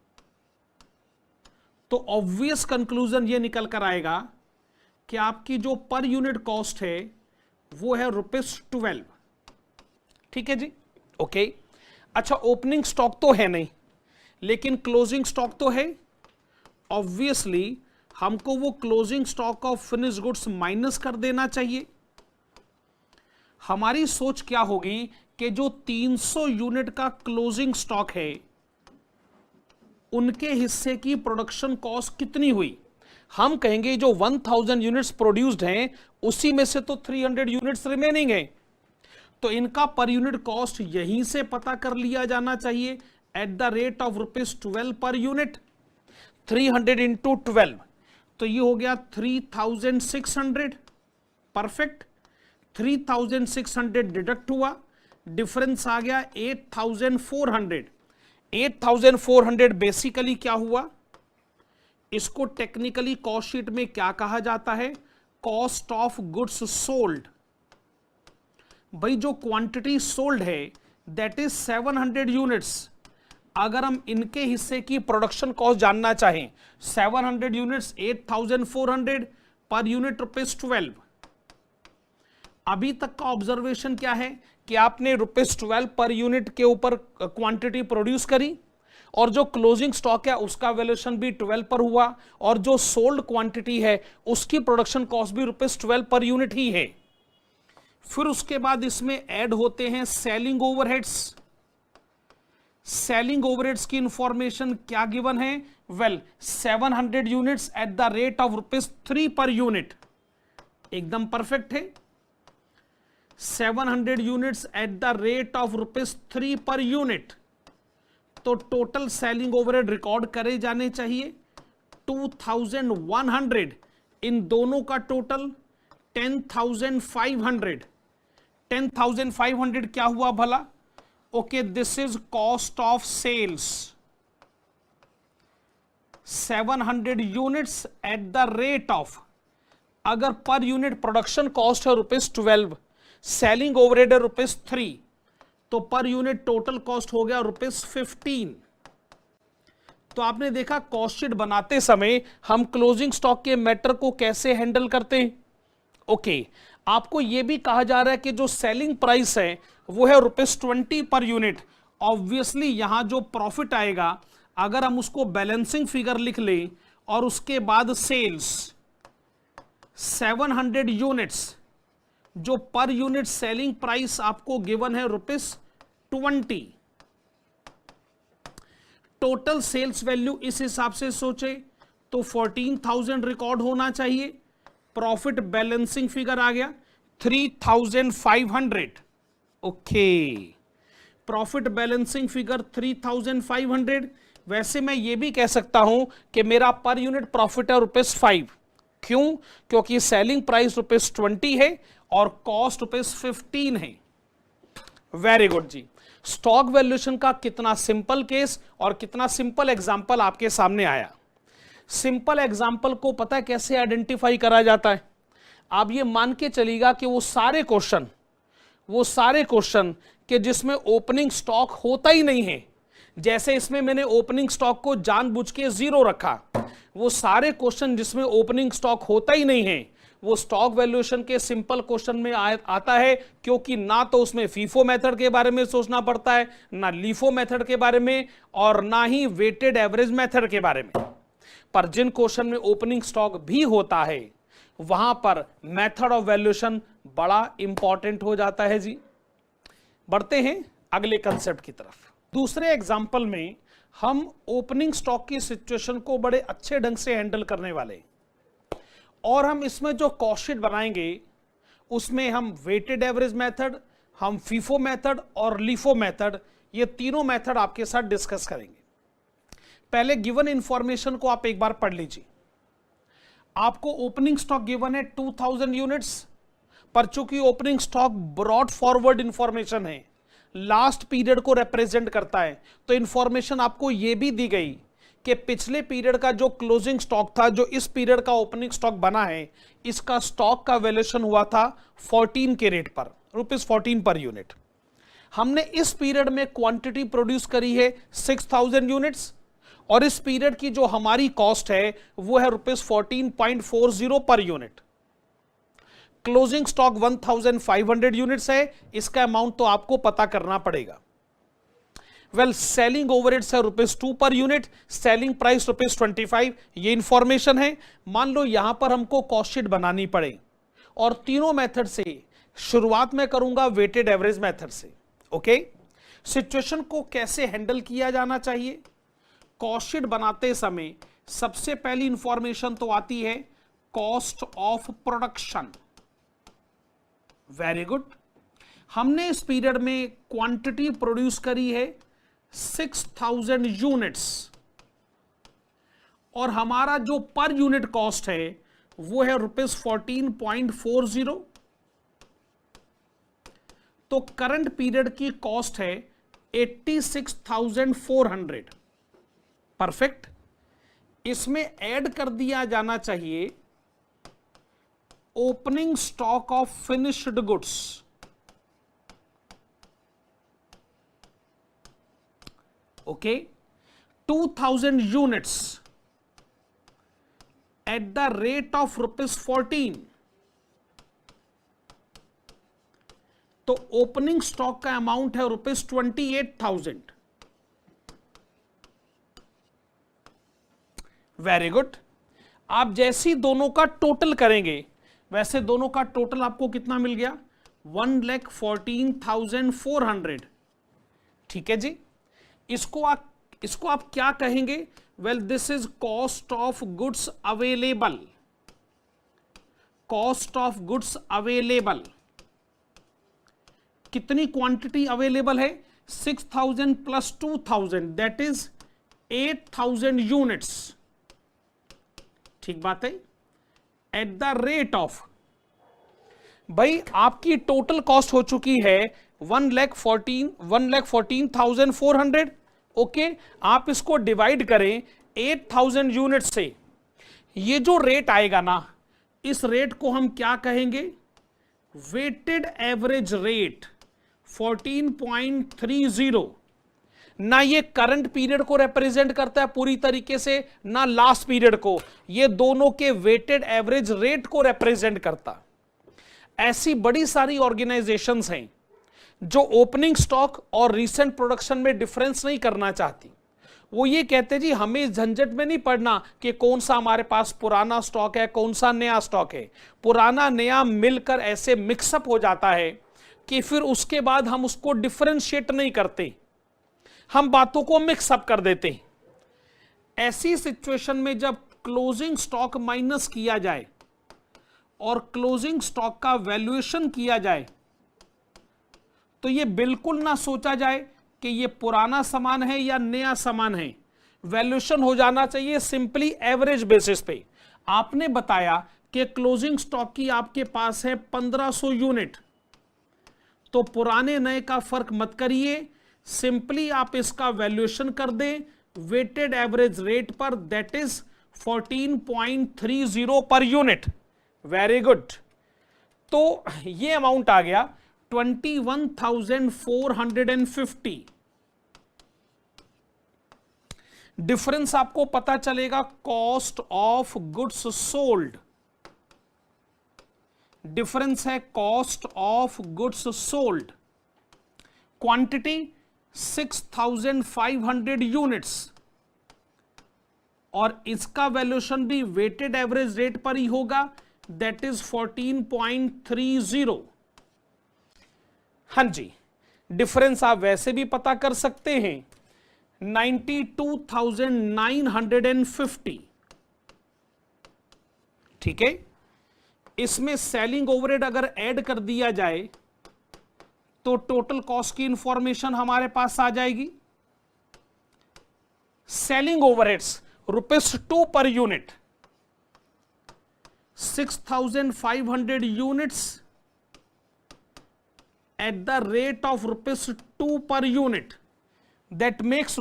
तो ऑब्वियस कंक्लूजन ये निकल कर आएगा कि आपकी जो पर यूनिट कॉस्ट है वो है ₹12। ठीक है जी, ओके। अच्छा, ओपनिंग स्टॉक तो है नहीं, लेकिन क्लोजिंग स्टॉक तो है। ऑब्वियसली हमको वो closing stock of finish goods minus कर देना चाहिए। हमारी सोच क्या होगी कि जो 300 यूनिट का क्लोजिंग स्टॉक है उनके हिस्से की प्रोडक्शन कॉस्ट कितनी हुई? हम कहेंगे जो 1000 यूनिट्स प्रोड्यूस्ड हैं उसी में से तो 300 यूनिट्स रिमेनिंग है, तो इनका पर यूनिट कॉस्ट यहीं से पता कर लिया जाना चाहिए eight the rate of ₹12 per unit. 300 into 12, तो ये हो गया 3600। परफेक्ट, 3600 डिडक्ट हुआ, डिफरेंस आ गया 8400। 8400 बेसिकली क्या हुआ? इसको टेक्निकली कॉस्ट शीट में क्या कहा जाता है? Cost of goods sold. भाई जो क्वांटिटी सोल्ड है दैट इज 700 यूनिट्स। अगर हम इनके हिस्से की प्रोडक्शन कॉस्ट जानना चाहें, 700 यूनिट्स 8400 पर यूनिट ₹12। अभी तक का ऑब्जर्वेशन क्या है कि आपने ₹12 पर यूनिट के ऊपर क्वांटिटी प्रोड्यूस करी और जो क्लोजिंग स्टॉक है उसका वैल्यूएशन भी 12 पर हुआ और जो सोल्ड क्वांटिटी है उसकी प्रोडक्शन कॉस्ट भी ₹12 पर यूनिट ही है। फिर उसके बाद इसमें ऐड होते हैं सेलिंग ओवरहेड्स। सेलिंग ओवरहेड्स की इंफॉर्मेशन क्या गिवन है? Well 700 units at the rate of ₹3 per unit, एकदम परफेक्ट है। 700 units at the rate of ₹3 per unit, तो टोटल सेलिंग ओवरहेड रिकॉर्ड करे जाने चाहिए 2100। इन दोनों का टोटल 10,500। 10,500 क्या हुआ भला? Okay, this is cost of sales. 700 units at the rate of, अगर पर यूनिट प्रोडक्शन कॉस्ट है ₹12, सेलिंग ओवरहेड है ₹3, तो पर यूनिट टोटल कॉस्ट हो गया ₹15। तो आपने देखा कॉस्ट शीट बनाते समय हम क्लोजिंग स्टॉक के मैटर को कैसे हैंडल करते हैं। ओके, आपको यह भी कहा जा रहा है कि जो सेलिंग प्राइस है वो है ₹20 पर यूनिट। ऑब्वियसली यहां जो प्रॉफिट आएगा अगर हम उसको बैलेंसिंग फिगर लिख लें और उसके बाद सेल्स 700 यूनिट्स, जो पर यूनिट सेलिंग प्राइस आपको गिवन है ₹20, टोटल सेल्स वैल्यू इस हिसाब से सोचे तो 14,000 रिकॉर्ड होना चाहिए। प्रॉफिट बैलेंसिंग फिगर आ गया 3,500। Okay, profit balancing figure 3,500। वैसे मैं ये भी कह सकता हूं कि मेरा पर यूनिट प्रॉफिट है ₹5। क्यों? क्योंकि सेलिंग प्राइस ₹20 है और कॉस्ट ₹15 है। वेरी गुड जी। स्टॉक वैल्यूएशन का कितना सिंपल केस और कितना सिंपल एग्जांपल आपके सामने आया। सिंपल एग्जांपल को पता है कैसे आइडेंटिफाई करा जाता है? आप ये मान के चलिएगा कि वो सारे क्वेश्चन कि जिसमें ओपनिंग स्टॉक होता ही नहीं है, जैसे इसमें मैंने ओपनिंग स्टॉक को जानबूझ के 0 रखा, वो सारे क्वेश्चन जिसमें ओपनिंग स्टॉक होता ही नहीं है वो स्टॉक वैल्यूएशन के सिंपल क्वेश्चन में आता है, क्योंकि ना तो उसमें फीफो मेथड के बारे में सोचना पड़ता है, ना लीफो मेथड के बारे में, और ना ही वेटेड एवरेज मेथड के बारे में। पर जिन क्वेश्चन में ओपनिंग स्टॉक भी होता है वहां पर मेथड ऑफ वैल्यूएशन बड़ा इंपॉर्टेंट हो जाता है जी। बढ़ते हैं अगले कंसेप्ट की तरफ। दूसरे एग्जांपल में हम ओपनिंग स्टॉक की सिचुएशन को बड़े अच्छे ढंग से हैंडल करने वाले, और हम इसमें जो कॉस्ट शीट बनाएंगे उसमें हम वेटेड एवरेज मेथड, हम फीफो मेथड और लीफो मेथड, ये तीनों मेथड आपके साथ डिस्कस करेंगे। पहले गिवन इंफॉर्मेशन को आप एक बार पढ़ लीजिए। आपको ओपनिंग स्टॉक गिवन है 2000 यूनिट्स, पर चूंकि opening stock brought forward information है, लास्ट पीरियड को रिप्रेजेंट करता है, तो इंफॉर्मेशन आपको यह भी दी गई कि पिछले पीरियड का जो क्लोजिंग स्टॉक था, जो इस पीरियड का ओपनिंग स्टॉक बना है, इसका स्टॉक का वैल्यूएशन हुआ था 14 के रेट पर, ₹14 पर यूनिट। हमने इस पीरियड में क्वांटिटी प्रोड्यूस करी है 6000 यूनिट्स, और इस पीरियड की जो हमारी कॉस्ट है वो है ₹14.40 per unit. Closing stock 1500 units है, इसका अमाउंट तो आपको पता करना पड़ेगा। वेल, सेलिंग ओवरहेड्स है ₹2 पर यूनिट, सेलिंग प्राइस ₹25, ये इंफॉर्मेशन है। मान लो यहां पर हमको कॉस्ट शीट बनानी पड़े, और तीनों मेथड से शुरुआत में करूंगा वेटेड एवरेज मेथड से। ओके, सिचुएशन को कैसे हैंडल किया जाना चाहिए? कॉस्ट शीट बनाते समय सबसे पहली इंफॉर्मेशन तो आती है cost of production. Very good. हमने इस पीरियड में क्वांटिटी प्रोड्यूस करी है 6000 यूनिट्स, और हमारा जो पर यूनिट कॉस्ट है वो है ₹14.40। तो करंट पीरियड की कॉस्ट है 86,400। परफेक्ट। इसमें ऐड कर दिया जाना चाहिए opening stock of finished goods. Okay, 2000 units at the rate of ₹14, तो ओपनिंग स्टॉक का अमाउंट है ₹28,000। Very good. आप जैसी दोनों का टोटल करेंगे वैसे दोनों का टोटल आपको कितना मिल गया, 1,14,400। ठीक है जी। इसको आप क्या कहेंगे, well this is cost of goods available. Cost of goods available, कितनी क्वांटिटी अवेलेबल है, 6,000 प्लस 2,000 दैट इज 8,000 यूनिट्स। ठीक बात है। एट द रेट ऑफ, भाई आपकी टोटल कॉस्ट हो चुकी है 1,14,400। ओके, आप इसको डिवाइड करें 8,000 यूनिट से, ये जो रेट आएगा ना, इस रेट को हम क्या कहेंगे, वेटेड एवरेज रेट 14.30। ना ये करंट पीरियड को रिप्रेजेंट करता है पूरी तरीके से, ना लास्ट पीरियड को, ये दोनों के वेटेड एवरेज रेट को रिप्रेजेंट करता। ऐसी बड़ी सारी ऑर्गेनाइजेशंस हैं जो ओपनिंग स्टॉक और रीसेंट प्रोडक्शन में डिफरेंस नहीं करना चाहती। वो ये कहते जी हमें इस झंझट में नहीं पड़ना कि कौन सा हमारे पास पुराना स्टॉक है, कौन सा नया स्टॉक है। पुराना नया मिलकर ऐसे मिक्सअप हो जाता है कि फिर उसके बाद हम उसको डिफरेंशिएट नहीं करते, हम बातों को मिक्सअप कर देते हैं। ऐसी सिचुएशन में जब क्लोजिंग स्टॉक माइनस किया जाए और क्लोजिंग स्टॉक का वैल्यूएशन किया जाए, तो ये बिल्कुल ना सोचा जाए कि ये पुराना सामान है या नया सामान है। वैल्यूएशन हो जाना चाहिए सिंपली एवरेज बेसिस पे। आपने बताया कि क्लोजिंग स्टॉक की आपके पास है 1500 यूनिट, तो पुराने नए का फर्क मत करिए, सिंपली आप इसका वैल्यूएशन कर दें वेटेड एवरेज रेट पर, दैट इज 14.30 पर यूनिट। Very good. तो ये अमाउंट आ गया 21,450। डिफरेंस आपको पता चलेगा cost of goods sold. Difference है cost of goods sold. Quantity 6,500 units, और इसका वैल्यूएशन भी वेटेड एवरेज रेट पर ही होगा, दैट इज 14.30। हां जी, डिफरेंस आप वैसे भी पता कर सकते हैं 92,950। ठीक है, इसमें सेलिंग ओवरहेड अगर ऐड कर दिया जाए तो टोटल कॉस्ट की इंफॉर्मेशन हमारे पास आ जाएगी। Selling overheads ₹2 per unit, 6,500 units at the rate of ₹2 per unit, that makes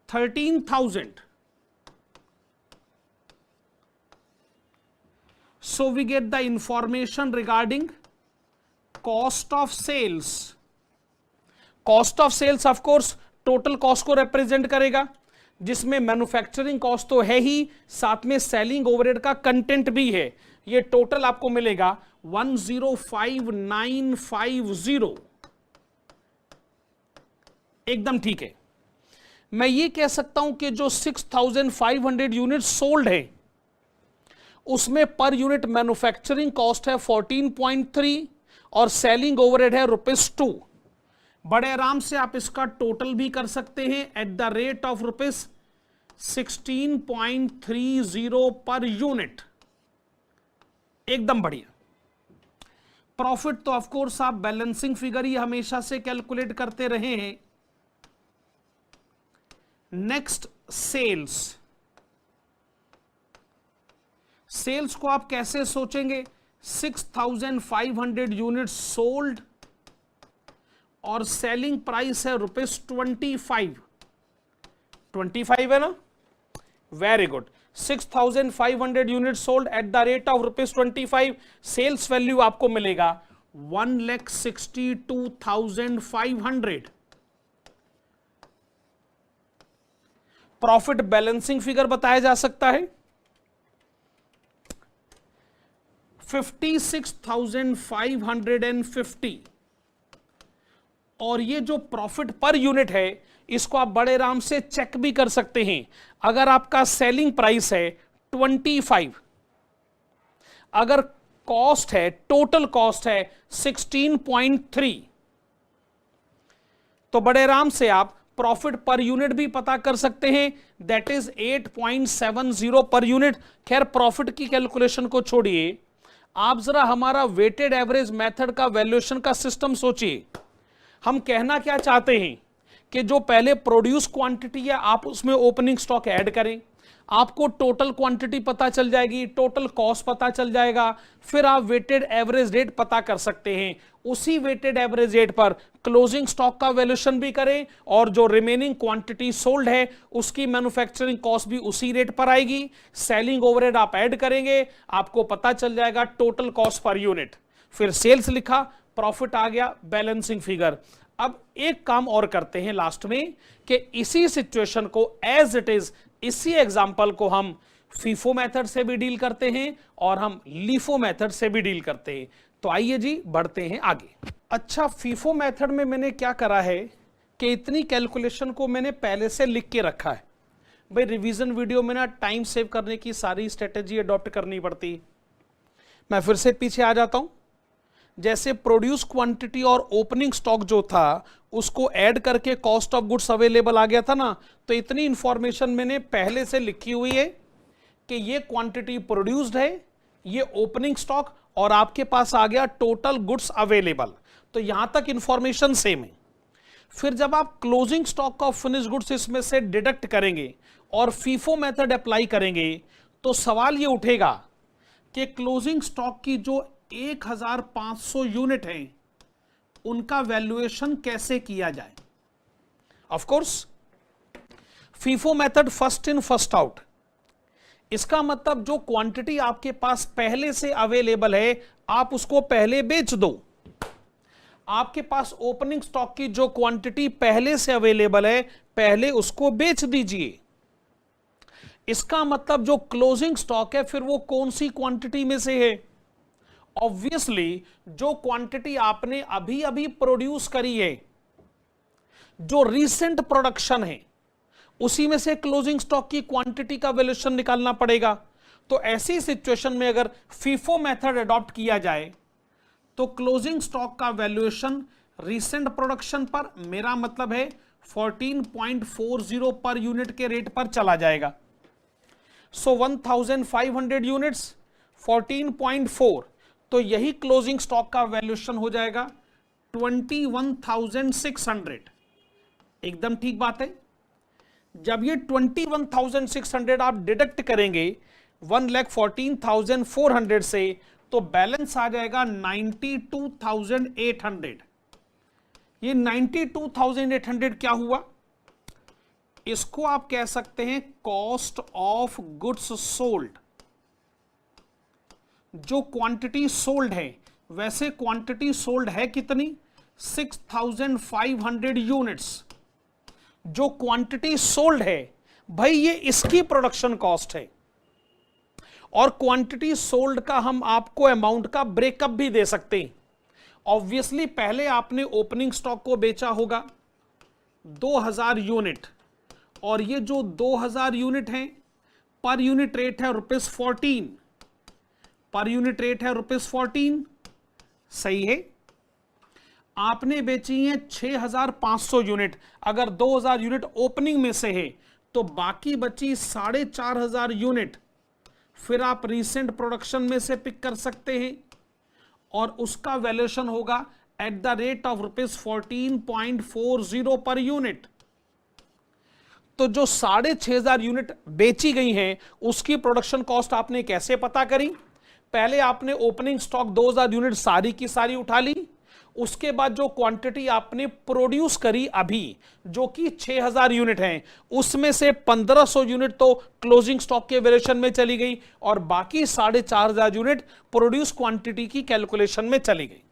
₹13,000. So we get the information regarding cost of sales. Cost of sales of course total cost को represent करेगा, जिसमें manufacturing cost तो है ही, साथ में selling overhead का content भी है। ये टोटल आपको मिलेगा 105,950। एकदम ठीक है। मैं ये कह सकता हूं कि जो 6,500 यूनिट सोल्ड है उसमें पर यूनिट मैन्युफैक्चरिंग कॉस्ट है 14.3 और सेलिंग ओवरहेड है ₹2। बड़े आराम से आप इसका टोटल भी कर सकते हैं at the rate of ₹16.30 per unit. एकदम बढ़िया। प्रॉफिट तो ऑफ कोर्स आप बैलेंसिंग फिगर ही हमेशा से कैलकुलेट करते रहे हैं। Next sales. सेल्स को आप कैसे सोचेंगे, 6,500 यूनिट सोल्ड और सेलिंग प्राइस है ₹25। 25 है ना, very good. 6,500 unit sold at the rate of ₹25। Sales value आपको मिलेगा 1,62,500। प्रॉफिट बैलेंसिंग फिगर बताया जा सकता है 56,550। और ये जो प्रॉफिट पर यूनिट है इसको आप बड़े आराम से चेक भी कर सकते हैं। अगर आपका सेलिंग प्राइस है 25, अगर कॉस्ट है, टोटल कॉस्ट है 16.3, तो बड़े आराम से आप प्रॉफिट पर यूनिट भी पता कर सकते हैं, दैट इज 8.70 पर यूनिट। खैर प्रॉफिट की कैलकुलेशन को छोड़िए, आप जरा हमारा वेटेड एवरेज मेथड का वैल्यूएशन का सिस्टम सोचिए। हम कहना क्या चाहते हैं कि जो पहले प्रोड्यूस क्वांटिटी है आप उसमें ओपनिंग स्टॉक ऐड करें, आपको टोटल क्वांटिटी पता चल जाएगी, टोटल कॉस्ट पता चल जाएगा, फिर आप वेटेड एवरेज रेट पता कर सकते हैं। उसी वेटेड एवरेज रेट पर क्लोजिंग स्टॉक का वैल्यूएशन भी करें और जो रिमेनिंग क्वांटिटी सोल्ड है उसकी मैन्युफैक्चरिंग कॉस्ट भी उसी रेट पर आएगी। सेलिंग ओवरहेड आप ऐड करेंगे, आपको पता चल जाएगा टोटल कॉस्ट पर यूनिट। फिर सेल्स लिखा, प्रॉफिट आ गया, बैलेंसिंग फिगर। अब एक काम और करते हैं लास्ट में कि इसी सिचुएशन को एज इट इज, इसी एग्जांपल को हम फीफो मेथड से भी डील करते हैं और हम लीफो मेथड से भी डील करते हैं। तो आइए जी बढ़ते हैं आगे। अच्छा, फीफो मेथड में मैंने क्या करा है कि इतनी कैलकुलेशन को मैंने पहले से लिख के रखा है। भाई रिवीजन वीडियो में ना टाइम सेव करने की सारी स्ट्रेटेजी अडॉप्ट करनी पड़ती। मैं फिर से पीछे आ जाता हूं। जैसे प्रोड्यूस क्वांटिटी और ओपनिंग स्टॉक जो था उसको ऐड करके कॉस्ट ऑफ गुड्स अवेलेबल आ गया था ना, तो इतनी इंफॉर्मेशन मैंने पहले से लिखी हुई है कि ये क्वांटिटी प्रोड्यूस्ड है, ये ओपनिंग स्टॉक, और आपके पास आ गया टोटल गुड्स अवेलेबल। तो यहां तक इंफॉर्मेशन सेम है। फिर जब आप closing stock of finish goods इसमें से डिडक्ट करेंगे और फीफो मेथड अप्लाई करेंगे तो सवाल ये उठेगा कि क्लोजिंग स्टॉक की जो 1500 यूनिट हैं उनका वैल्यूएशन कैसे किया जाए। Of course FIFO method first in first out. इसका मतलब जो क्वांटिटी आपके पास पहले से अवेलेबल है आप उसको पहले बेच दो। आपके पास ओपनिंग स्टॉक की जो क्वांटिटी पहले से अवेलेबल है पहले उसको बेच दीजिए। इसका मतलब जो क्लोजिंग स्टॉक है फिर वो कौन सी क्वांटिटी में से है? ऑब्वियसली जो क्वांटिटी आपने अभी अभी प्रोड्यूस करी है, जो रीसेंट प्रोडक्शन है, उसी में से क्लोजिंग स्टॉक की क्वांटिटी का वैल्यूएशन निकालना पड़ेगा। तो ऐसी सिचुएशन में अगर फीफो मेथड अडॉप्ट किया जाए तो क्लोजिंग स्टॉक का वैल्यूएशन रीसेंट प्रोडक्शन पर, मेरा मतलब है 14.40 पर यूनिट के रेट पर चला जाएगा। सो 1500 यूनिट्स 14.4, तो यही क्लोजिंग स्टॉक का वैल्यूएशन हो जाएगा 21,600। एकदम ठीक बात है। जब ये 21,600 आप डिडक्ट करेंगे 1,14,400 से तो बैलेंस आ जाएगा 92,800। ये 92,800 क्या हुआ? इसको आप कह सकते हैं कॉस्ट ऑफ गुड्स सोल्ड। जो क्वांटिटी सोल्ड है, वैसे क्वांटिटी सोल्ड है कितनी? 6,500 यूनिट्स। जो क्वांटिटी सोल्ड है भाई ये इसकी प्रोडक्शन कॉस्ट है, और क्वांटिटी सोल्ड का हम आपको अमाउंट का ब्रेकअप भी दे सकते हैं। ऑब्वियसली पहले आपने ओपनिंग स्टॉक को बेचा होगा 2000 यूनिट, और ये जो 2000 यूनिट हैं पर यूनिट रेट है ₹14, पर यूनिट रेट है ₹14, सही है। आपने बेची है 6500 यूनिट। अगर 2000 यूनिट ओपनिंग में से है तो बाकी बची 4500 यूनिट फिर आप रीसेंट प्रोडक्शन में से पिक कर सकते हैं और उसका वैल्यूएशन होगा eight the rate of ₹14.40 per unit. तो जो 6500 यूनिट बेची गई हैं उसकी प्रोडक्शन कॉस्ट आपने कैसे पता करी? पहले आपने ओपनिंग स्टॉक 2000 यूनिट सारी की सारी उठा ली, उसके बाद जो क्वांटिटी आपने प्रोड्यूस करी अभी जो कि 6000 यूनिट हैं उसमें से 1500 यूनिट तो क्लोजिंग स्टॉक के वैल्यूएशन में चली गई और बाकी 4500 यूनिट प्रोड्यूस क्वांटिटी की कैलकुलेशन में चली गई।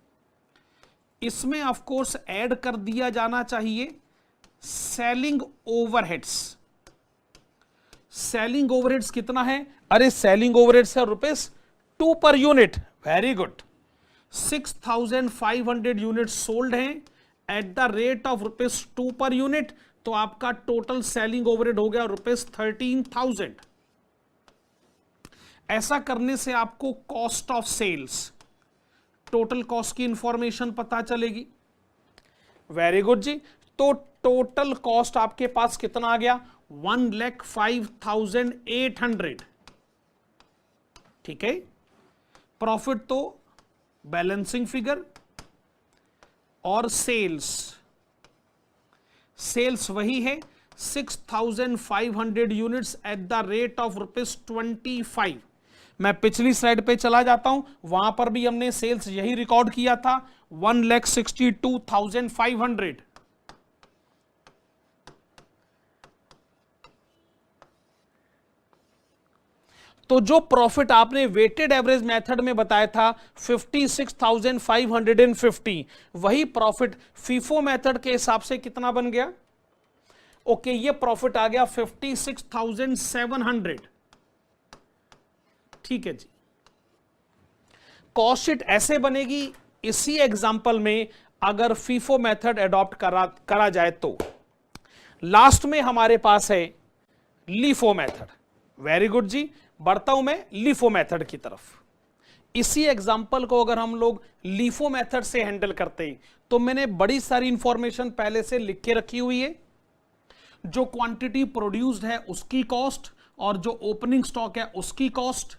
इसमें ऑफ कोर्स ऐड कर दिया जाना चाहिए सेलिंग ओवरहेड्स। सेलिंग ओवरहेड्स कितना है? अरे सेलिंग ओवरहेड्स है ₹2 per unit. Very good. 6500 unit sold हैं at the rate of ₹2 per unit, तो आपका टोटल सेलिंग ओवरहेड हो गया ₹13,000। ऐसा करने से आपको cost of sales, total cost की इंफॉर्मेशन पता चलेगी। वेरी गुड जी। तो टोटल कॉस्ट आपके पास कितना आ गया? 1,05,800। ठीक है। प्रॉफिट तो बैलेंसिंग फिगर और सेल्स वही है 6,500 units at the rate of ₹25। मैं पिछली स्लाइड पे चला जाता हूं, वहां पर भी हमने सेल्स यही रिकॉर्ड किया था 1,62,500। तो जो प्रॉफिट आपने वेटेड एवरेज मेथड में बताया था 56,550, वही प्रॉफिट फीफो मेथड के हिसाब से कितना बन गया? ओके, ये प्रॉफिट आ गया 56,700। ठीक है जी। कॉस्ट शीट ऐसे बनेगी इसी एग्जांपल में अगर फीफो मेथड अडॉप्ट करा जाए तो। लास्ट में हमारे पास है लीफो मेथड। वेरी गुड जी। बढ़ता हूं मैं लीफो मेथड की तरफ। इसी एग्जांपल को अगर हम लोग लीफो मेथड से हैंडल करते हैं तो मैंने बड़ी सारी इंफॉर्मेशन पहले से लिख के रखी हुई है। जो क्वांटिटी प्रोड्यूस्ड है उसकी कॉस्ट, और जो ओपनिंग स्टॉक है उसकी कॉस्ट।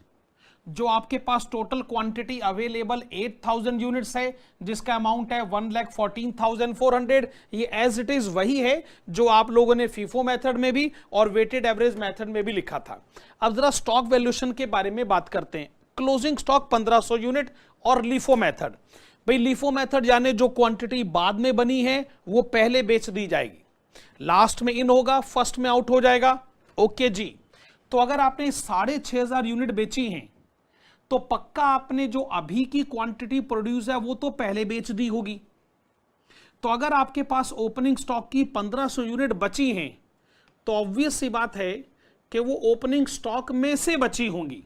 जो आपके पास टोटल क्वांटिटी अवेलेबल 8,000 यूनिट्स है, जिसका अमाउंट है 1,14,400। ये एज इट इज वही है जो आप लोगों ने फीफो मेथड में भी और वेटेड एवरेज मेथड में भी लिखा था। अब जरा स्टॉक वैल्यूएशन के बारे में बात करते हैं। क्लोजिंग स्टॉक 1500 यूनिट और लीफो मेथड। भाई लीफो मेथड यानी जो क्वांटिटी बाद में बनी है वो पहले बेच दी जाएगी, लास्ट में इन होगा, फर्स्ट में आउट हो जाएगा। ओके जी। तो अगर आपने 6,500 यूनिट बेची हैं तो पक्का आपने जो अभी की क्वांटिटी प्रोड्यूस है वो तो पहले बेच दी होगी। तो अगर आपके पास ओपनिंग स्टॉक की 1500 यूनिट बची हैं तो ऑब्वियस सी बात है कि वो ओपनिंग स्टॉक में से बची होंगी,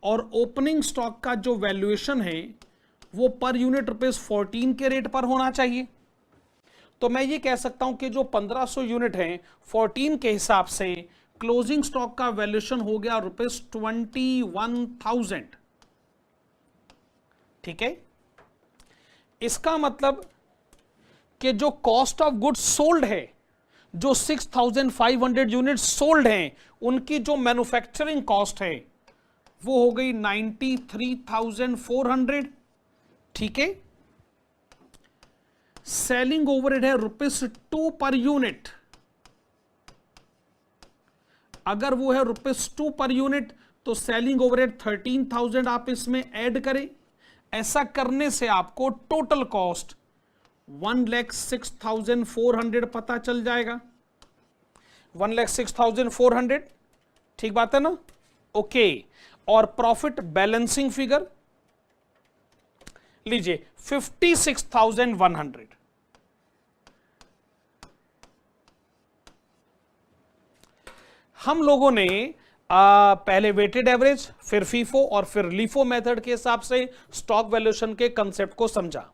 और ओपनिंग स्टॉक का जो वैल्यूएशन है वो पर यूनिट ₹14 के रेट पर होना चाहिए। तो मैं ये कह सकता हूं कि जो 1500 यूनिट हैं 14 के हिसाब से क्लोजिंग स्टॉक का वैल्यूएशन हो गया ₹21,000। ठीक है। इसका मतलब कि जो कॉस्ट ऑफ गुड्स सोल्ड है, जो 6,500 यूनिट सोल्ड हैं, उनकी जो मैन्युफैक्चरिंग कॉस्ट है वो हो गई 93,400। ठीक है। सेलिंग ओवरहेड है ₹2 पर यूनिट। अगर वो है ₹2 पर यूनिट तो सेलिंग ओवरहेड 13,000 आप इसमें ऐड करें। ऐसा करने से आपको टोटल कॉस्ट 1,06,400 पता चल जाएगा। 1,06,400। ठीक बात है ना? ओके। और प्रॉफिट बैलेंसिंग फिगर लीजिए 56,100। हम लोगों ने पहले वेटेड एवरेज, फिर फीफो और फिर लीफो मेथड के हिसाब से स्टॉक वैल्यूएशन के कंसेप्ट को समझा।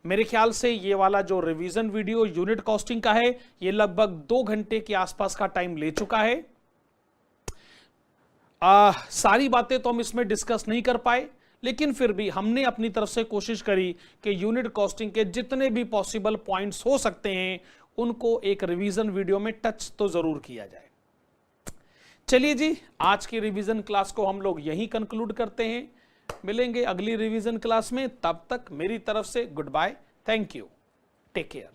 मेरे ख्याल से ये वाला जो रिवीजन वीडियो यूनिट कॉस्टिंग का है ये लगभग 2 घंटे के आसपास का टाइम ले चुका है। सारी बातें तो हम इसमें डिस्कस नहीं कर पाए, लेकिन फिर भी हमने अपनी तरफ से कोशिश करी कि यूनिट कॉस्टिंग के जितने भी पॉसिबल पॉइंट्स हो सकते हैं उनको एक रिवीजन वीडियो में टच तो जरूर किया जाए। चलिए जी, आज की रिवीजन क्लास को हम लोग यहीं कंक्लूड करते हैं। मिलेंगे अगली रिवीजन क्लास में, तब तक मेरी तरफ से goodbye, thank you, take care.